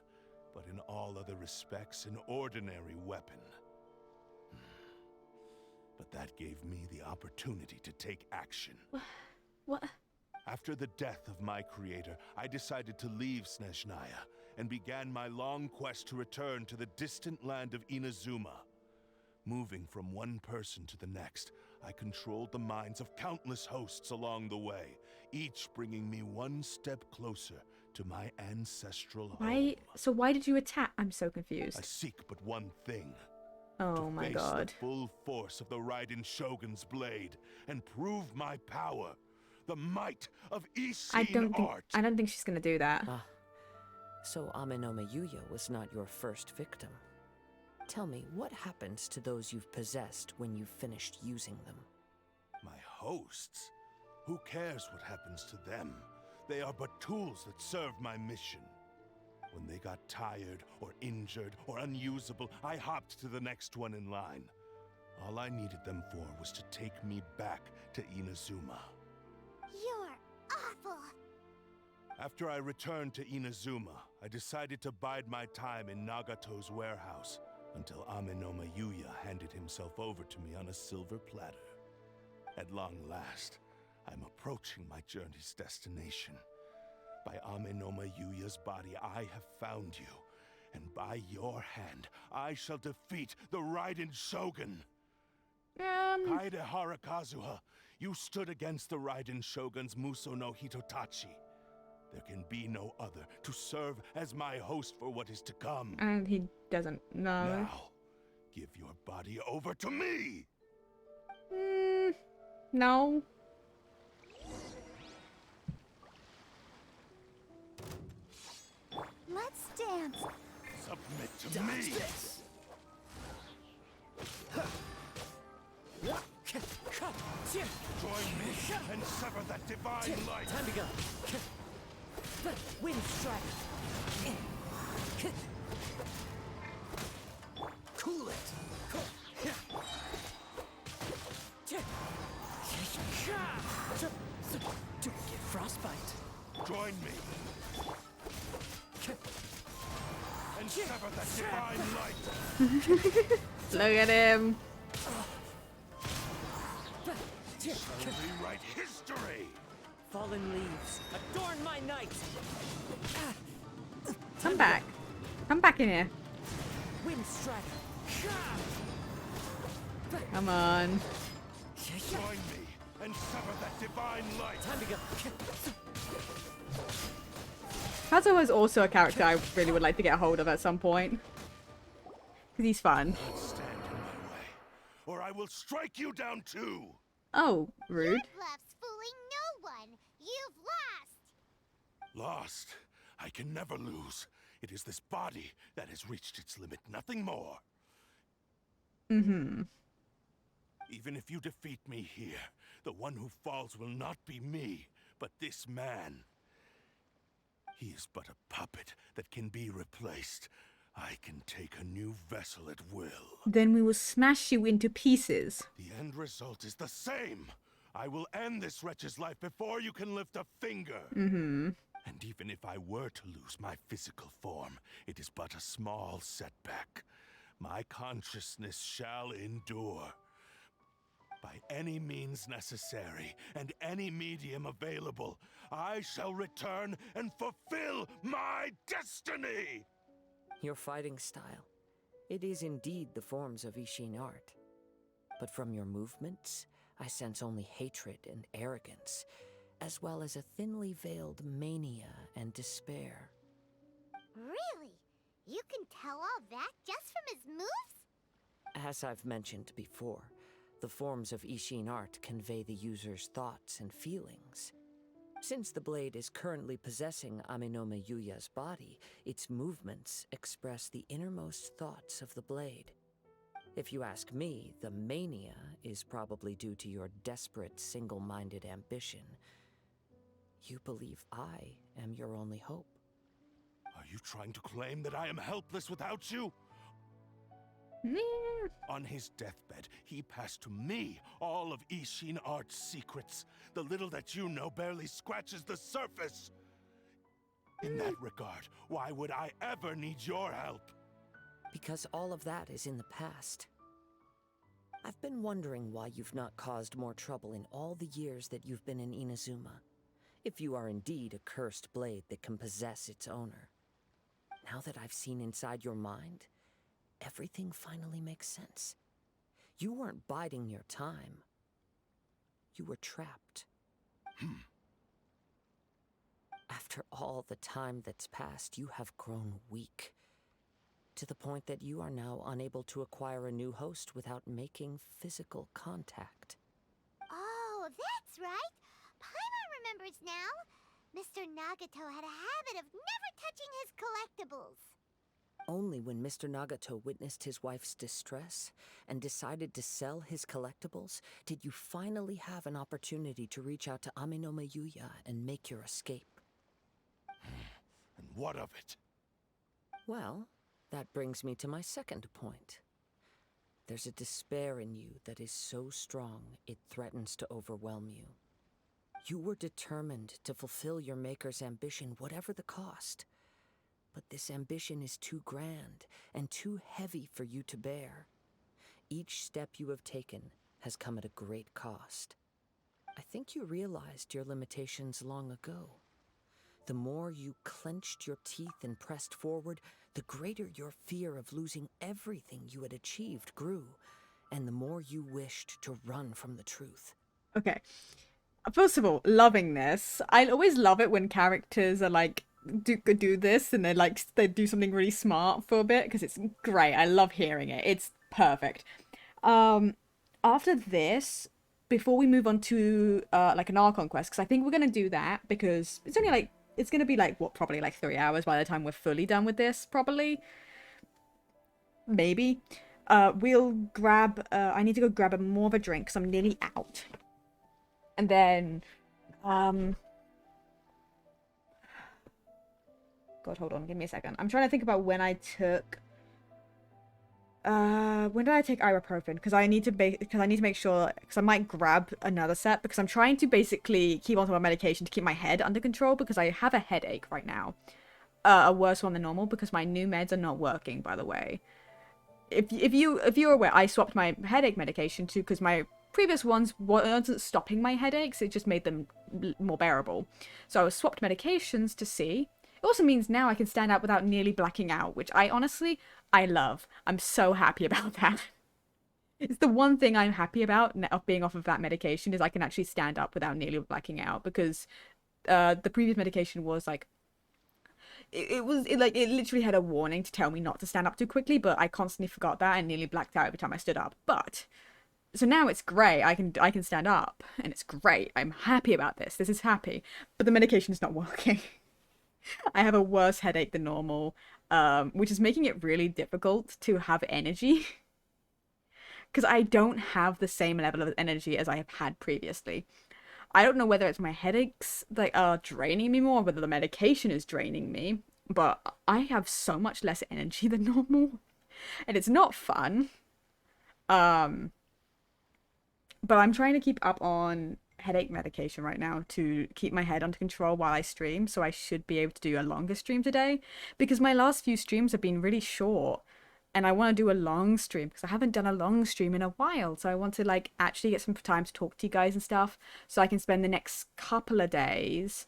but in all other respects an ordinary weapon. But that gave me the opportunity to take action. What? After the death of my creator, I decided to leave Snezhnaya and began my long quest to return to the distant land of Inazuma. Moving from one person to the next, I controlled the minds of countless hosts along the way, each bringing me one step closer to my ancestral home. So why did you attack? I'm so confused. I seek but one thing. Oh my god. The full force of the Raiden Shogun's blade and prove my power. The might of Ishin art. I don't think she's gonna do that. So Amenoma Yuya was not your first victim. Tell me, what happens to those you've possessed when you've finished using them? My hosts? Who cares what happens to them? They are but tools that serve my mission. When they got tired, or injured, or unusable, I hopped to the next one in line. All I needed them for was to take me back to Inazuma. You're awful! After I returned to Inazuma, I decided to bide my time in Nagato's warehouse until Amenoma Yuya handed himself over to me on a silver platter. At long last, I'm approaching my journey's destination. By Amenoma Yuya's body, I have found you, and by your hand, I shall defeat the Raiden Shogun. Kaedehara Kazuha, you stood against the Raiden Shogun's Muso no Hitotachi. There can be no other to serve as my host for what is to come. And he doesn't know. Now, give your body over to me! No. Let's dance. Submit to me! Join me and sever that divine light! Time to go. Wind strike. Cool it. Don't get frostbite. Join me. And sever that divine light. Look at him. Shall rewrite history. Fallen leaves, adorn my night. Come back. Come back in here. Wind strider. Come on. Join me and sever that divine light. Time to go. Kazuo is also a character I really would like to get a hold of at some point. Because he's fun. Don't stand in my way, or I will strike you down too. Oh, rude. Your bluff's fooling no one. You've lost. Lost? I can never lose. It is this body that has reached its limit, nothing more. Mm-hmm. Even if you defeat me here, the one who falls will not be me, but this man. He is but a puppet that can be replaced. I can take a new vessel at will. Then we will smash you into pieces. The end result is the same. I will end this wretch's life before you can lift a finger. Mm-hmm. And even if I were to lose my physical form, it is but a small setback. My consciousness shall endure. By any means necessary, and any medium available, I shall return and fulfill my destiny! Your fighting style. It is indeed the forms of Ishin art. But from your movements, I sense only hatred and arrogance, as well as a thinly veiled mania and despair. Really? You can tell all that just from his moves? As I've mentioned before, the forms of Ishin art convey the user's thoughts and feelings. Since the blade is currently possessing Aminome Yuya's body, its movements express the innermost thoughts of the blade. If you ask me, the mania is probably due to your desperate, single-minded ambition. You believe I am your only hope. Are you trying to claim that I am helpless without you? On his deathbed, he passed to me all of Ishin Art's secrets. The little that you know barely scratches the surface. In that regard, why would I ever need your help? Because all of that is in the past. I've been wondering why you've not caused more trouble in all the years that you've been in Inazuma. If you are indeed a cursed blade that can possess its owner. Now that I've seen inside your mind, everything finally makes sense. You weren't biding your time. You were trapped. After all the time that's passed, you have grown weak. To the point that you are now unable to acquire a new host without making physical contact. Oh, that's right. Paimon remembers now. Mr. Nagato had a habit of never touching his collectibles. Only when Mr. Nagato witnessed his wife's distress and decided to sell his collectibles did you finally have an opportunity to reach out to Aminome Yuya and make your escape. And what of it? Well, that brings me to my second point. There's a despair in you that is so strong it threatens to overwhelm you. You were determined to fulfill your maker's ambition, whatever the cost. But this ambition is too grand and too heavy for you to bear. Each step you have taken has come at a great cost. I think you realized your limitations long ago. The more you clenched your teeth and pressed forward, the greater your fear of losing everything you had achieved grew, and the more you wished to run from the truth. Okay. First of all, loving this. I always love it when characters are like, do this and they do something really smart for a bit because it's great. I love hearing it. It's perfect. After this, before we move on to like an Archon quest, because I think we're gonna do that because it's only like it's gonna be like what, probably like 3 hours by the time we're fully done with this, probably. Maybe. We'll grab. I need to go grab more of a drink because I'm nearly out. And then, God, hold on, give me a second. I'm trying to think about when I took When did I take ibuprofen? Because I need to make sure, because I might grab another set, because I'm trying to basically keep onto my medication to keep my head under control, because I have a headache right now. A worse one than normal, because my new meds are not working, by the way. If you're aware, I swapped my headache medication too, because my previous ones wasn't stopping my headaches, it just made them more bearable. So I swapped medications to see. It also means now I can stand up without nearly blacking out, which I love. I'm so happy about that. It's the one thing I'm happy about of being off of that medication, is I can actually stand up without nearly blacking out, because the previous medication was like, it literally had a warning to tell me not to stand up too quickly, but I constantly forgot that and nearly blacked out every time I stood up. But so now it's great. I can stand up and it's great. I'm happy about this. This is happy. But the medication is not working. I have a worse headache than normal, which is making it really difficult to have energy. Because I don't have the same level of energy as I have had previously. I don't know whether it's my headaches that are draining me more, or whether the medication is draining me, but I have so much less energy than normal. And it's not fun. But I'm trying to keep up on headache medication right now to keep my head under control while I stream, so I should be able to do a longer stream today, because my last few streams have been really short and I want to do a long stream because I haven't done a long stream in a while, so I want to like actually get some time to talk to you guys and stuff, so I can spend the next couple of days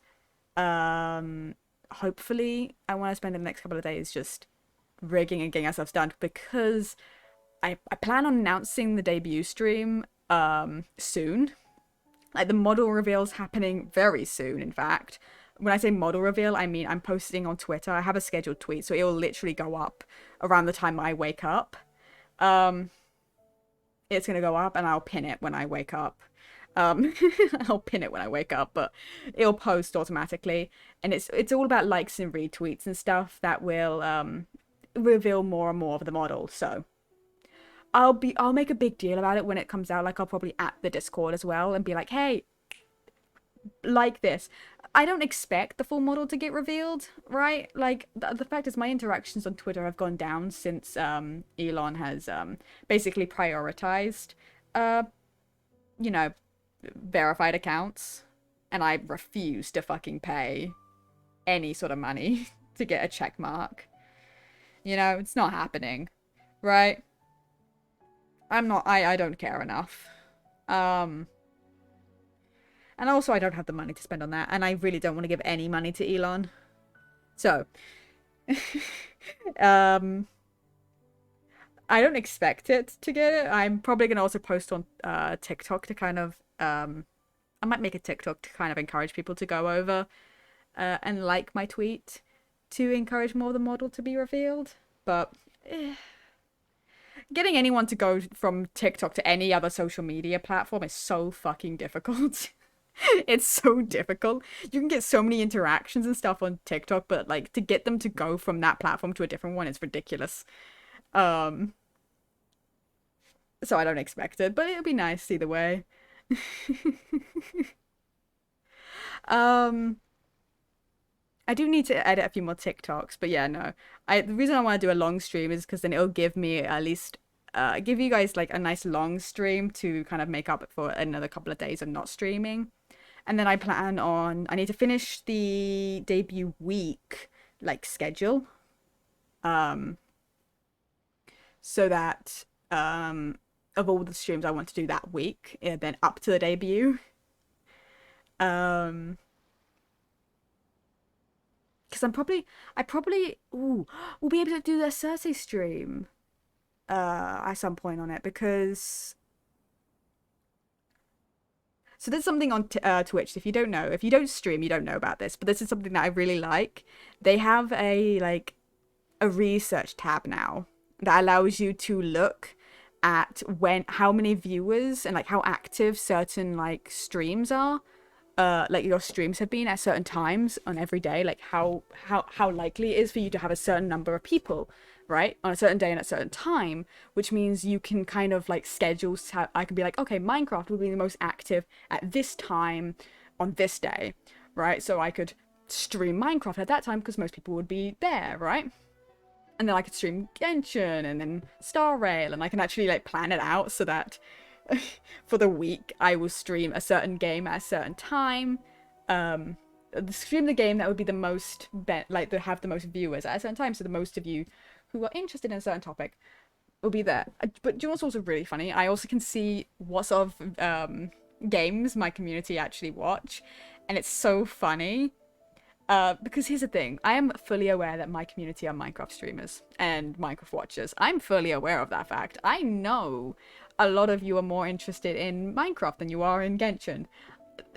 hopefully I want to spend the next couple of days just rigging and getting ourselves done, because I plan on announcing the debut stream soon. Like, the model reveal's happening very soon, in fact. When I say model reveal, I mean I'm posting on Twitter. I have a scheduled tweet, so it will literally go up around the time I wake up. It's gonna go up and I'll pin it when I wake up. I'll pin it when I wake up, but it'll post automatically. And it's all about likes and retweets and stuff that will reveal more and more of the model. So I'll make a big deal about it when it comes out. Like, I'll probably at the Discord as well and be like, hey, like this. I don't expect the full model to get revealed, right? Like, the fact is, my interactions on Twitter have gone down since Elon has basically prioritized you know, verified accounts, and I refuse to fucking pay any sort of money to get a check mark. You know, it's not happening, right? I don't care enough. And also I don't have the money to spend on that, and I really don't want to give any money to Elon. So, I don't expect it to get it. I'm probably going to also post on TikTok to kind of, I might make a TikTok to kind of encourage people to go over and like my tweet to encourage more of the model to be revealed. But getting anyone to go from TikTok to any other social media platform is so fucking difficult. It's so difficult. You can get so many interactions and stuff on TikTok, but like to get them to go from that platform to a different one is ridiculous. So I don't expect it, but it'll be nice either way. I do need to edit a few more TikToks, but yeah, no. The reason I want to do a long stream is because then it'll give me at least give you guys like a nice long stream to kind of make up for another couple of days of not streaming. And then I need to finish the debut week like schedule. So that of all the streams I want to do that week, and then up to the debut. Because we'll be able to do the Cersei stream at some point on it, because so there's something on Twitch. If you don't stream, you don't know about this, but this is something that I really like. They have a research tab now that allows you to look at how many viewers and like how active certain like streams are. Like your streams have been at certain times on every day, like how likely it is for you to have a certain number of people, right, on a certain day and at a certain time, which means you can kind of like schedule. I can be like, okay, Minecraft will be the most active at this time on this day, right? So I could stream Minecraft at that time because most people would be there, right? And then I could stream Genshin and then Star Rail, and I can actually like plan it out so that for the week I will stream a certain game at a certain time. Stream the game that would be the most have the most viewers at a certain time, so the most of you who are interested in a certain topic will be there. But do you know what's also really funny? I also can see what sort of games my community actually watch, and it's so funny. Because here's the thing, I am fully aware that my community are Minecraft streamers and Minecraft watchers. I'm fully aware of that fact. I know a lot of you are more interested in Minecraft than you are in Genshin.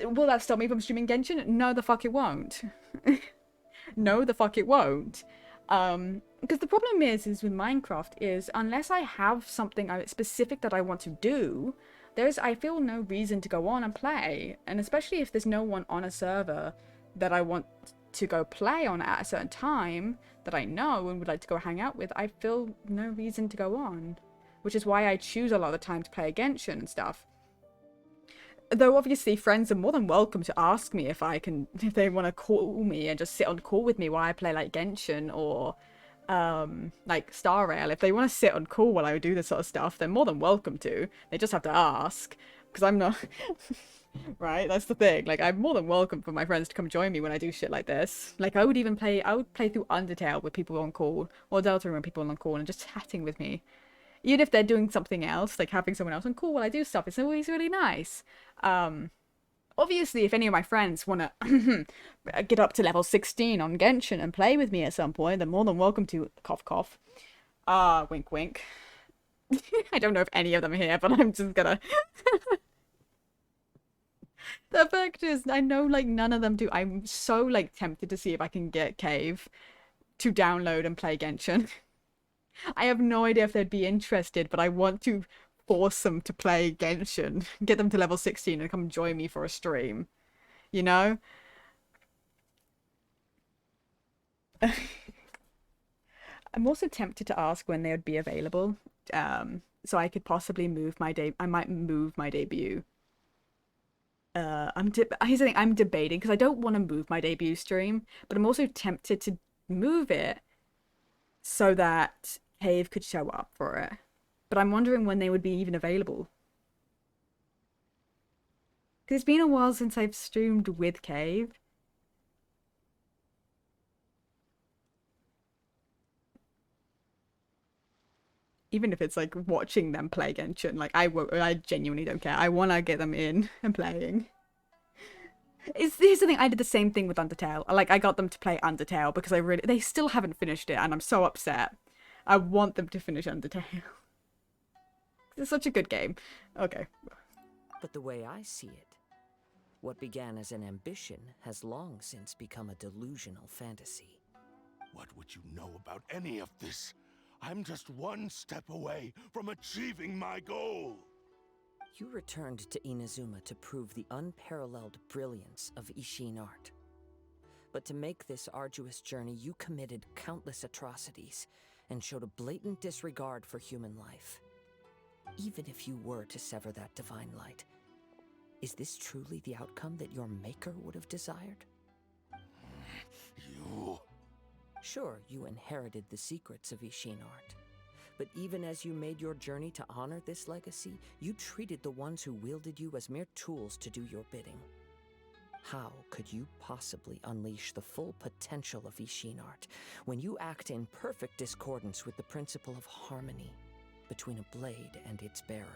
Will that stop me from streaming Genshin? No, the fuck it won't. No, the fuck it won't. Because the problem is with Minecraft is unless I have something specific that I want to do, I feel no reason to go on and play. And especially if there's no one on a server that I want to go play on at a certain time that I know and would like to go hang out with, I feel no reason to go on. Which is why I choose a lot of the time to play Genshin and stuff. Though obviously friends are more than welcome to ask me if they want to call me and just sit on call with me while I play like Genshin or like Star Rail. If they want to sit on call while I do this sort of stuff, they're more than welcome to. They just have to ask, because I'm not right, that's the thing. Like, I'm more than welcome for my friends to come join me when I do shit like this. Like, I would play through Undertale with people on call, or Deltarune with people on call, and just chatting with me. Even if they're doing something else, like having someone else on call while I do stuff, it's always really nice. Obviously, if any of my friends want to get up to level 16 on Genshin and play with me at some point, they're more than welcome to. Cough, cough. Wink, wink. I don't know if any of them are here, but I'm just gonna... The fact is, I know, like, none of them do. I'm so, like, tempted to see if I can get Cave to download and play Genshin. I have no idea if they'd be interested, but I want to force them to play Genshin. Get them to level 16 and come join me for a stream. You know? I'm also tempted to ask when they would be available. So I could possibly move my I might move my debut. Here's the thing, I'm debating because I don't want to move my debut stream, but I'm also tempted to move it so that Cave could show up for it. But I'm wondering when they would be even available. Because it's been a while since I've streamed with Cave. Even if it's like watching them play Genshin, like I genuinely don't care. I want to get them in and playing. Here's the thing, I did the same thing with Undertale. Like, I got them to play Undertale because they still haven't finished it, and I'm so upset. I want them to finish Undertale. It's such a good game. Okay. But the way I see it, what began as an ambition has long since become a delusional fantasy. What would you know about any of this? I'm just one step away from achieving my goal. You returned to Inazuma to prove the unparalleled brilliance of Ishin art. But to make this arduous journey, you committed countless atrocities and showed a blatant disregard for human life. Even if you were to sever that divine light, is this truly the outcome that your maker would have desired? You... Sure, you inherited the secrets of Ishin art. But even as you made your journey to honor this legacy, you treated the ones who wielded you as mere tools to do your bidding. How could you possibly unleash the full potential of Ishin art when you act in perfect discordance with the principle of harmony between a blade and its bearer?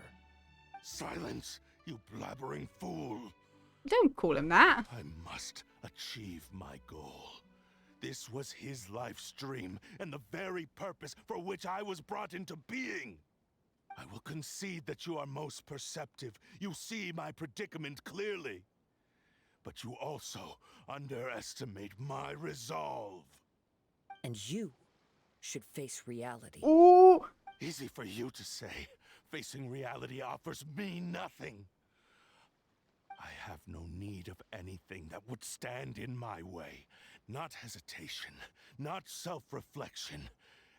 Silence, you blabbering fool! Don't call him that. I must achieve my goal. This was his life's dream, and the very purpose for which I was brought into being. I will concede that you are most perceptive. You see my predicament clearly. But you also underestimate my resolve. And you should face reality. Ooh! Easy for you to say. Facing reality offers me nothing. I have no need of anything that would stand in my way. Not hesitation, not self-reflection,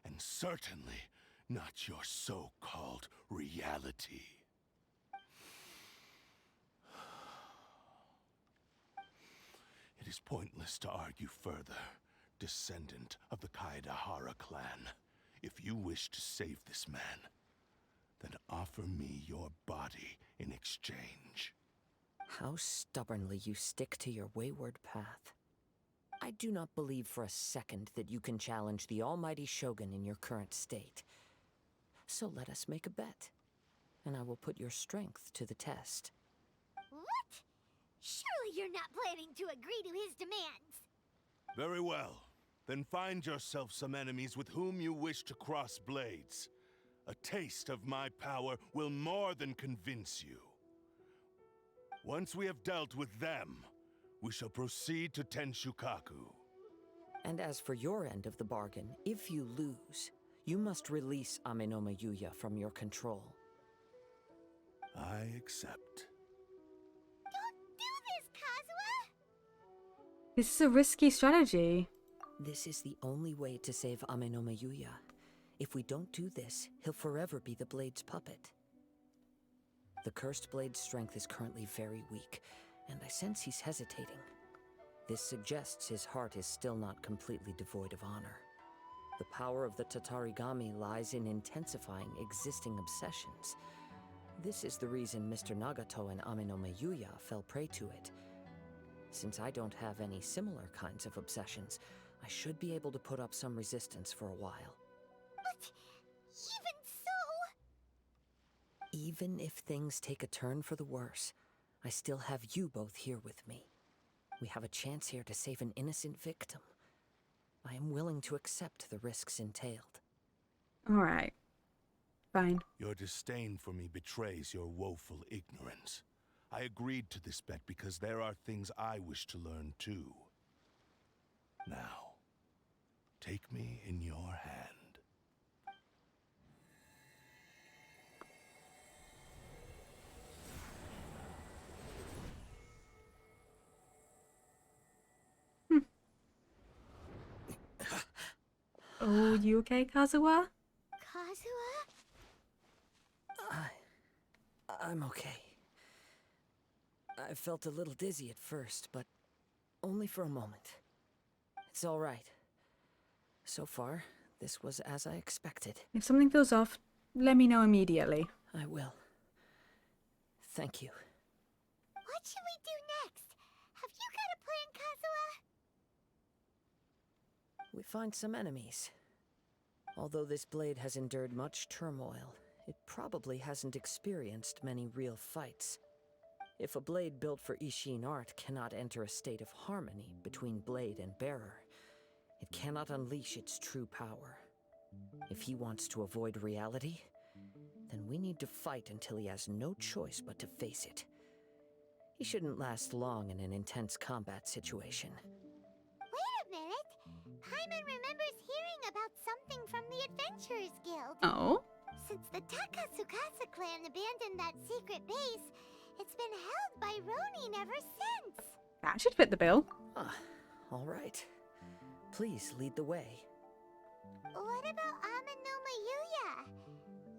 and certainly not your so-called reality. It is pointless to argue further, descendant of the Kaedahara clan. If you wish to save this man, then offer me your body in exchange. How stubbornly you stick to your wayward path. I do not believe for a second that you can challenge the almighty Shogun in your current state. So let us make a bet, and I will put your strength to the test. What? Surely you're not planning to agree to his demands. Very well. Then find yourself some enemies with whom you wish to cross blades. A taste of my power will more than convince you. Once we have dealt with them, we shall proceed to Tenshukaku. And as for your end of the bargain, if you lose, you must release Amenoma Yuya from your control. I accept. Don't do this, Kazuha! This is a risky strategy. This is the only way to save Amenoma Yuya. If we don't do this, he'll forever be the Blade's puppet. The Cursed Blade's strength is currently very weak, and I sense he's hesitating. This suggests his heart is still not completely devoid of honor. The power of the Tatarigami lies in intensifying existing obsessions. This is the reason Mr. Nagato and Amenoma Yuya fell prey to it. Since I don't have any similar kinds of obsessions, I should be able to put up some resistance for a while. But even so... Even if things take a turn for the worse, I still have you both here with me. We have a chance here to save an innocent victim. I am willing to accept the risks entailed. Alright. Fine. Your disdain for me betrays your woeful ignorance. I agreed to this bet because there are things I wish to learn too. Now, take me in your hand. Oh, you okay, Kazuha? Kazuha? I'm okay. I felt a little dizzy at first, but only for a moment. It's all right. So far, this was as I expected. If something feels off, let me know immediately. I will. Thank you. What should we do next? Have you got a plan, Kazuha? We find some enemies. Although this blade has endured much turmoil, it probably hasn't experienced many real fights. If a blade built for Ishin art cannot enter a state of harmony between blade and bearer, it cannot unleash its true power. If he wants to avoid reality, then we need to fight until he has no choice but to face it. He shouldn't last long in an intense combat situation. Wait a minute! Paimon remembers hearing about something from the Adventurers Guild. Oh? Since the Takasukasa clan abandoned that secret base, it's been held by Ronin ever since. That should fit the bill. Ah, all right. Please lead the way. What about Amenoma Yuya?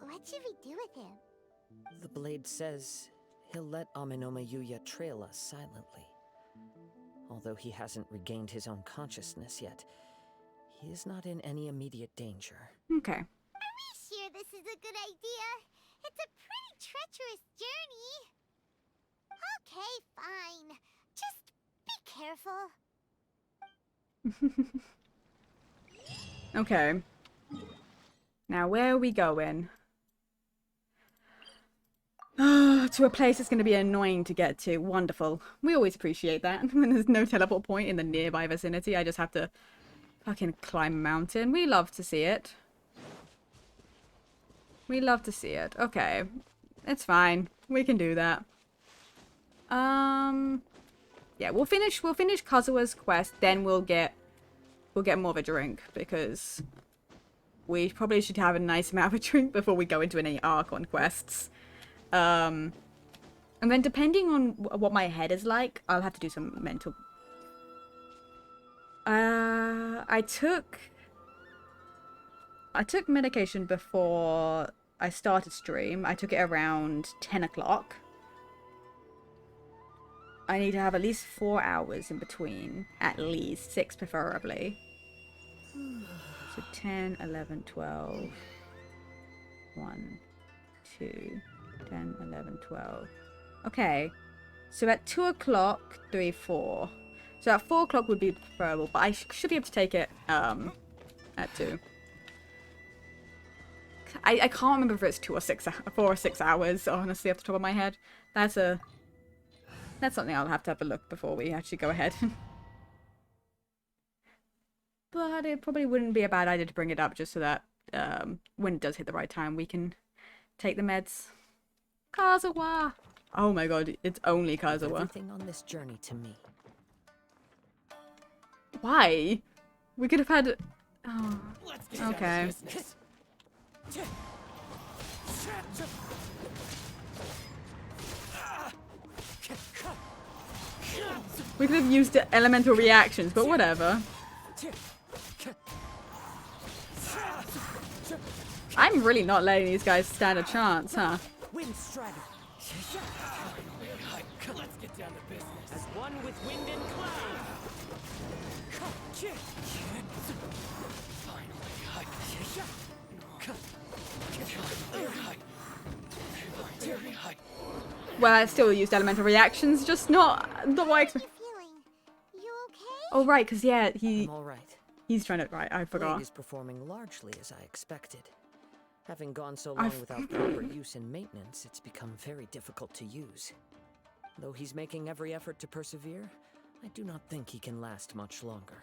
What should we do with him? The blade says he'll let Amenoma Yuya trail us silently. Although he hasn't regained his own consciousness yet, he is not in any immediate danger. Okay. Are we sure this is a good idea? It's a pretty treacherous journey. Okay, fine. Just be careful. Okay. Now, where are we going? To a place that's going to be annoying to get to. Wonderful. We always appreciate that. When there's no teleport point in the nearby vicinity, I just have to fucking climb a mountain. We love to see it. We love to see it. Okay. It's fine. We can do that. Yeah, we'll finish Kazuha's quest, then we'll get more of a drink, because we probably should have a nice amount of a drink before we go into any arc on quests. And then depending on what my head is like, I'll have to do some mental... I took medication before I started stream. I took it around 10 o'clock. I need to have at least 4 hours in between. At least 6 preferably. So 10, 11, 12. 1, 2, 10, 11, 12. Okay. So at 2 o'clock, 3, 4. So at 4 o'clock would be preferable, but I should be able to take it at 2. I can't remember if it's 4 or 6 hours, honestly, off the top of my head. That's something I'll have to have a look before we actually go ahead. But it probably wouldn't be a bad idea to bring it up just so that when it does hit the right time, we can take the meds. Kazuha! Oh my god, it's only Kazuha. Everything on this journey to me. Why? We could have had... Oh, okay. We could have used elemental reactions, but whatever. I'm really not letting these guys stand a chance, huh? Wind Strider. Let's get down to business. As one with wind and cloud. Well, I still used elemental reactions, just not what I expected. Oh right, because yeah, I'm all right. He's trying to. Right, I forgot. Blade is performing largely as I expected. Having gone so long without proper use and maintenance, it's become very difficult to use. Though he's making every effort to persevere, I do not think he can last much longer.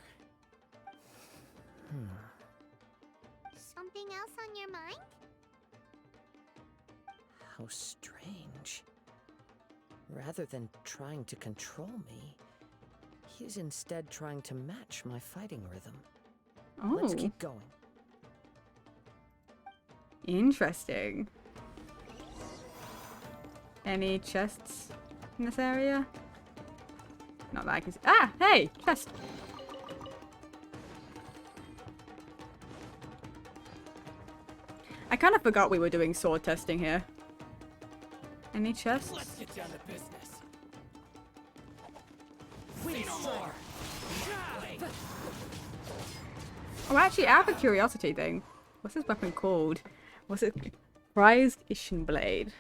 Something else on your mind? How strange. Rather than trying to control me, he is instead trying to match my fighting rhythm. Let's keep going. Interesting. Any chests in this area? Not that I can see. Ah, hey, chest. I kind of forgot we were doing sword testing here. Any chests? Let's get down to business. Oh, actually, I have a curiosity thing. What's this weapon called? What's it? Prized Ishin Blade.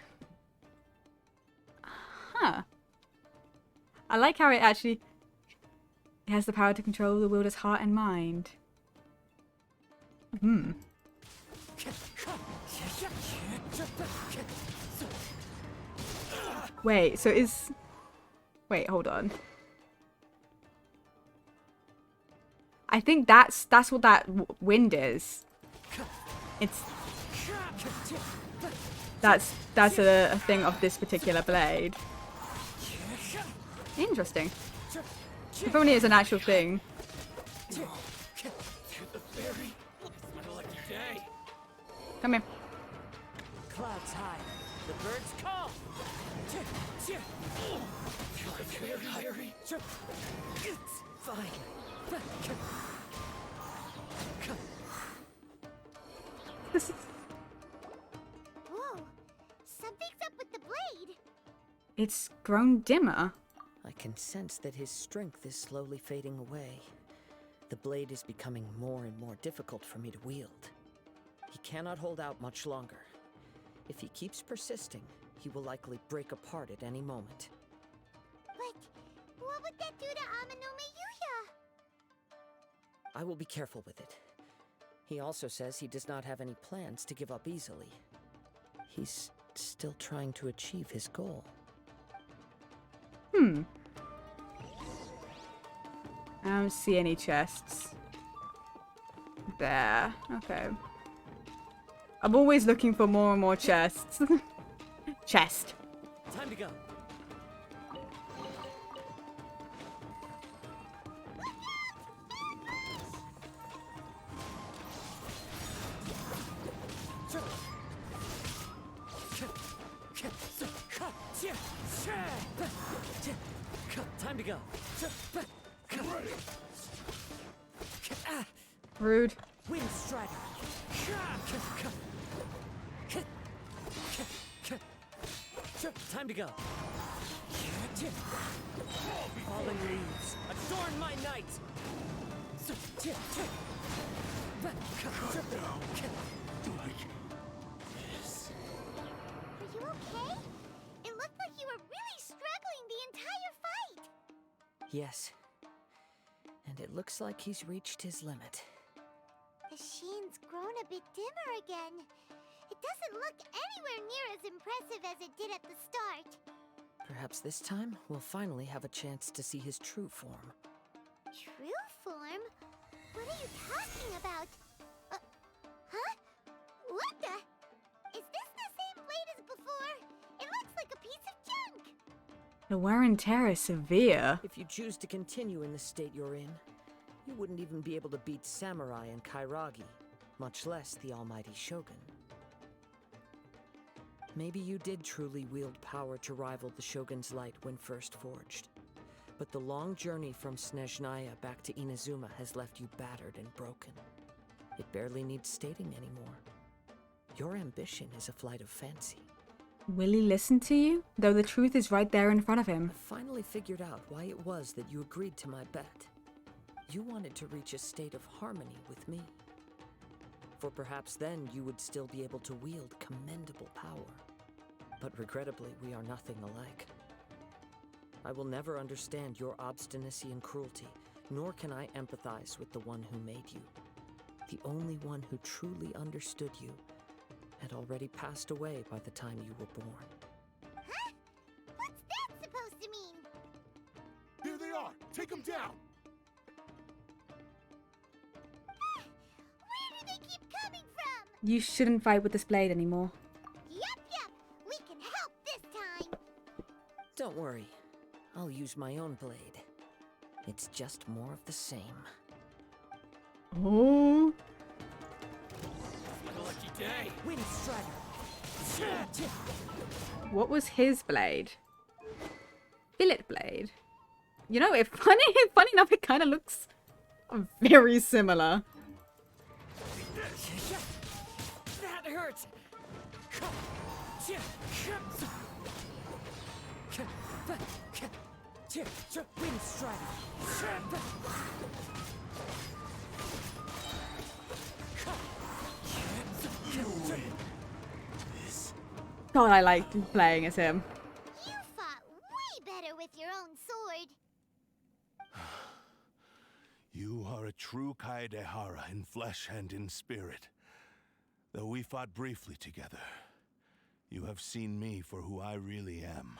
Huh. I like how it actually has the power to control the wielder's heart and mind. Wait, so is... Wait, hold on. I think that's what that wind is. It's... That's a thing of this particular blade. Interesting. If only it's an actual thing. Come here. Clouds high. The birds call. Fine. This is... Whoa, something's up with the blade. It's grown dimmer. I can sense that his strength is slowly fading away. The blade is becoming more and more difficult for me to wield. He cannot hold out much longer. If he keeps persisting, he will likely break apart at any moment. But what would that do to Amano Miyuya? I will be careful with it. He also says he does not have any plans to give up easily. He's still trying to achieve his goal. I don't see any chests. There. Okay. I'm always looking for more and more chests. Chest. Time to go. Time to go. Rude. Wind Strider. Time to go. Falling leaves, adorn my night. Are you okay? It looked like you were really struggling the entire fight. Yes. And it looks like he's reached his limit. The sheen's grown a bit dimmer again. It doesn't look anywhere near as impressive as it did at the start. Perhaps this time we'll finally have a chance to see his true form. True form? What are you talking about? Huh? What the? Is this the same blade as before? It looks like a piece of junk. The wear and tear is severe. If you choose to continue in the state you're in, you wouldn't even be able to beat Samurai and Kairagi, much less the almighty Shogun. Maybe you did truly wield power to rival the Shogun's light when first forged. But the long journey from Snezhnaya back to Inazuma has left you battered and broken. It barely needs stating anymore. Your ambition is a flight of fancy. Will he listen to you? Though the truth is right there in front of him. I finally figured out why it was that you agreed to my bet. You wanted to reach a state of harmony with me. For perhaps then you would still be able to wield commendable power. But regrettably, we are nothing alike. I will never understand your obstinacy and cruelty, nor can I empathize with the one who made you. The only one who truly understood you had already passed away by the time you were born. Huh? What's that supposed to mean? Here they are! Take them down! Where do they keep coming from? You shouldn't fight with this blade anymore. Yup. We can help this time. Don't worry. I'll use my own blade. It's just more of the same. Oh. Lucky day. Wind Strider. What was his blade? Fillet blade. You know, funny enough, it kind of looks very similar. That hurts. Wind Strider. God, I like playing as him. You fought way better with your own sword. You are a true Kaedehara in flesh and in spirit. Though we fought briefly together, you have seen me for who I really am.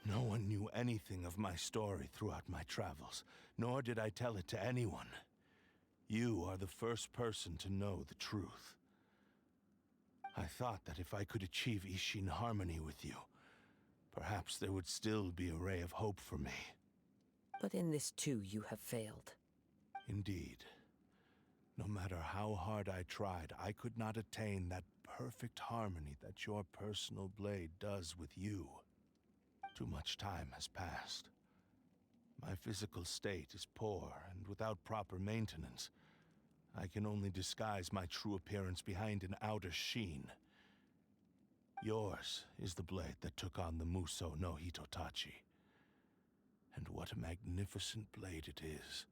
No one knew anything of my story throughout my travels, nor did I tell it to anyone. You are the first person to know the truth. I thought that if I could achieve Ishin harmony with you, perhaps there would still be a ray of hope for me. But in this too, you have failed. Indeed. No matter how hard I tried, I could not attain that perfect harmony that your personal blade does with you. Too much time has passed. My physical state is poor, and without proper maintenance, I can only disguise my true appearance behind an outer sheen. Yours is the blade that took on the Muso no Hitotachi. And what a magnificent blade it is.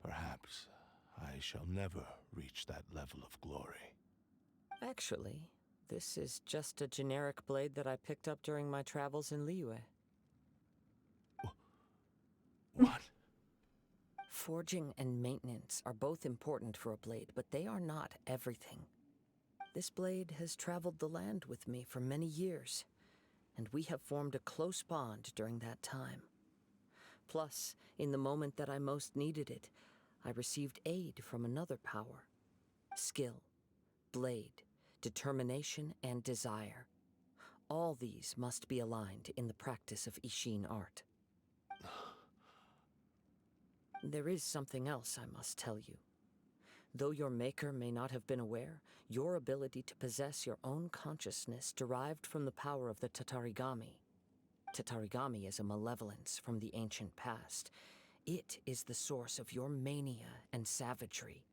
Perhaps I shall never reach that level of glory. Actually, this is just a generic blade that I picked up during my travels in Liyue. What? Forging and maintenance are both important for a blade, but they are not everything. This blade has traveled the land with me for many years, and we have formed a close bond during that time. Plus, in the moment that I most needed it, I received aid from another power. Skill, blade, determination, and desire. All these must be aligned in the practice of Ishin art. There is something else I must tell you. Though your maker may not have been aware, your ability to possess your own consciousness derived from the power of the Tatarigami. Tatarigami is a malevolence from the ancient past. It is the source of your mania and savagery.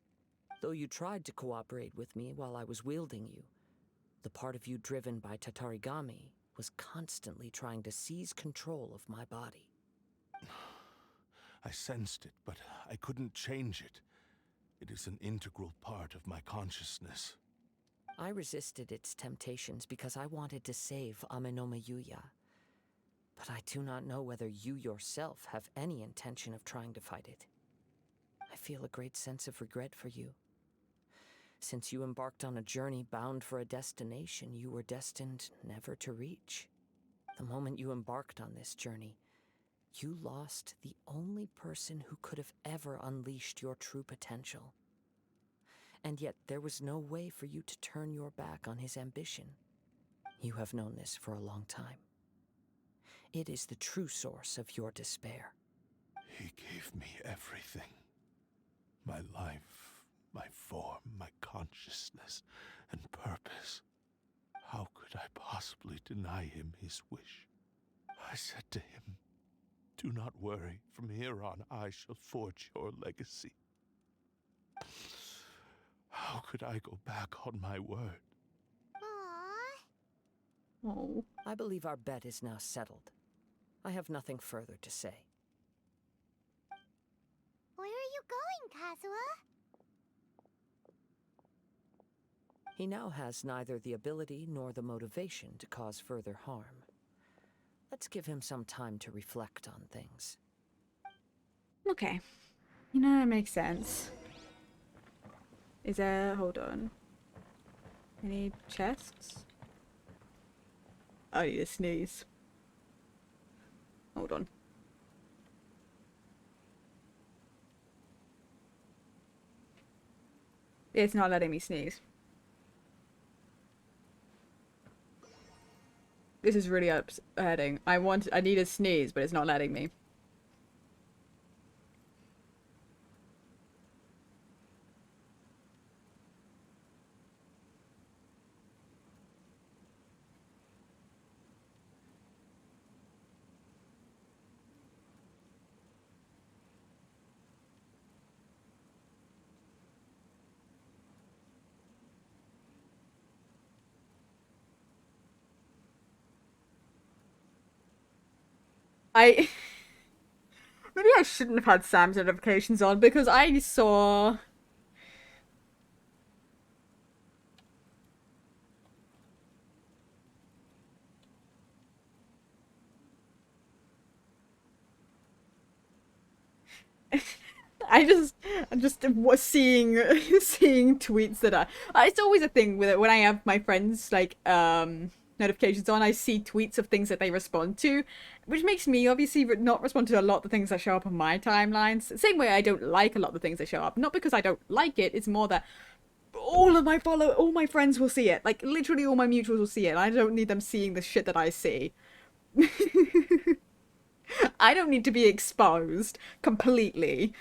Though you tried to cooperate with me while I was wielding you, the part of you driven by Tatarigami was constantly trying to seize control of my body. I sensed it, but I couldn't change it. It is an integral part of my consciousness. I resisted its temptations because I wanted to save Amenoma Yuya. But I do not know whether you yourself have any intention of trying to fight it. I feel a great sense of regret for you. Since you embarked on a journey bound for a destination you were destined never to reach. The moment you embarked on this journey, you lost the only person who could have ever unleashed your true potential. And yet there was no way for you to turn your back on his ambition. You have known this for a long time. It is the true source of your despair. He gave me everything. My life, my form, my consciousness, and purpose. How could I possibly deny him his wish? I said to him, "Do not worry. From here on, I shall forge your legacy." How could I go back on my word? Oh. I believe our bet is now settled. I have nothing further to say. Where are you going, Kazuha? He now has neither the ability nor the motivation to cause further harm. Let's give him some time to reflect on things. Okay. You know, that makes sense. Is there... hold on. Any chests? I need a sneeze. Hold on. It's not letting me sneeze. This is really upsetting. I need a sneeze, but it's not letting me. Maybe I shouldn't have had Sam's notifications on because I saw... I'm just was seeing tweets that it's always a thing with it when I have my friends like notifications on. I see tweets of things that they respond to, which makes me obviously not respond to a lot of the things that show up on my timelines. Same way I don't like a lot of the things that show up, not because I don't like it. It's more that all my friends will see it. Like literally all my mutuals will see it. I don't need them seeing the shit that I see. I don't need to be exposed completely.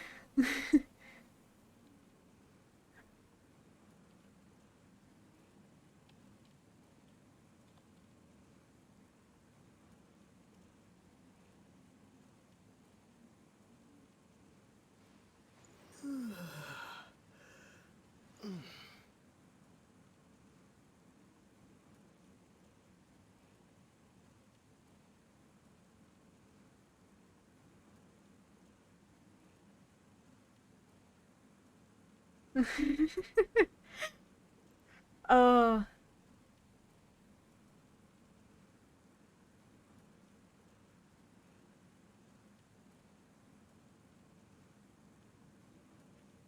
Oh.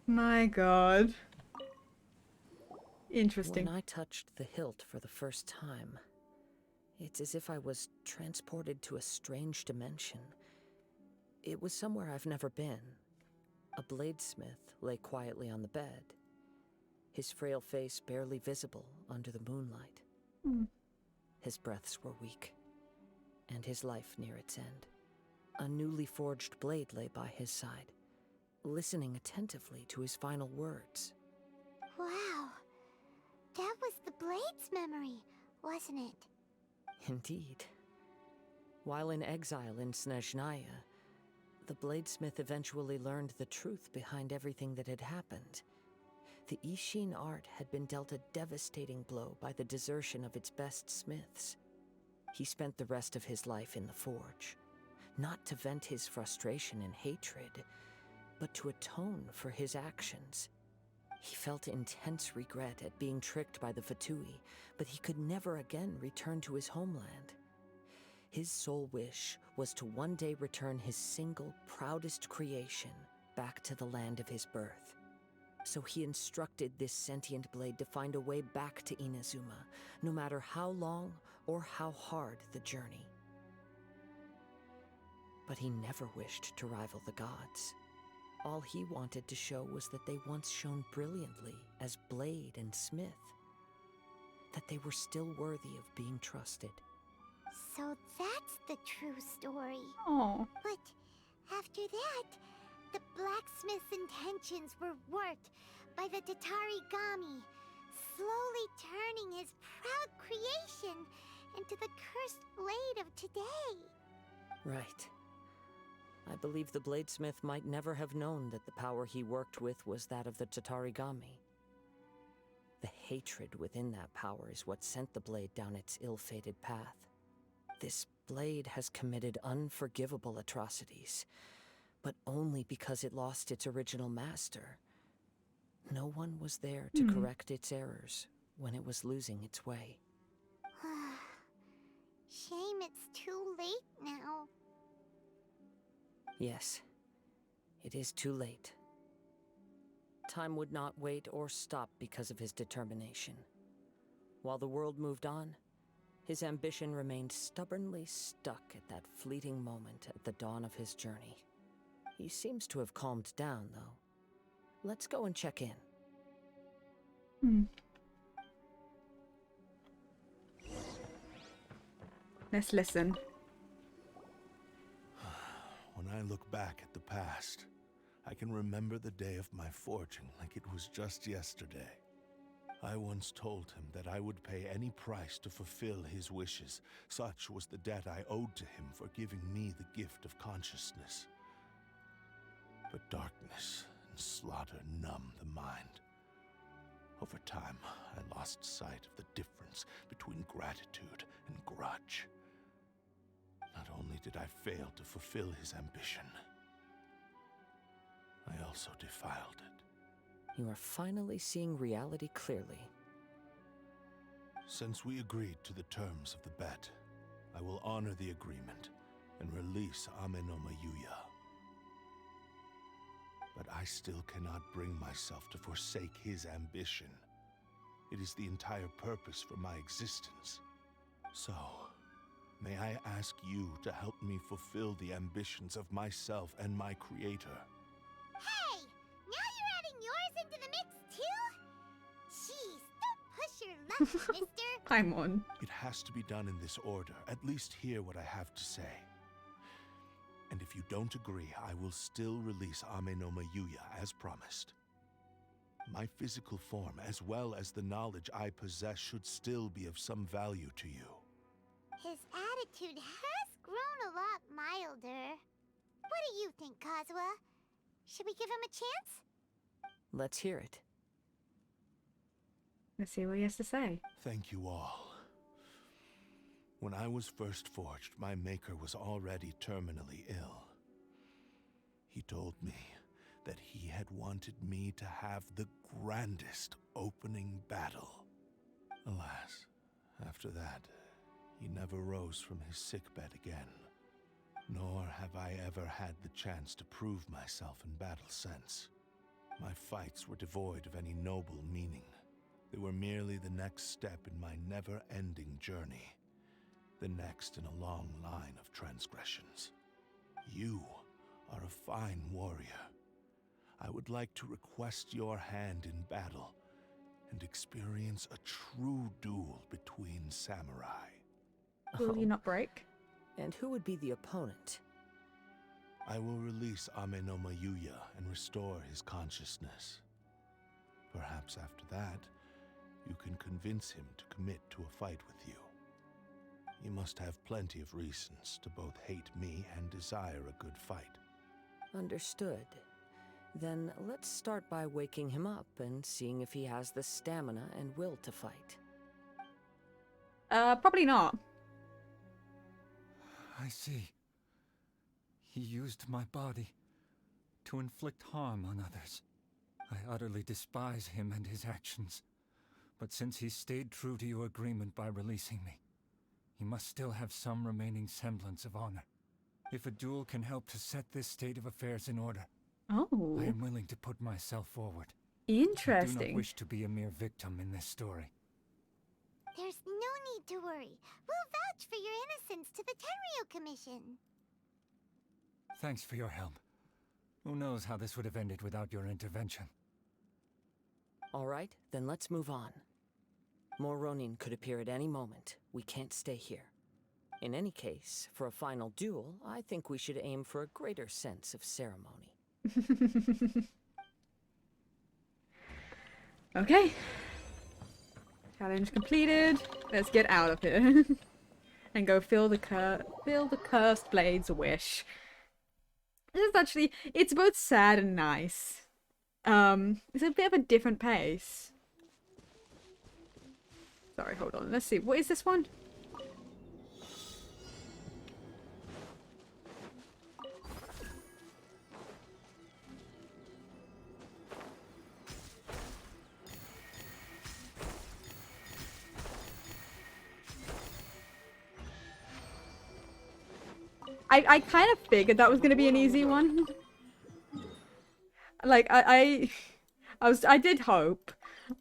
My god. Interesting. When I touched the hilt for the first time, it's as if I was transported to a strange dimension. It was somewhere I've never been. A bladesmith lay quietly on the bed, his frail face barely visible under the moonlight. His breaths were weak, and his life near its end. A newly forged blade lay by his side, listening attentively to his final words. Wow. That was the Blade's memory, wasn't it? Indeed. While in exile in Snezhnaya, the bladesmith eventually learned the truth behind everything that had happened. The Ishin art had been dealt a devastating blow by the desertion of its best smiths. He spent the rest of his life in the forge, not to vent his frustration and hatred, but to atone for his actions. He felt intense regret at being tricked by the Fatui, but he could never again return to his homeland. His sole wish was to one day return his single, proudest creation back to the land of his birth. So he instructed this sentient blade to find a way back to Inazuma, no matter how long or how hard the journey. But he never wished to rival the gods. All he wanted to show was that they once shone brilliantly as blade and smith, that they were still worthy of being trusted. So that's the true story. Oh. But after that, the blacksmith's intentions were warped by the Tatarigami, slowly turning his proud creation into the cursed blade of today. Right. I believe the bladesmith might never have known that the power he worked with was that of the Tatarigami. The hatred within that power is what sent the blade down its ill-fated path. This blade has committed unforgivable atrocities, but only because it lost its original master. No one was there to correct its errors when it was losing its way. Shame it's too late now. Yes, it is too late. Time would not wait or stop because of his determination. While the world moved on, his ambition remained stubbornly stuck at that fleeting moment at the dawn of his journey. He seems to have calmed down, though. Let's go and check in. Let's listen. When I look back at the past, I can remember the day of my forging like it was just yesterday. I once told him that I would pay any price to fulfill his wishes. Such was the debt I owed to him for giving me the gift of consciousness. But darkness and slaughter numb the mind. Over time, I lost sight of the difference between gratitude and grudge. Not only did I fail to fulfill his ambition, I also defiled it. You are finally seeing reality clearly. Since we agreed to the terms of the bet, I will honor the agreement and release Amenoma Yuya. But I still cannot bring myself to forsake his ambition. It is the entire purpose for my existence. So, may I ask you to help me fulfill the ambitions of myself and my creator? Hey! Now you're adding yours into the mix too? Jeez, don't push your luck, mister! I'm on. It has to be done in this order. At least hear what I have to say. And if you don't agree, I will still release Amenoma Yuya as promised. My physical form, as well as the knowledge I possess, should still be of some value to you. His attitude has grown a lot milder. What do you think, Kazuha? Should we give him a chance? Let's hear it. Let's see what he has to say. Thank you all. When I was first forged, my maker was already terminally ill. He told me that he had wanted me to have the grandest opening battle. Alas, after that, he never rose from his sickbed again. Nor have I ever had the chance to prove myself in battle since. My fights were devoid of any noble meaning. They were merely the next step in my never-ending journey. The next in a long line of transgressions. You are a fine warrior. I would like to request your hand in battle and experience a true duel between samurai. Will you not break? And who would be the opponent? I will release Amenoma Yuya and restore his consciousness. Perhaps after that, you can convince him to commit to a fight with you. You must have plenty of reasons to both hate me and desire a good fight. Understood. Then let's start by waking him up and seeing if he has the stamina and will to fight. Probably not. I see. He used my body to inflict harm on others. I utterly despise him and his actions. But since he stayed true to your agreement by releasing me, he must still have some remaining semblance of honor. If a duel can help to set this state of affairs in order, Oh. I am willing to put myself forward. Interesting. I do not wish to be a mere victim in this story. There's no need to worry. We'll vouch for your innocence to the Tenryu Commission. Thanks for your help. Who knows how this would have ended without your intervention? All right, then let's move on. More Ronin could appear at any moment. We can't stay here. In any case, for a final duel, I think we should aim for a greater sense of ceremony. Okay. Challenge completed. Let's get out of here. And go fill the cursed blade's wish. This is actually, it's both sad and nice. It's a bit of a different pace. Sorry, hold on. Let's see. What is this one? I kind of figured that was gonna be an easy one. Like I did hope.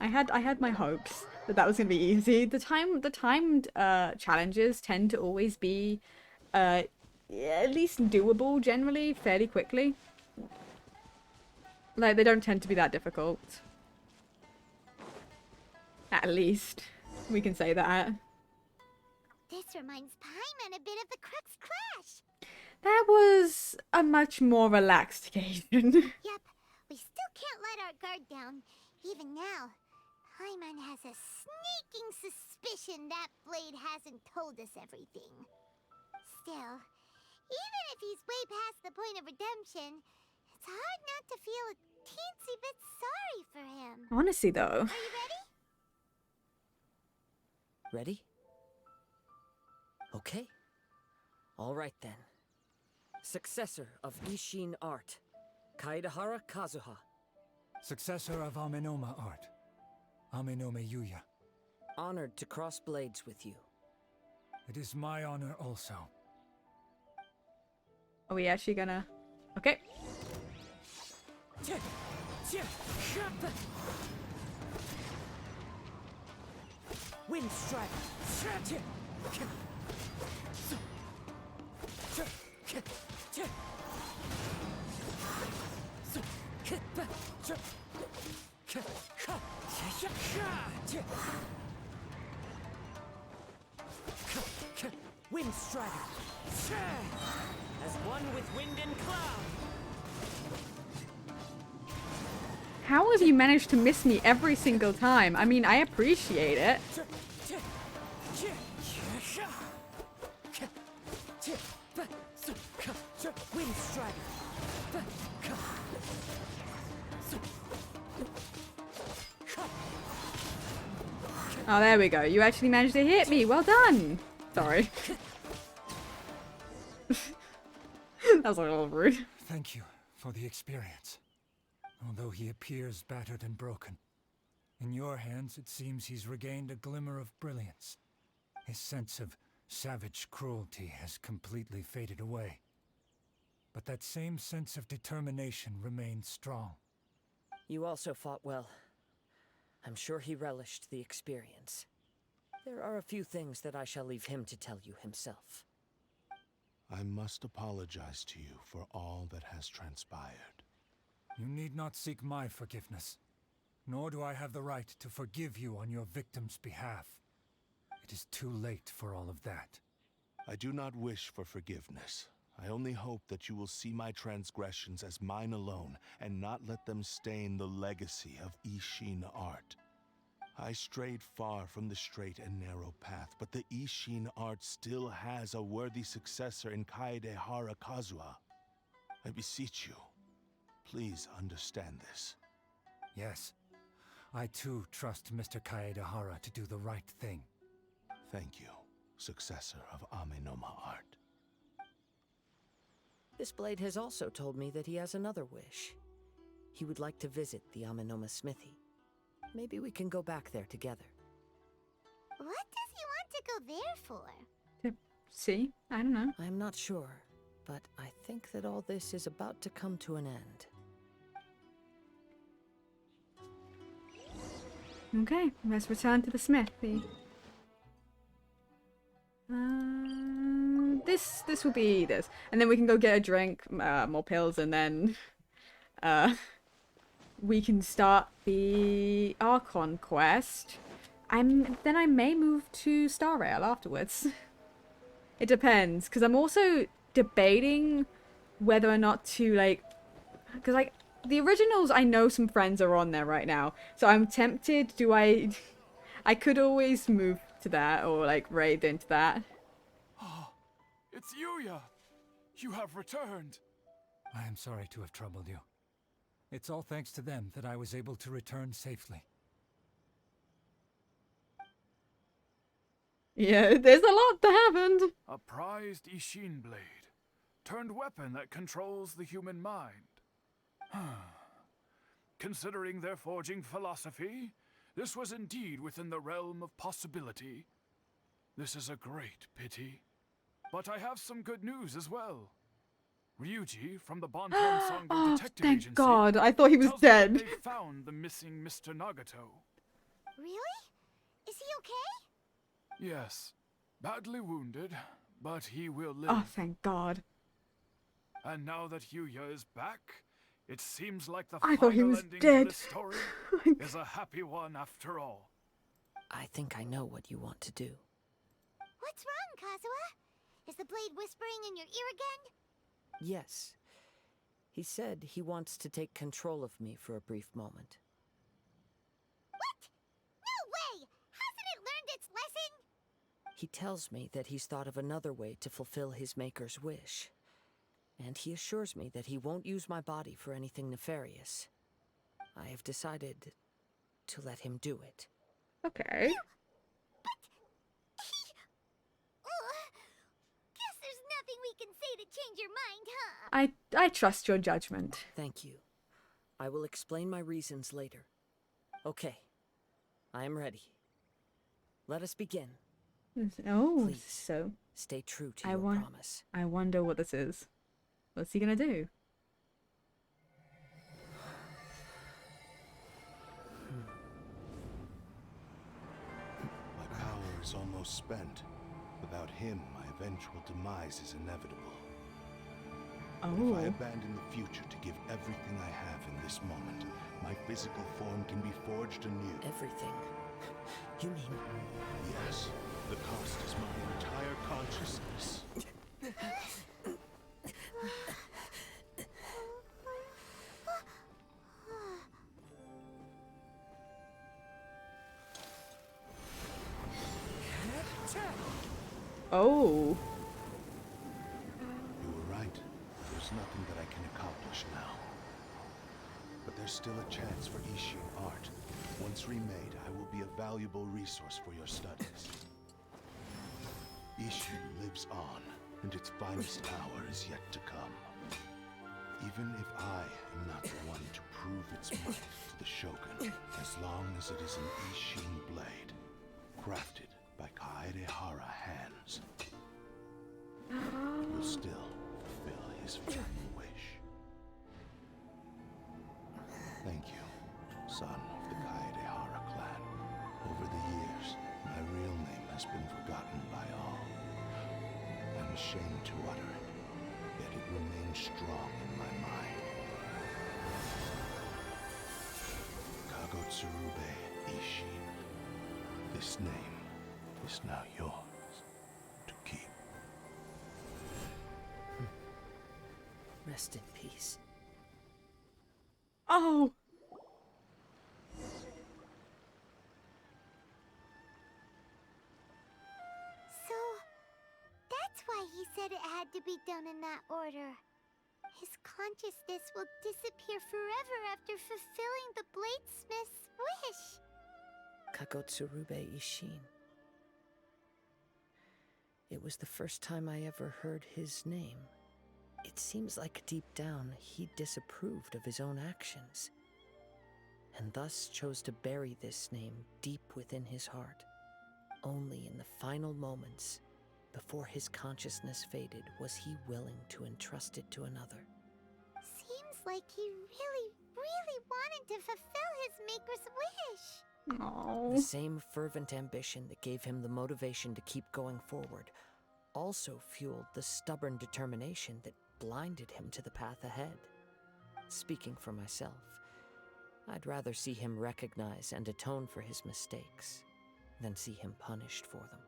I had my hopes that was gonna be easy. The timed challenges tend to always be at least doable generally fairly quickly. Like they don't tend to be that difficult. At least we can say that. This reminds Paimon a bit of the Crux Clash. That was a much more relaxed occasion. Yep, we still can't let our guard down. Even now, Paimon has a sneaking suspicion that blade hasn't told us everything. Still, even if he's way past the point of redemption, it's hard not to feel a teensy bit sorry for him. Honestly, though. Are you ready? Ready? Okay. All right then. Successor of Ishin Art, Kaedahara Kazuha. Successor of Amenoma Art, Amenome Yuya. Honored to cross blades with you. It is my honor also. Are we actually gonna... Okay. Wind Strider. Wind Strider. As one with wind and cloud. How have you managed to miss me every single time? I mean, I appreciate it. Wind Strider. Oh, there we go. You actually managed to hit me. Well done. Sorry. That was a little rude. Thank you for the experience. Although he appears battered and broken, in your hands it seems he's regained a glimmer of brilliance. His sense of savage cruelty has completely faded away. But that same sense of determination remains strong. You also fought well. I'm sure he relished the experience. There are a few things that I shall leave him to tell you himself. I must apologize to you for all that has transpired. You need not seek my forgiveness, nor do I have the right to forgive you on your victim's behalf. It is too late for all of that. I do not wish for forgiveness. I only hope that you will see my transgressions as mine alone, and not let them stain the legacy of Ishin Art. I strayed far from the straight and narrow path, but the Ishin Art still has a worthy successor in Kaedahara Kazuha. I beseech you, please understand this. Yes, I too trust Mr. Kaedahara to do the right thing. Thank you, successor of Amenoma Art. This blade has also told me that he has another wish. He would like to visit the Amenoma smithy. Maybe we can go back there together. What does he want to go there for? To see? I don't know. I'm not sure, but I think that all this is about to come to an end. Okay, let's return to the smithy. This will be this, and then we can go get a drink, more pills, and then we can start the Archon quest. Then I may move to Star Rail afterwards. It depends, because I'm also debating whether or not to, like, because, like, the originals, I know some friends are on there right now, so I'm tempted. I could always move to that, or, like, raid into that. Oh, it's Yuya! You have returned! I am sorry to have troubled you. It's all thanks to them that I was able to return safely. Yeah, there's a lot that happened. A prized Ishin blade, turned weapon that controls the human mind. Considering their forging philosophy, this was indeed within the realm of possibility. This is a great pity. But I have some good news as well. Ryuji from the Bonton Sangdo Oh, Detective thank Agency God. I thought he was tells me that dead. they found the missing Mr. Nagato. Really? Is he okay? Yes, badly wounded, but he will live. Oh, thank God. And now that Yuya is back, it seems like the I thought he final was ending dead. to this story is a happy one after all. I think I know what you want to do. What's wrong, Kazuha? Is the blade whispering in your ear again? Yes. He said he wants to take control of me for a brief moment. What? No way! Hasn't it learned its lesson? He tells me that he's thought of another way to fulfill his maker's wish. And he assures me that he won't use my body for anything nefarious. I have decided to let him do it. Okay. Guess there's nothing we can say to change your mind, huh? I trust your judgment. Thank you. I will explain my reasons later. Okay. I am ready. Let us begin. Oh, Please, so stay true to your promise. I wonder what this is. What's he gonna do? My power is almost spent. Without him, my eventual demise is inevitable. If I abandon the future to give everything I have in this moment, my physical form can be forged anew. Everything? You mean... Yes. The cost is my entire consciousness. Oh. You were right. There's nothing that I can accomplish now. But there's still a chance for Ishin art. Once remade, I will be a valuable resource for your studies. Ishin lives on, and its finest hour is yet to come. Even if I am not the one to prove its might to the Shogun, as long as it is an Ishin blade, crafted by Kaedehara hands, will still fulfill his final wish. Thank you, son of the Kaedehara clan. Over the years, my real name has been forgotten by all. I'm ashamed to utter it, yet it remains strong in my mind. Kagotsurube Ishin. This name is now yours to keep. Rest in peace. Oh. So, that's why he said it had to be done in that order. His consciousness will disappear forever after fulfilling the bladesmith's wish. Kagotsurube Ishin. It was the first time I ever heard his name. It seems like deep down he disapproved of his own actions, and thus chose to bury this name deep within his heart. Only in the final moments, before his consciousness faded, was he willing to entrust it to another. Seems like he really, really wanted to fulfill his maker's wish. Oh. The same fervent ambition that gave him the motivation to keep going forward also fueled the stubborn determination that blinded him to the path ahead. Speaking for myself, I'd rather see him recognize and atone for his mistakes than see him punished for them.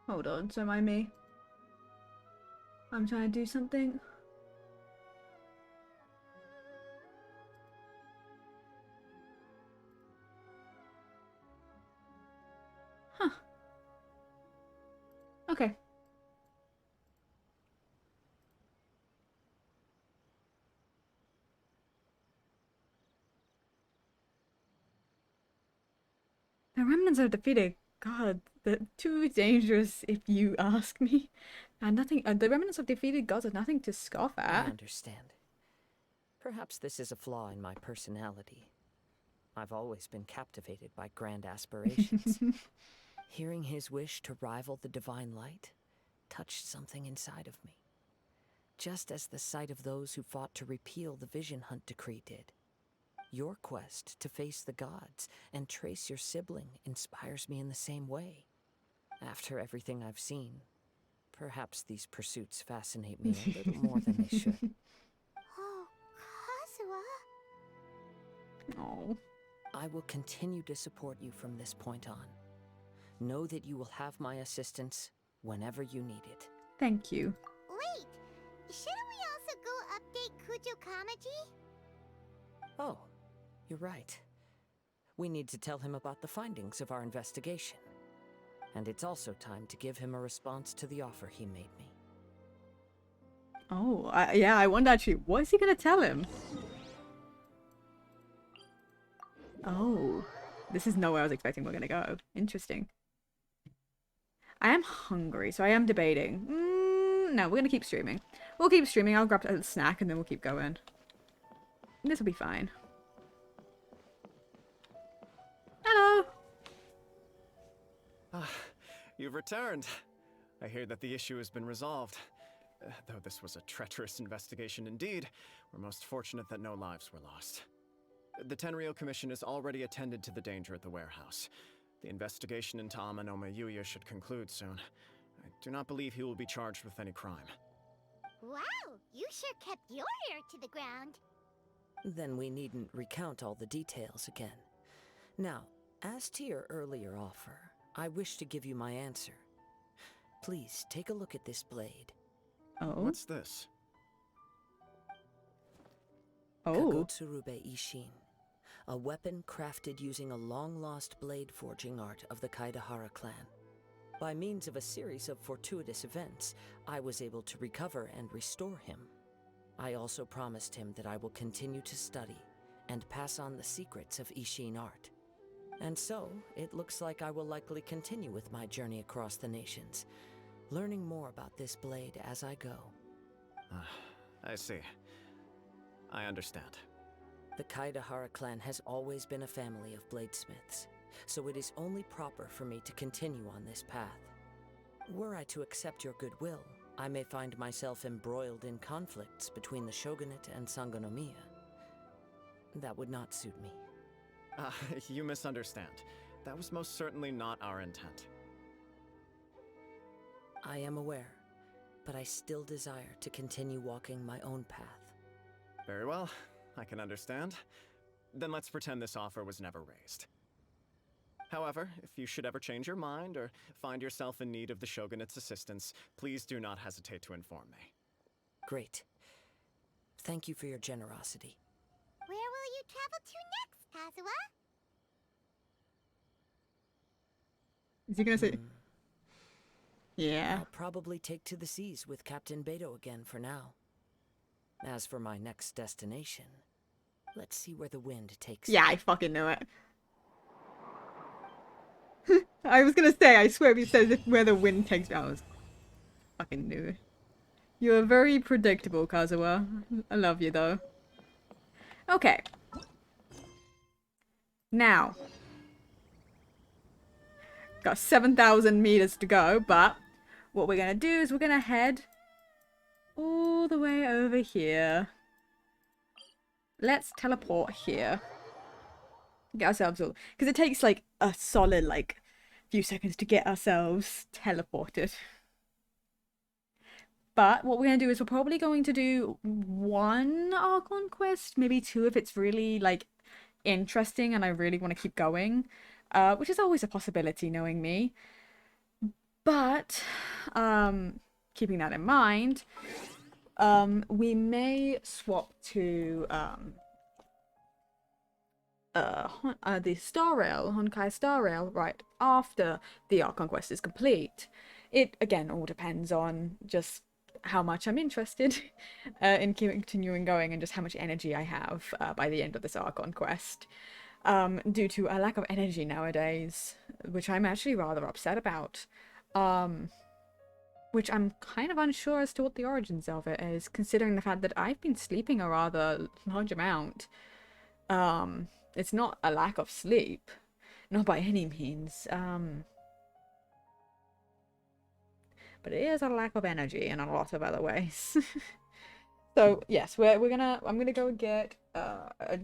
Hold on, so mind me. I'm trying to do something. Huh. Okay. The remnants are defeated. God, they're too dangerous if you ask me. And nothing. The remnants of defeated gods are nothing to scoff I at. understand. Perhaps this is a flaw in my personality. I've always been captivated by grand aspirations. Hearing his wish to rival the divine light touched something inside of me, just as the sight of those who fought to repeal the Vision Hunt decree did. Your quest to face the gods and trace your sibling inspires me in the same way. After everything I've seen, perhaps these pursuits fascinate me a little more than they should. Oh, Kazuha. Oh. I will continue to support you from this point on. Know that you will have my assistance whenever you need it. Thank you. Wait, shouldn't we also go update Kujo Kamaji? Oh, you're right. We need to tell him about the findings of our investigation. And it's also time to give him a response to the offer he made me. Oh, yeah, I wonder actually, what is he gonna tell him? Oh, this is not where I was expecting we're gonna go. Interesting. I am hungry, so I am debating. No, we're gonna keep streaming. We'll keep streaming. I'll grab a snack and then we'll keep going. This will be fine. Hello. Ah, you've returned. I hear that the issue has been resolved. Though this was a treacherous investigation indeed, we're most fortunate that no lives were lost. The Tenryou Commission has already attended to the danger at the warehouse. The investigation into Amanome Yuya should conclude soon. I do not believe he will be charged with any crime. Wow, you sure kept your ear to the ground. Then we needn't recount all the details again. Now, as to your earlier offer, I wish to give you my answer. Please take a look at this blade. Oh. What's this? Oh. Kagotsurube Ishin. A weapon crafted using a long-lost blade forging art of the Kaidahara clan. By means of a series of fortuitous events, I was able to recover and restore him. I also promised him that I will continue to study and pass on the secrets of Ishin art. And so, it looks like I will likely continue with my journey across the nations, learning more about this blade as I go. I see. I understand. The Kaidahara clan has always been a family of bladesmiths, so it is only proper for me to continue on this path. Were I to accept your goodwill, I may find myself embroiled in conflicts between the shogunate and Sangonomiya. That would not suit me. You misunderstand. That was most certainly not our intent. I am aware, but I still desire to continue walking my own path. Very well, I can understand. Then let's pretend this offer was never raised. However, if you should ever change your mind or find yourself in need of the Shogunate's assistance, please do not hesitate to inform me. Great. Thank you for your generosity. Where will you travel to next, Kazuha? Is he gonna say? Yeah. I'll probably take to the seas with Captain Beto again for now. As for my next destination, let's see where the wind takes me. Yeah, I fucking knew it. I was gonna say, I swear he says if where the wind takes me. I was fucking knew. You are very predictable, Kazuha. I love you though. Okay. Now. Got 7,000 meters to go, but what we're gonna do is we're gonna head all the way over here. Let's teleport here. Get ourselves all, because it takes like a solid like few seconds to get ourselves teleported. But what we're going to do is we're probably going to do one Archon quest, maybe two if it's really like interesting and I really want to keep going, which is always a possibility knowing me. But keeping that in mind, we may swap to the Star Rail, Honkai Star Rail, right after the Archon quest is complete. It again all depends on just how much I'm interested in continuing going and just how much energy I have by the end of this Archon quest. Due to a lack of energy nowadays, which I'm actually rather upset about. Which I'm kind of unsure as to what the origins of it is, considering the fact that I've been sleeping a rather large amount. It's not a lack of sleep, not by any means. But it is a lack of energy in a lot of other ways. So yes, I'm gonna go get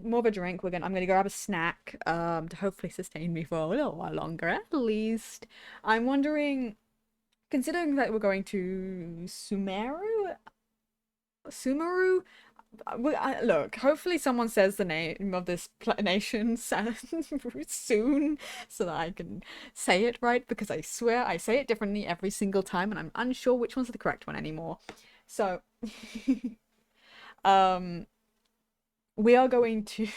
more of a drink. I'm gonna go have a snack to hopefully sustain me for a little while longer at least. I'm wondering, considering that we're going to Sumeru, look, hopefully someone says the name of this nation soon so that I can say it right, because I swear I say it differently every single time and I'm unsure which one's the correct one anymore. So, we are going to,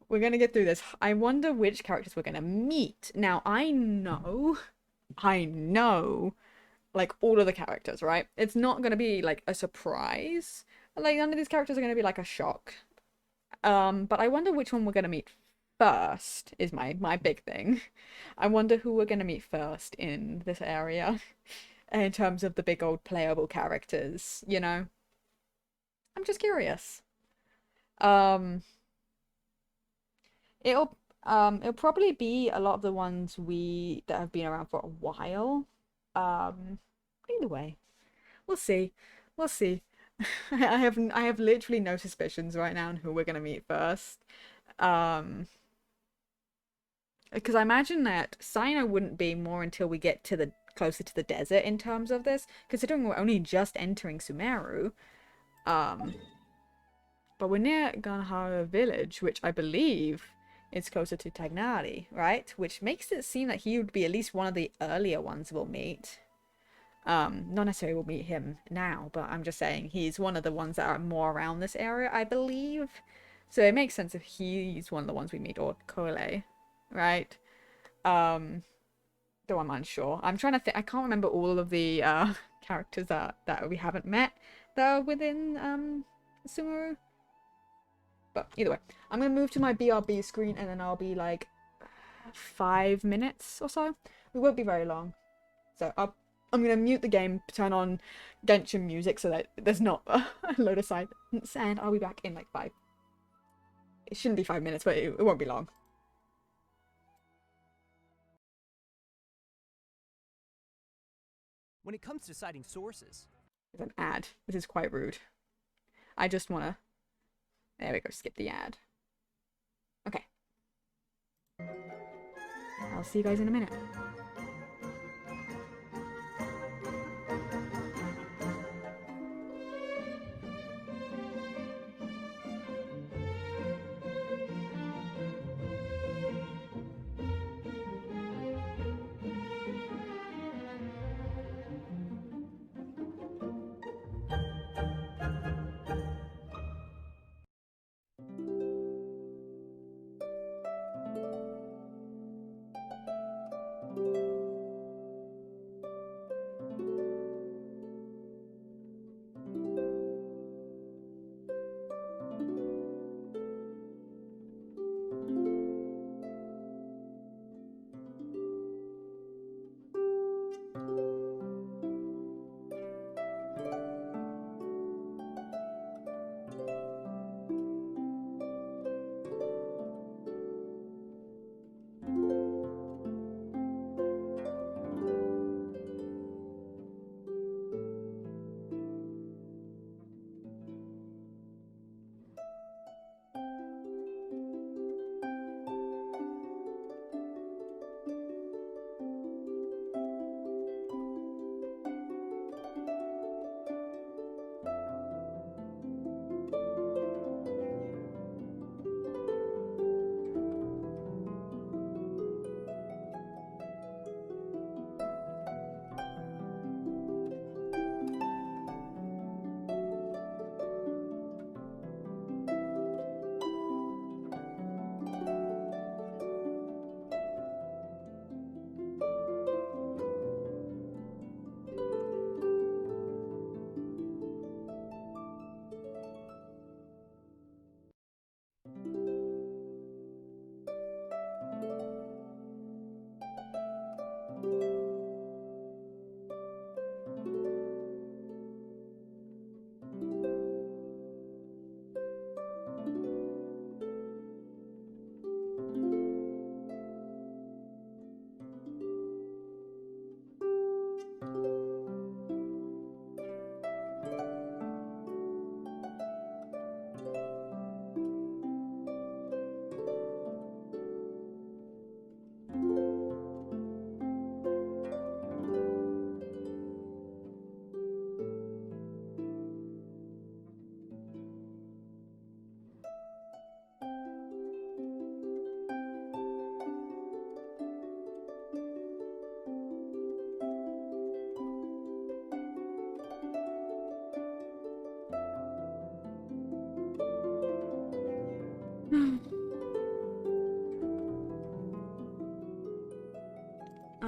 we're going to get through this. I wonder which characters we're going to meet. Now, I know, like, all of the characters, right? It's not going to be, like, a surprise. Like, none of these characters are going to be, like, a shock. But I wonder which one we're going to meet first, is my big thing. I wonder who we're going to meet first in this area, in terms of the big old playable characters, you know? I'm just curious. It'll probably be a lot of the ones that have been around for a while. Either way, we'll see. We'll see. I have literally no suspicions right now on who we're gonna meet first. Because I imagine that Sino wouldn't be more until we get to the closer to the desert in terms of this, considering we're only just entering Sumeru. But we're near Ganhara village, which I believe is closer to Tagnari, right? Which makes it seem that he would be at least one of the earlier ones we'll meet. Not necessarily we'll meet him now, but I'm just saying he's one of the ones that are more around this area, I believe. So it makes sense if he's one of the ones we meet, or Kole, right? Though I'm unsure. I'm trying to think. I can't remember all of the characters that we haven't met that are within Sumeru. But either way, I'm going to move to my BRB screen and then I'll be like 5 minutes or so. We won't be very long. So I'm going to mute the game, turn on Genshin music so that there's not a load of silence, and I'll be back in like 5. It shouldn't be 5 minutes, but it won't be long. When it comes to citing sources... There's an ad. This is quite rude. I just want to... There we go, skip the ad. Okay. I'll see you guys in a minute.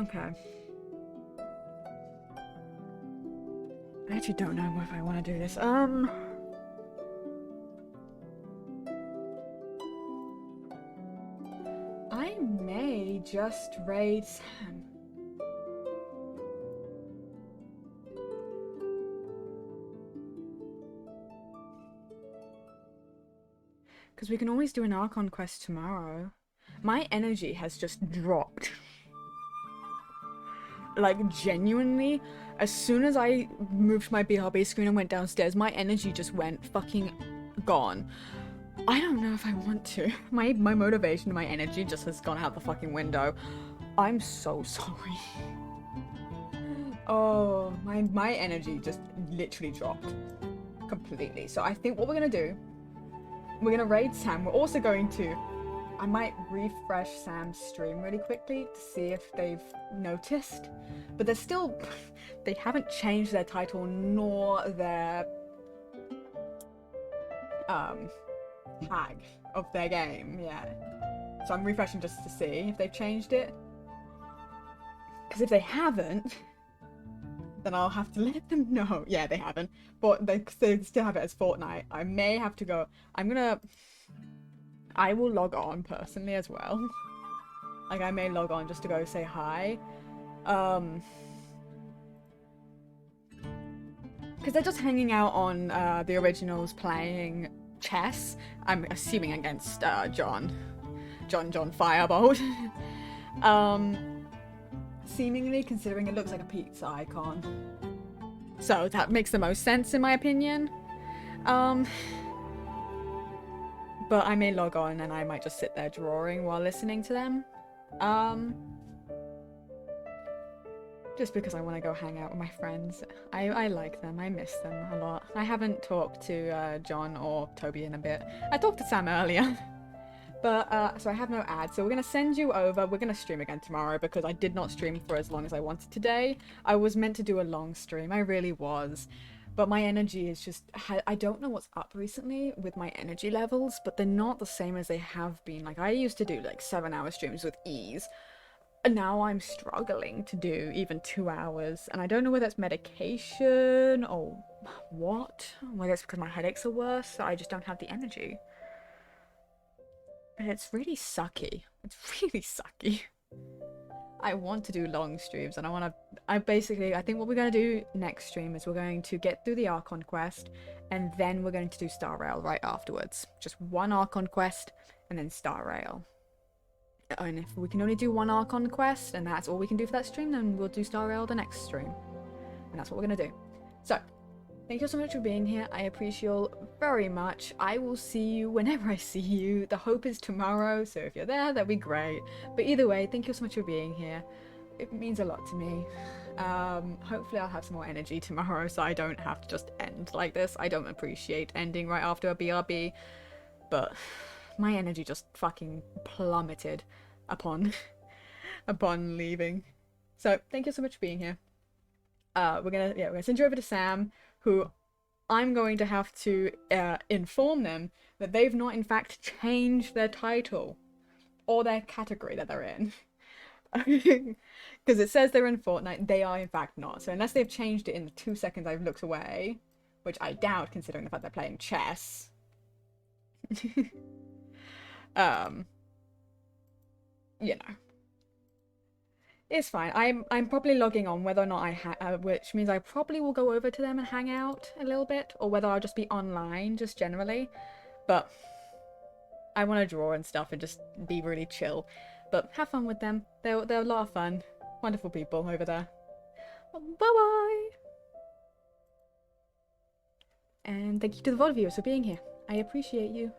Okay. I actually don't know if I want to do this. I may just raid Sam. Because we can always do an Archon quest tomorrow. My energy has just dropped. Like, genuinely, as soon as I moved my BRB screen and went downstairs, my energy just went fucking gone. I don't know if I want to. My motivation, my energy just has gone out the fucking window. I'm so sorry. Oh, my energy just literally dropped completely. So I think what we're gonna do, we're gonna raid Sam. We're also going to, I might refresh Sam's stream really quickly to see if they've noticed. But they're still, they haven't changed their title nor their tag of their game yet. So I'm refreshing just to see if they've changed it. Because if they haven't, then I'll have to let them know. Yeah, they haven't. But they still have it as Fortnite. I may have to go. I will log on personally as well. Like, I may log on just to go say hi. Because they're just hanging out on the originals playing chess. I'm assuming against John Firebolt. Seemingly, considering it looks like a pizza icon. So that makes the most sense in my opinion. But I may log on and I might just sit there drawing while listening to them. Just because I want to go hang out with my friends. I like them. I miss them a lot. I haven't talked to John or Toby in a bit. I talked to Sam earlier. But, so I have no ads. So we're going to send you over. We're going to stream again tomorrow because I did not stream for as long as I wanted today. I was meant to do a long stream. I really was. But my energy is just, I don't know what's up recently with my energy levels, but they're not the same as they have been. Like, I used to do like 7-hour streams with ease. And now I'm struggling to do even 2 hours. And I don't know whether it's medication or what. Whether it's because my headaches are worse, so I just don't have the energy. But it's really sucky. It's really sucky. I want to do long streams and I think what we're going to do next stream is we're going to get through the Archon quest and then we're going to do Star Rail right afterwards. Just one Archon quest and then Star Rail. And if we can only do one Archon quest and that's all we can do for that stream, then we'll do Star Rail the next stream. And that's what we're going to do. So, thank you so much for being here. I appreciate you very much. I will see you whenever I see you. The hope is tomorrow, so if you're there, that'd be great. But either way, thank you so much for being here. It means a lot to me. Hopefully I'll have some more energy tomorrow so I don't have to just end like this. I don't appreciate ending right after a BRB, but my energy just fucking plummeted upon leaving. So thank you so much for being here. We're gonna send you over to Sam, who I'm going to have to inform them that they've not in fact changed their title or their category that they're in. Because it says they're in Fortnite, they are in fact not. So unless they've changed it in the 2 seconds I've looked away, which I doubt considering the fact they're playing chess. You know. It's fine. I'm probably logging on whether or not which means I probably will go over to them and hang out a little bit, or whether I'll just be online, just generally. But I want to draw and stuff and just be really chill. But have fun with them. They're a lot of fun. Wonderful people over there. Bye-bye! And thank you to the VOD viewers for being here. I appreciate you.